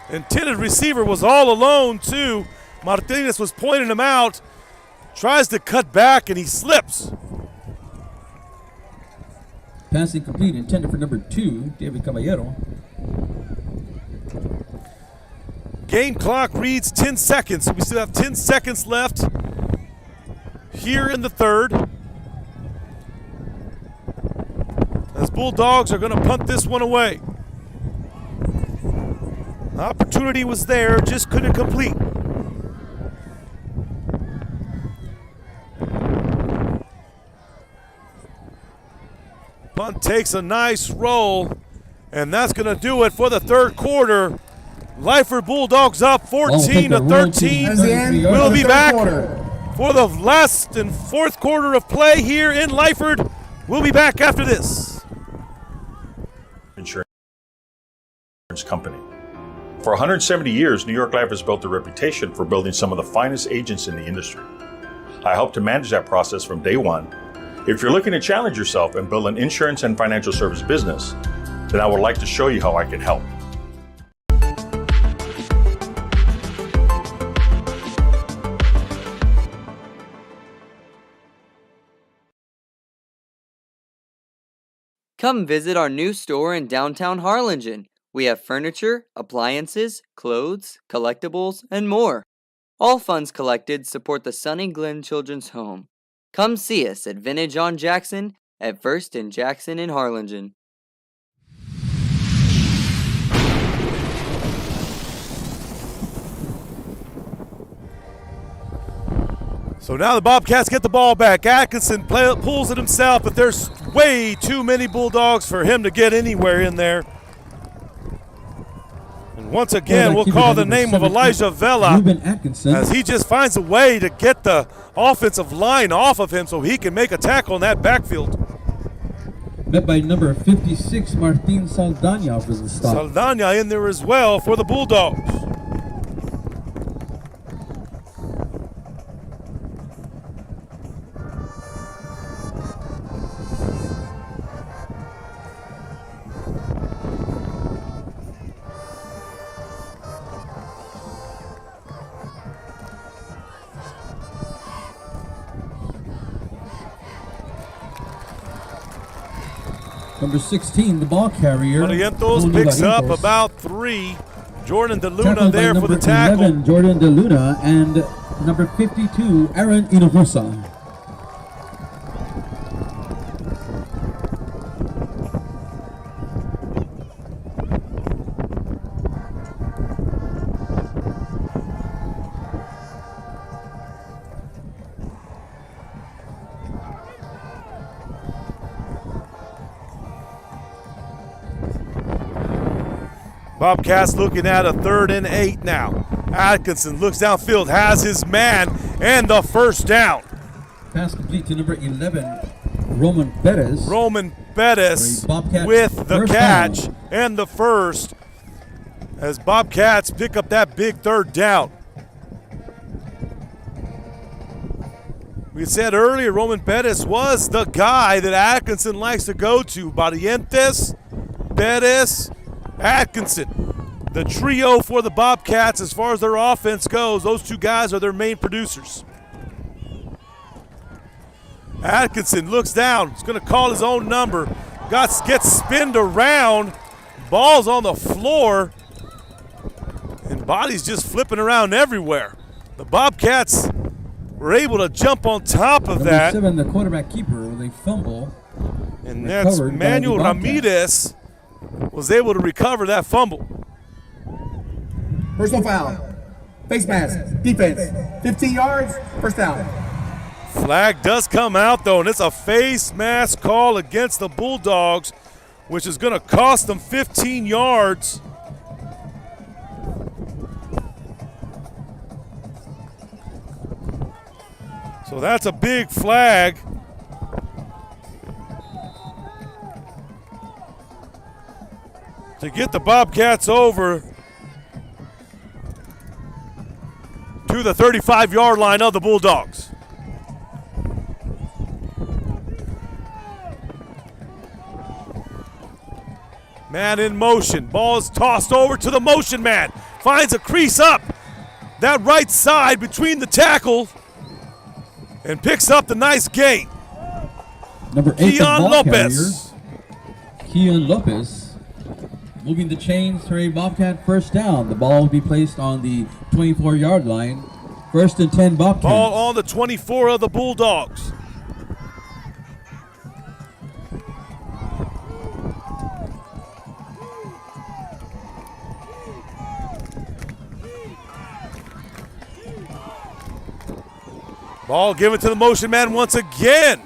Intended receiver was all alone too. Martinez was pointing him out. Tries to cut back and he slips. Pass incomplete, intended for number 2, David Caballero. Game clock reads 10 seconds, so we still have 10 seconds left here in the third. As Bulldogs are going to punt this one away. The opportunity was there, just couldn't complete. Punt takes a nice roll, and that's going to do it for the third quarter. Lyford Bulldogs up 14-13. We'll be back for the last and fourth quarter of play here in Lyford. We'll be back after this. Insurance company. For 170 years, New York Life has built a reputation for building some of the finest agents in the industry. I help to manage that process from day one. If you're looking to challenge yourself and build an insurance and financial service business, then I would like to show you how I can help. Come visit our new store in downtown Harlingen. We have furniture, appliances, clothes, collectibles, and more. All funds collected support the Sunny Glen Children's Home. Come see us at Vintage on Jackson at First and Jackson in Harlingen. So now the Bobcats get the ball back. Atkinson pulls it himself, but there's way too many Bulldogs for him to get anywhere in there. And once again, we'll call the name of Elijah Vela as he just finds a way to get the offensive line off of him so he can make a tackle in that backfield. Met by number 56, Martin Saldana for the stop. Saldana in there as well for the Bulldogs. Number 16, the ball carrier. Barrientos picks up about 3. Jordan DeLuna there for the tackle. 11, Jordan DeLuna, and number 52, Aaron Hinojosa. Bobcats looking at a 3rd and 8 now. Atkinson looks downfield, has his man, and the first down. Pass complete to number 11, Roman Bettis. Roman Bettis with the catch down. And the first as Bobcats pick up that big 3rd down. We said earlier Roman Bettis was the guy that Atkinson likes to go to. Barrientos, Bettis, Atkinson. The trio for the Bobcats as far as their offense goes. Those two guys are their main producers. Atkinson looks down. He's going to call his own number. Gets spinned around. Ball's on the floor. And bodies just flipping around everywhere. The Bobcats were able to jump on top of that. Number 7, the quarterback keeper, with a fumble. And that's Manuel Ramirez was able to recover that fumble. Personal foul. Face mask. Defense. 15 yards. First down. Flag does come out, though, and it's a face mask call against the Bulldogs, which is going to cost them 15 yards. So that's a big flag. To get the Bobcats over to the 35-yard line of the Bulldogs. Man in motion. Ball is tossed over to the motion man. Finds a crease up that right side between the tackle and picks up the nice gain. Number 8, Keon Lopez. Keon Lopez moving the chains for a Bobcat first down. The ball will be placed on the 24-yard line. 1st and 10 Bobcats. Ball on the 24 of the Bulldogs. Ball given to the motion man once again.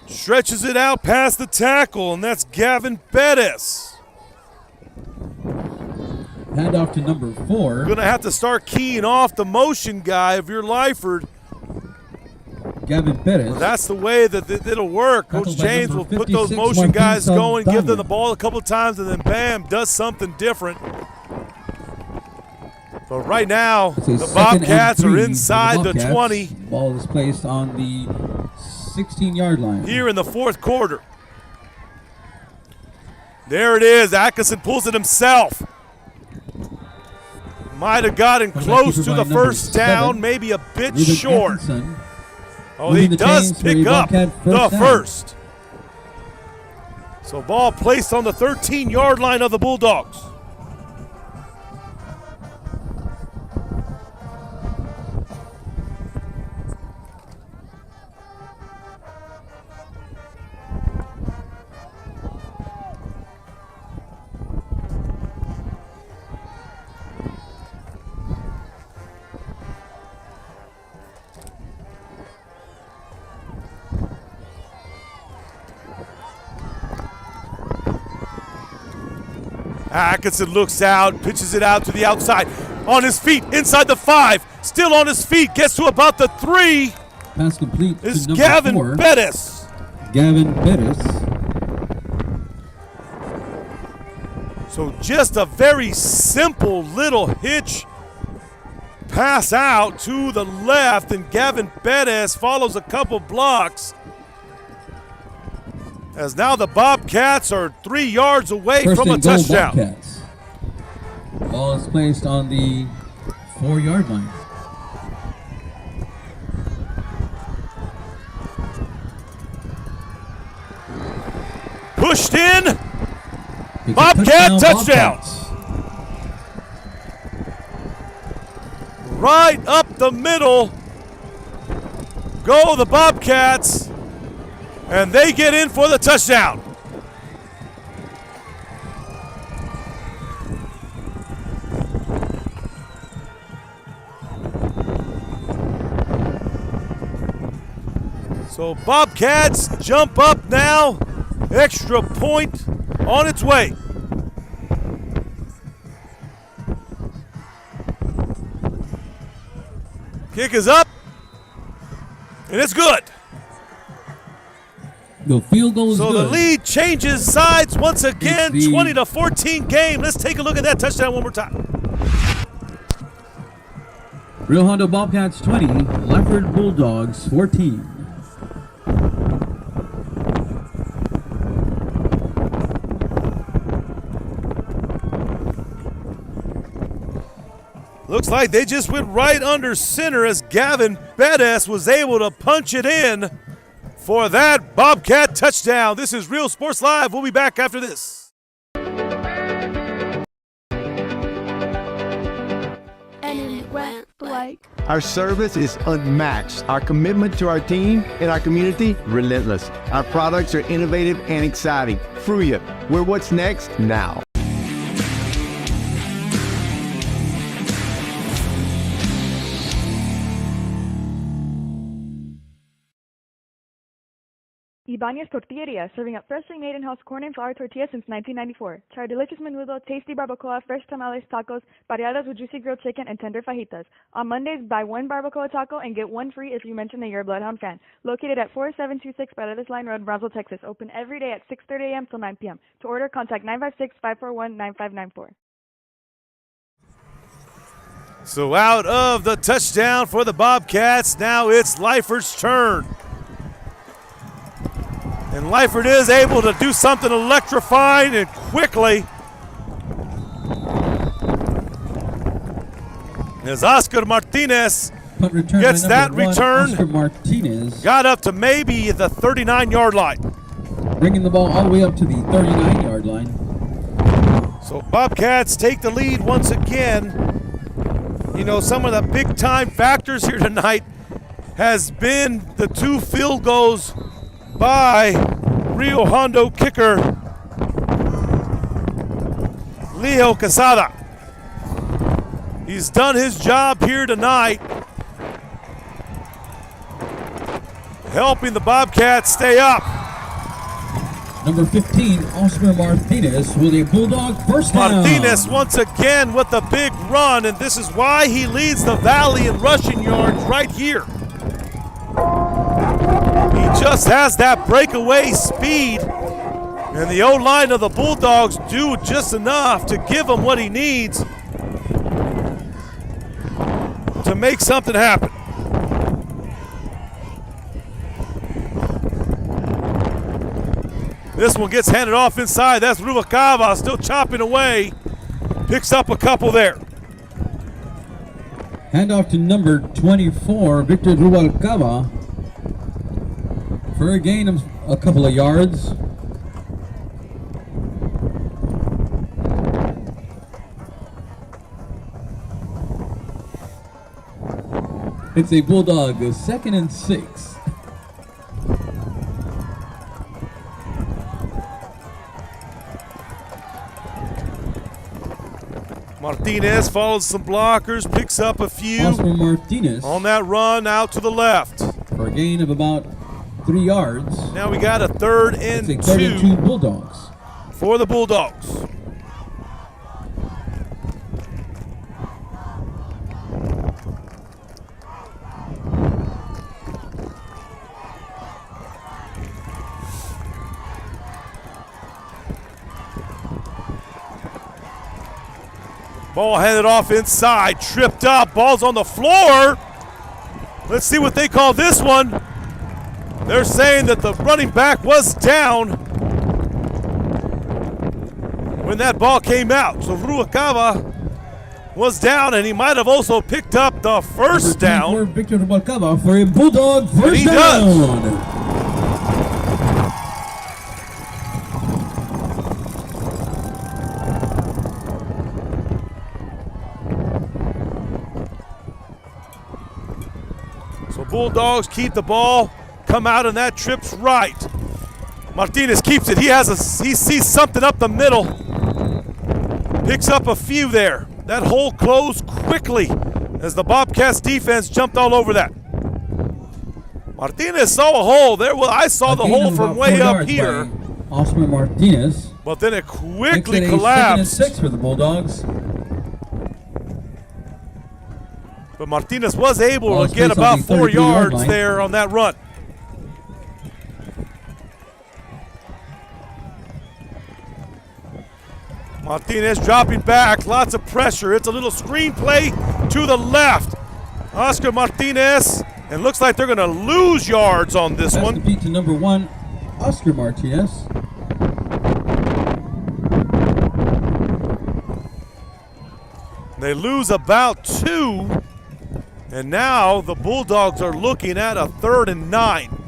Stretches it out past the tackle, and that's Gavin Bettis. Handoff to number 4. Going to have to start keying off the motion guy if you're Lyford. Gavin Bettis. Well, that's the way that it'll work. Coach James will put those motion guys going, give them the ball a couple of times, and then bam, does something different. But right now, the Bobcats are inside the 20. Ball is placed on the 16-yard line. Here in the 4th quarter. There it is. Atkinson pulls it himself. Might have gotten close to the first down, maybe a bit short. Oh, he does pick up the first. So ball placed on the 13-yard line of the Bulldogs. Atkinson looks out, pitches it out to the outside. On his feet, inside the 5. Still on his feet, gets to about the 3. Pass complete to Is number Gavin 4. Bettis. Gavin Bettis. So just a very simple little hitch pass out to the left, and Gavin Bettis follows a couple blocks. As now the Bobcats are 3 yards away from a touchdown. Bobcats. Ball is placed on the 4-yard line. Pushed in. Bobcat touchdown. Right up the middle. Go the Bobcats. And they get in for the touchdown. So Bobcats jump up now. Extra point on its way. Kick is up. And it's good. The field goal is so good. The lead changes sides once again, 20-14 game. Let's take a look at that touchdown one more time. Real Hondo Bobcats 20, Lyford Bulldogs 14. Looks like they just went right under center as Gavin Bettis was able to punch it in for that Bobcat touchdown. This is Real Sports Live. We'll be back after this. And it went like. Our service is unmatched. Our commitment to our team and our community, relentless. Our products are innovative and exciting. Fruya, we're what's next now. Ibanez Tortilleria, serving up freshly made in-house corn and flour tortillas since 1994. Try our delicious menudo, tasty barbacoa, fresh tamales, tacos, variadas with juicy grilled chicken, and tender fajitas. On Mondays, buy one barbacoa taco and get one free if you mention that you're a Bloodhound fan. Located at 4726 Paredes Line Road, Brownsville, Texas. Open every day at 6:30 a.m. till 9 p.m. To order, contact 956-541-9594. So out of the touchdown for the Bobcats, now it's Lyford's turn. And Lyford is able to do something electrifying and quickly. As Oscar Martinez gets that return, Oscar Martinez got up to maybe the 39-yard line. Bringing the ball all the way up to the 39-yard line. So Bobcats take the lead once again. You know, some of the big-time factors here tonight has been the 2 field goals by Rio Hondo kicker Leo Quesada. He's done his job here tonight, helping the Bobcats stay up. Number 15, Oscar Martinez with a Bulldog first down. Martinez once again with a big run, and this is why he leads the Valley in rushing yards right here. He just has that breakaway speed, and the O-line of the Bulldogs do just enough to give him what he needs to make something happen. This one gets handed off inside. That's Rubalcaba still chopping away. Picks up a couple there. Handoff to number 24, Victor Rubalcaba, for a gain of a couple of yards. It's a Bulldog, 2nd and 6. Martinez follows some blockers, picks up a few. Oscar Martinez on that run out to the left. For a gain of about 3 yards. Now we got a 3rd and 2. It's a 3rd and 2 Bulldogs. For the Bulldogs. Ball handed off inside, tripped up, ball's on the floor. Let's see what they call this one. They're saying that the running back was down when that ball came out. So Rubalcaba was down, and he might have also picked up the first down. For Victor Rubalcaba for a Bulldog first down. Does. So Bulldogs keep the ball, come out, and that trips right. Martinez keeps it. He sees something up the middle. Picks up a few there. That hole closed quickly as the Bobcats defense jumped all over that. Martinez saw a hole there. Well, I saw the hole from way up here. Oscar Martinez. But then it quickly Makes it collapsed. 2nd and 6 for the Bulldogs. But Martinez was able to get about 4 yards there on that run. Martinez dropping back, lots of pressure. It's a little screen play to the left. Oscar Martinez, and looks like they're going to lose yards on this one. Beat to number 1, Oscar Martinez. They lose about 2. And now the Bulldogs are looking at a 3rd and 9.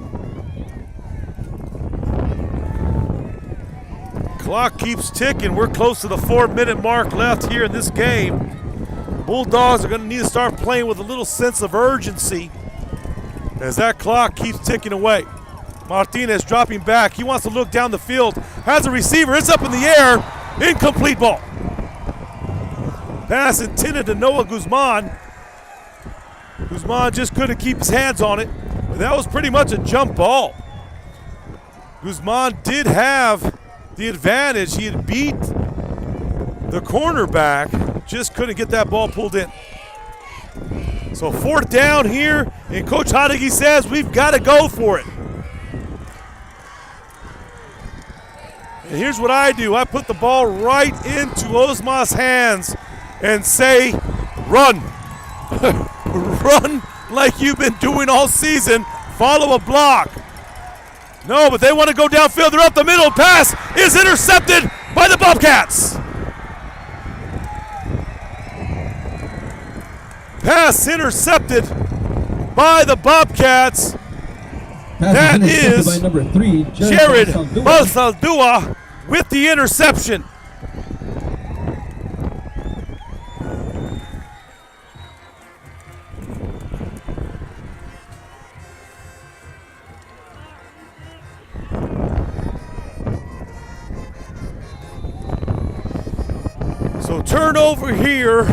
Clock keeps ticking. We're close to the 4-minute mark left here in this game. Bulldogs are going to need to start playing with a little sense of urgency as that clock keeps ticking away. Martinez dropping back. He wants to look down the field. Has a receiver. It's up in the air. Incomplete ball. Pass intended to Noah Guzman. Guzman just couldn't keep his hands on it. But that was pretty much a jump ball. Guzman did have the advantage. He had beat the cornerback, just couldn't get that ball pulled in. So 4th down here, and Coach Hodeggy says we've got to go for it. And here's what I do. I put the ball right into Osma's hands and say, run. Run like you've been doing all season. Follow a block. No, but they want to go downfield. They're up the middle. Pass is intercepted by the Bobcats. Pass intercepted by the Bobcats. That is by number 3, Jared Balsaldua with the interception. So turnover here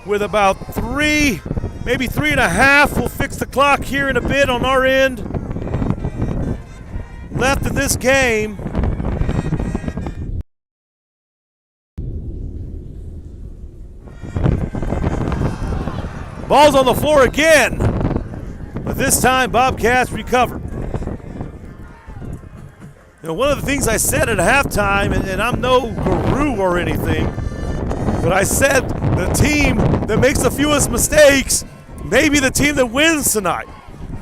with about 3, maybe 3.5. We'll fix the clock here in a bit on our end. Left in this game. Ball's on the floor again, but this time Bobcats recover. You know, one of the things I said at halftime, and I'm no guru or anything, but I said the team that makes the fewest mistakes may be the team that wins tonight.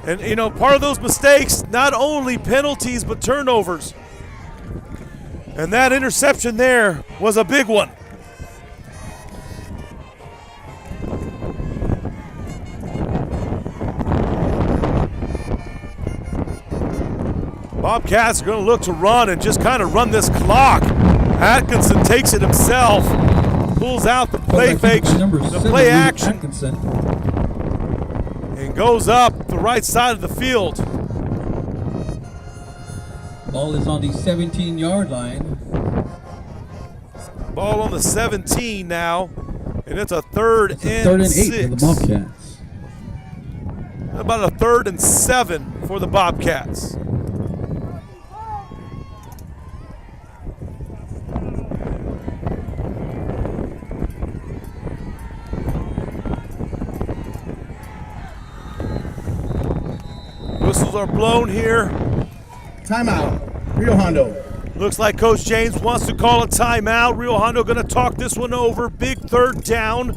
And, you know, part of those mistakes, not only penalties, but turnovers. And that interception there was a big one. Bobcats are going to look to run and just kind of run this clock. Atkinson takes it himself, pulls out the play fake, the play action, and goes up the right side of the field. Ball is on the 17-yard line. Ball on the 17 now, and it's a 3rd and 3rd and 8 6. for the Bobcats. About a 3rd and 7 for the Bobcats. Whistles are blown here. Timeout. Rio Hondo. Looks like Coach James wants to call a timeout. Rio Hondo going to talk this one over. Big 3rd down.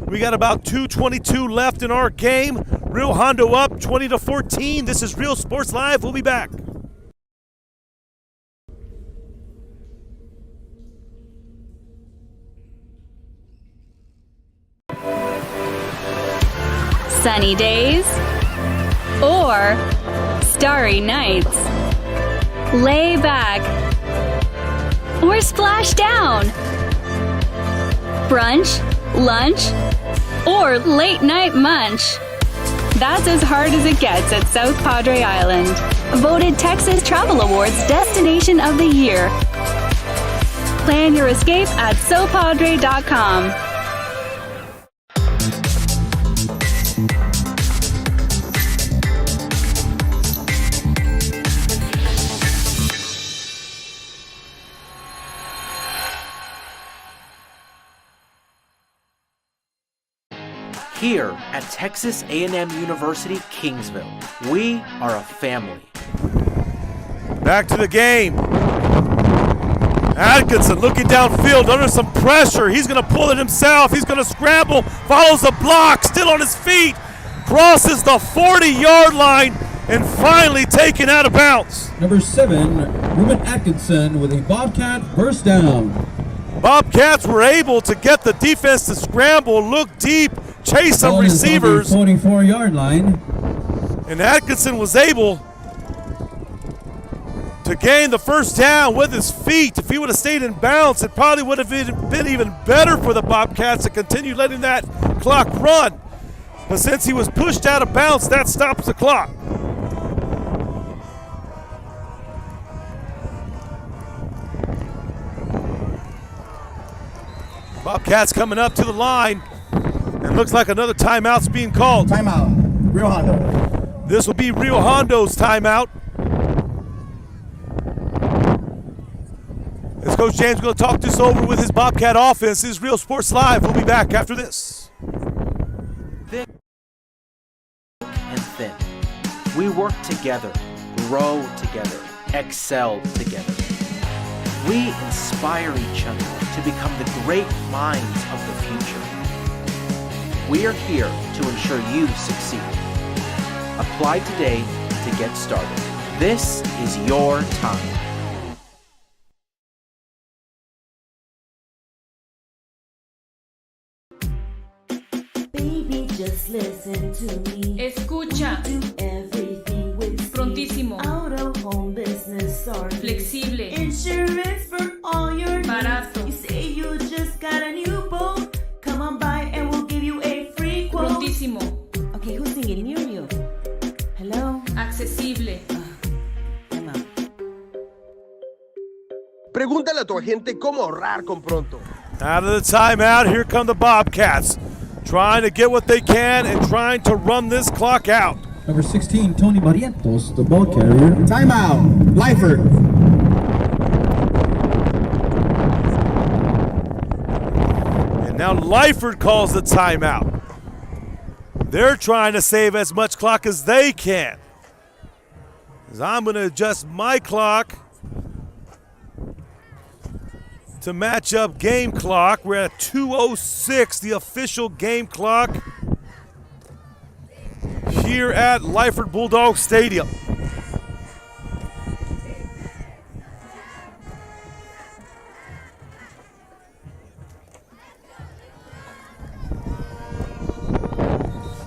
We got about 2:22 left in our game. Rio Hondo up 20-14. This is Real Sports Live. We'll be back. Sunny days or starry nights. Lay back or splash down. Brunch, lunch, or late night munch. That's as hard as it gets at South Padre Island. Voted Texas Travel Awards Destination of the Year. Plan your escape at sopadre.com. Here at Texas A&M University, Kingsville, we are a family. Back to the game. Atkinson looking downfield under some pressure. He's going to pull it himself. He's going to scramble, follows the block, still on his feet, crosses the 40-yard line, and finally taken out of bounds. Number 7, Ruben Atkinson with a Bobcat first down. Bobcats were able to get the defense to scramble, look deep, chase some Ball is on the receivers. 44-yard line. And Atkinson was able to gain the first down with his feet. If he would have stayed in bounds, it probably would have been even better for the Bobcats to continue letting that clock run. But since he was pushed out of bounds, that stops the clock. Bobcats coming up to the line, and looks like another timeout's being called. Timeout, Rio Hondo. This will be Rio Hondo's timeout. As Coach James is going to talk this over with his Bobcat offense. This is Real Sports Live. We'll be back after this. Thick and thin. We work together, grow together, excel together. We inspire each other to become the great minds of the future. We are here to ensure you succeed. Apply today to get started. This is your time. Baby, just listen to me. Escucha. Do everything with Prontísimo. Out of home business or Flexible. Insurance for all your Barato. needs. You say you just got a new boat. Come on by and we'll give you a free quote. Prontísimo. Okay, who's singing near you? Hello? Accesible. Pregúntale a tu agente cómo ahorrar con Pronto. Out of the timeout, here come the Bobcats. Trying to get what they can and trying to run this clock out. Number 16, Tony Barrientos, the ball carrier. Timeout, Lyford. And now Lyford calls the timeout. They're trying to save as much clock as they can. As I'm going to adjust my clock to match up game clock. We're at 2:06, the official game clock here at Lyford Bulldog Stadium.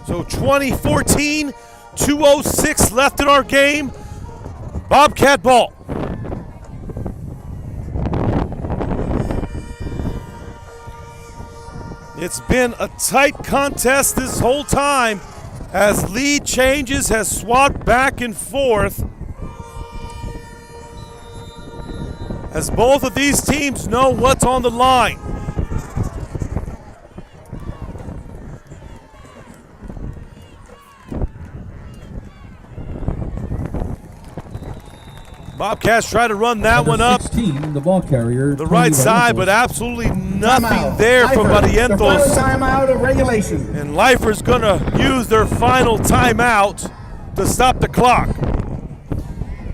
So 2014, 2:06 left in our game. Bobcat ball. It's been a tight contest this whole time as lead changes, has swapped back and forth. As both of these teams know what's on the line. Bobcats try to run that one up 16, the ball carrier. the right side, but absolutely nothing there from Barrientos. The final timeout of regulation. And Lyford's going to use their final timeout to stop the clock.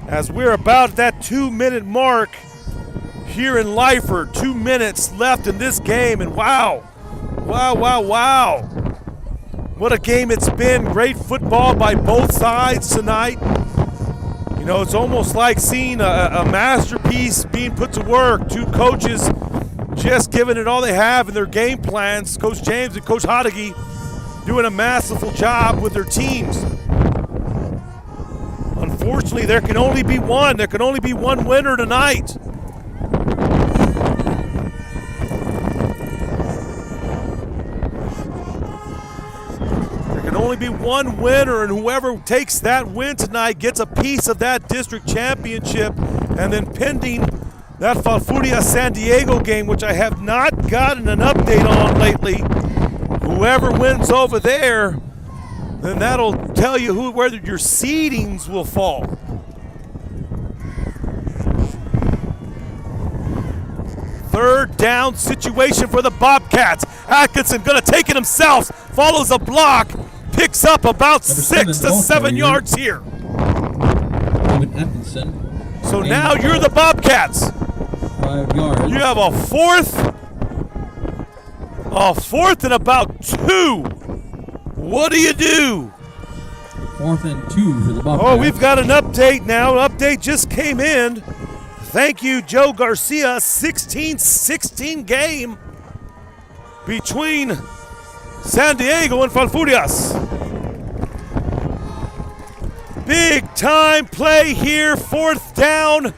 As we're about that 2-minute mark here in Lyford, 2 minutes left in this game, and wow. What a game it's been. Great football by both sides tonight. You know, it's almost like seeing a masterpiece being put to work. Two coaches just giving it all they have in their game plans. Coach James and Coach Hodege doing a masterful job with their teams. Unfortunately, there can only be one. There can only be one winner tonight. Only be one winner, and whoever takes that win tonight gets a piece of that district championship. And then pending that Falfuria San Diego game, which I have not gotten an update on lately, whoever wins over there, then that'll tell you whether your seedings will fall. Third down situation for the Bobcats. Atkinson gonna take it himself, follows a block, picks up about 6 to 7 yards here. So now you're the Bobcats. 5 yards. You have a fourth and about 2. What do you do? 4th and 2 for the Bobcats. Oh, we've got an update now. An update just came in. Thank you, Joe Garcia. 16-16 game between San Diego and Falfurrias. Big time play here, 4th down.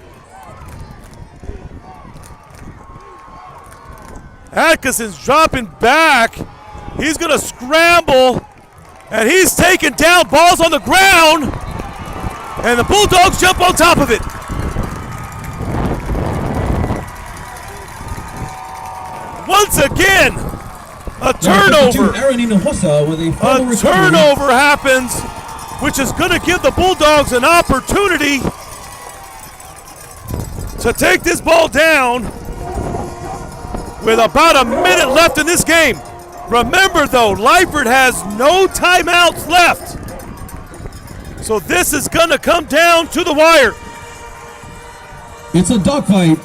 Atkinson's dropping back. He's gonna scramble, and he's taking down, balls on the ground, and the Bulldogs jump on top of it. Once again, a turnover. A turnover happens, which is going to give the Bulldogs an opportunity to take this ball down with about a minute left in this game. Remember, though, Lyford has no timeouts left. So this is going to come down to the wire. It's a dogfight.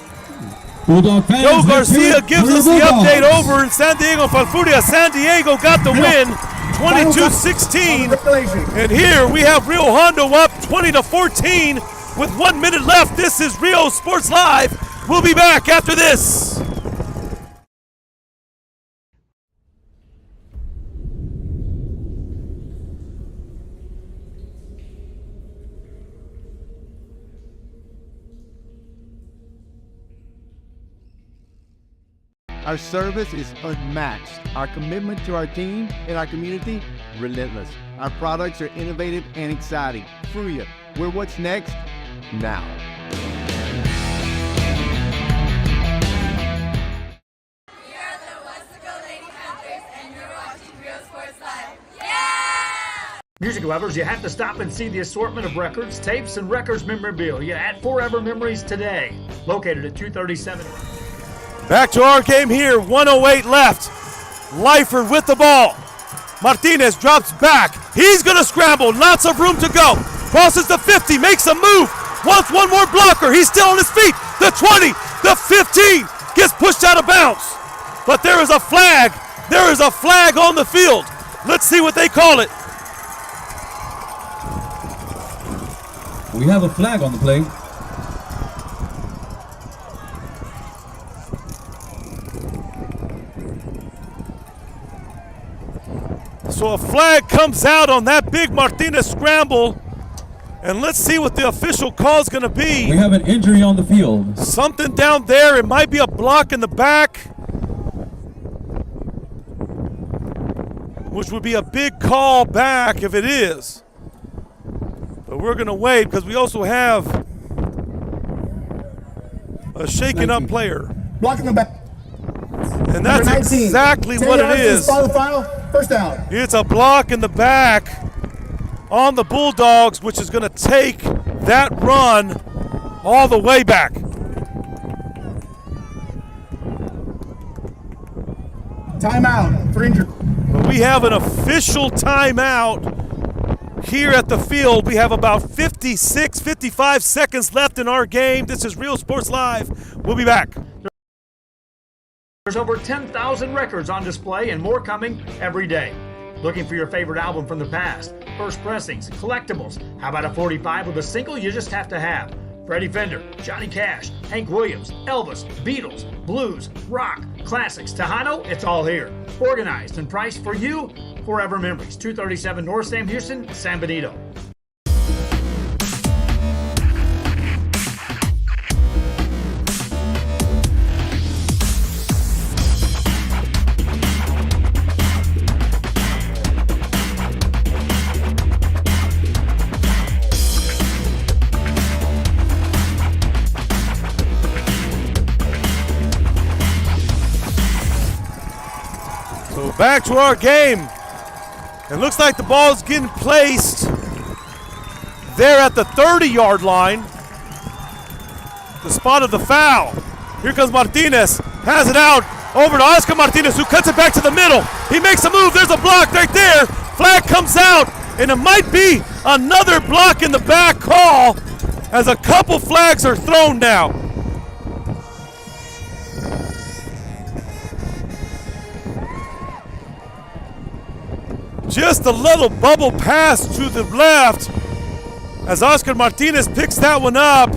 Bulldog fans, Joe Garcia gives us the update over in San Diego Falfurrias. San Diego got the win, 22-16. And here we have Rio Hondo up 20-14 with 1 minute left. This is Rio Sports Live. We'll be back after this. Our service is unmatched. Our commitment to our team and our community, relentless. Our products are innovative and exciting. Fruya, we're what's next now. Music lovers, you have to stop and see the assortment of records, tapes, and records memorabilia at Forever Memories today. Located at 237. Back to our game here, 1:08 left. Lyford with the ball. Martinez drops back. He's gonna scramble, lots of room to go. Crosses the 50, makes a move. Wants one more blocker, he's still on his feet. The 20, the 15, gets pushed out of bounds. But there is a flag. There is a flag on the field. Let's see what they call it. We have a flag on the play. So a flag comes out on that big Martinez scramble. And let's see what the official call is going to be. We have an injury on the field. Something down there. It might be a block in the back, which would be a big call back if it is. But we're going to wait because we also have a shaken up player. Blocking the back. And that's exactly what it is. First down. It's a block in the back on the Bulldogs, which is going to take that run all the way back. Timeout for injury. But we have an official timeout here at the field. We have about 55 seconds left in our game. This is Real Sports Live. We'll be back. There's over 10,000 records on display and more coming every day. Looking for your favorite album from the past, first pressings, collectibles. How about a 45 with a single you just have to have? Freddie Fender, Johnny Cash, Hank Williams, Elvis, Beatles, blues, rock, classics, Tejano, it's all here. Organized and priced for you. Forever Memories, 237 North Sam Houston, San Benito. Back to our game. It looks like the ball's getting placed there at the 30-yard line. The spot of the foul. Here comes Martinez. Has it out over to Oscar Martinez, who cuts it back to the middle. He makes a move. There's a block right there. Flag comes out, and it might be another block in the back call as a couple flags are thrown now. Just a little bubble pass to the left as Oscar Martinez picks that one up.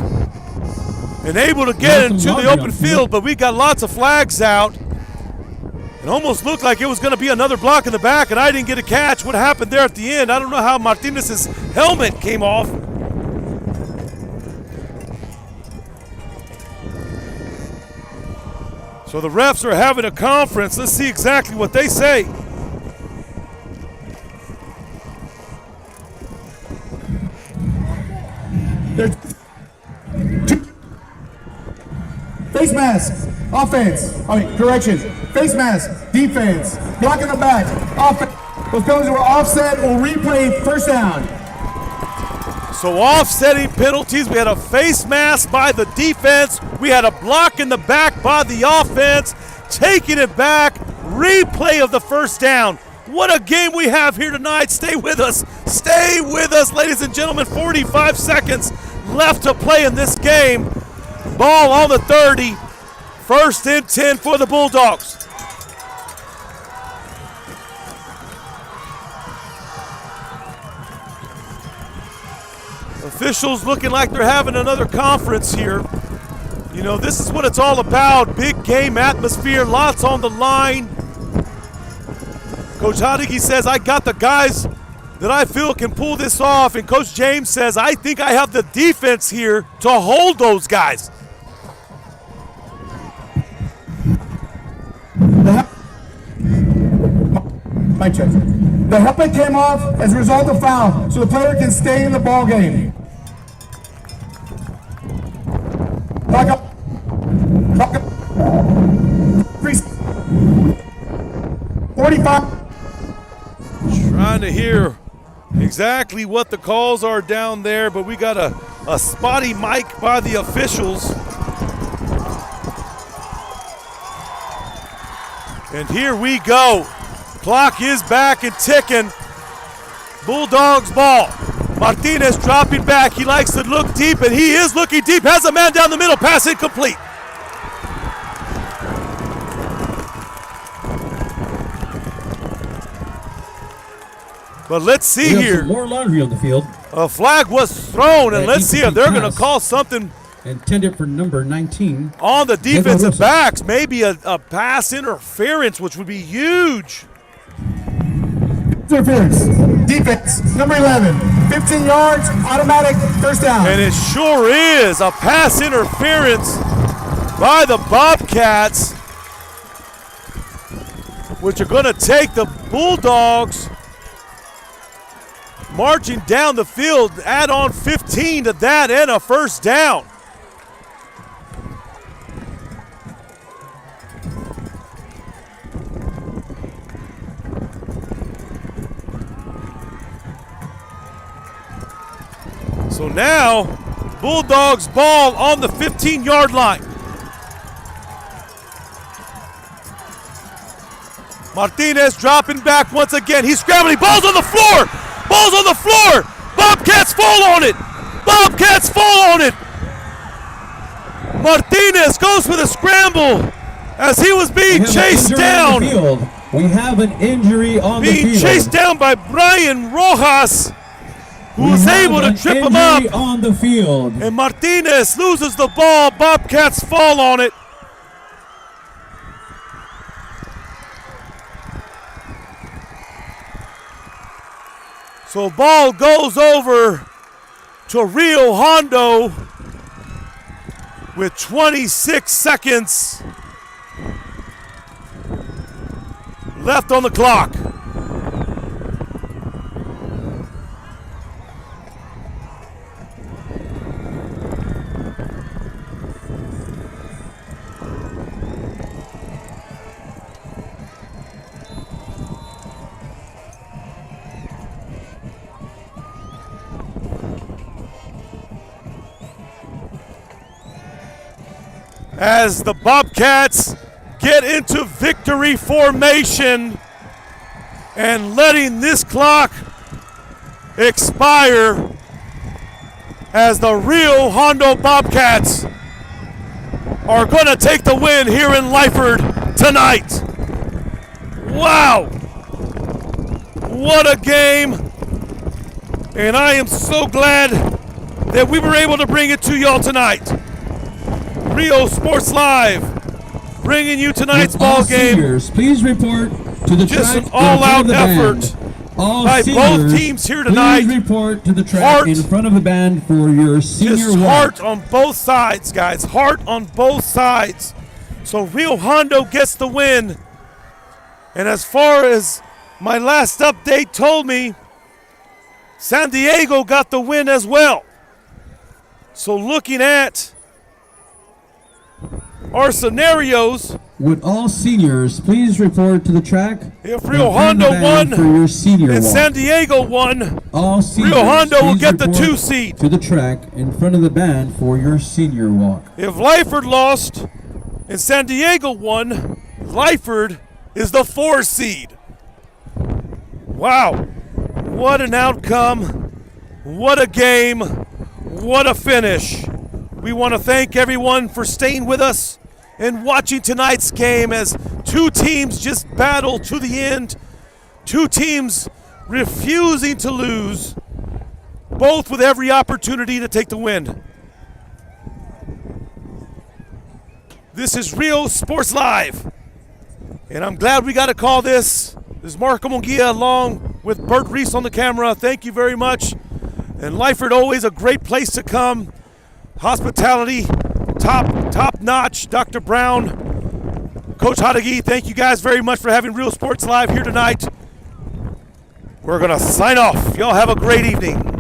and able to get into the open field, but we got lots of flags out. It almost looked like it was going to be another block in the back, and I didn't get a catch. What happened there at the end? I don't know how Martinez's helmet came off. So the refs are having a conference. Let's see exactly what they say. Face mask, offense. Correction. Face mask, defense. Block in the back, offense. Those penalties were offset or replay first down. So offsetting penalties. We had a face mask by the defense. We had a block in the back by the offense. Taking it back. Replay of the first down. What a game we have here tonight. Stay with us. Stay with us, ladies and gentlemen. 45 seconds left to play in this game. Ball on the 30. First and 10 for the Bulldogs. Officials looking like they're having another conference here. You know, this is what it's all about. Big game atmosphere, lots on the line. Coach Hodeggy says, I got the guys that I feel can pull this off. And Coach James says, I think I have the defense here to hold those guys. Mic check. The helmet came off as a result of foul, so the player can stay in the ball game. Back up. Back up. 45. Trying to hear exactly what the calls are down there, but we got a spotty mic by the officials. And here we go. Clock is back and ticking. Bulldogs ball. Martinez dropping back. He likes to look deep, and he is looking deep. Has a man down the middle. Pass incomplete. But let's see here. More laundry on the field. A flag was thrown, and let's see if they're going to call something intended for number 19 on the defensive backs. Maybe a pass interference, which would be huge. Interference. Defense, number 11. 15 yards, automatic, first down. And it sure is a pass interference by the Bobcats, which are going to take the Bulldogs marching down the field, add on 15 to that, and a first down. So now, Bulldogs ball on the 15-yard line. Martinez dropping back once again. He's scrambling. Ball's on the floor. Ball's on the floor. Bobcats fall on it. Bobcats fall on it. Martinez goes for the scramble as he was being chased down. We have an injury on the field. Being chased down by Brian Rojas, who was able to trip him up. On the field. And Martinez loses the ball. Bobcats fall on it. So ball goes over to Rio Hondo with 26 seconds left on the clock. As the Bobcats get into victory formation and letting this clock expire as the Rio Hondo Bobcats are going to take the win here in Lyford tonight. Wow! What a game! And I am so glad that we were able to bring it to y'all tonight. Rio Sports Live, bringing you tonight's Will all ball game. seniors please report to the Just track an all-out in front of the band. effort All by seniors, both teams here tonight. Please report to the track Heart. in front of the band for your senior Just walk. heart on both sides, guys. Heart on both sides. So Rio Hondo gets the win. And as far as my last update told me, San Diego got the win as well. So looking at our scenarios, Would all seniors please report to the track? if in Rio front of the Hondo band won for your senior and walk. San Diego won, All seniors, Rio Hondo will please get the report 2 seed. to the track in front of the band for your senior walk. If Lyford lost and San Diego won, Lyford is the 4 seed. Wow. What an outcome. What a game. What a finish. We want to thank everyone for staying with us and watching tonight's game as 2 teams just battle to the end. 2 teams refusing to lose, both with every opportunity to take the win. This is Rio Sports Live, and I'm glad we got to call this. This is Marco Munguia along with Bert Reese on the camera. Thank you very much. And Lyford, always a great place to come. Hospitality, top notch. Dr. Brown, Coach Hadagi, thank you guys very much for having Real Sports Live here tonight. We're going to sign off. Y'all have a great evening.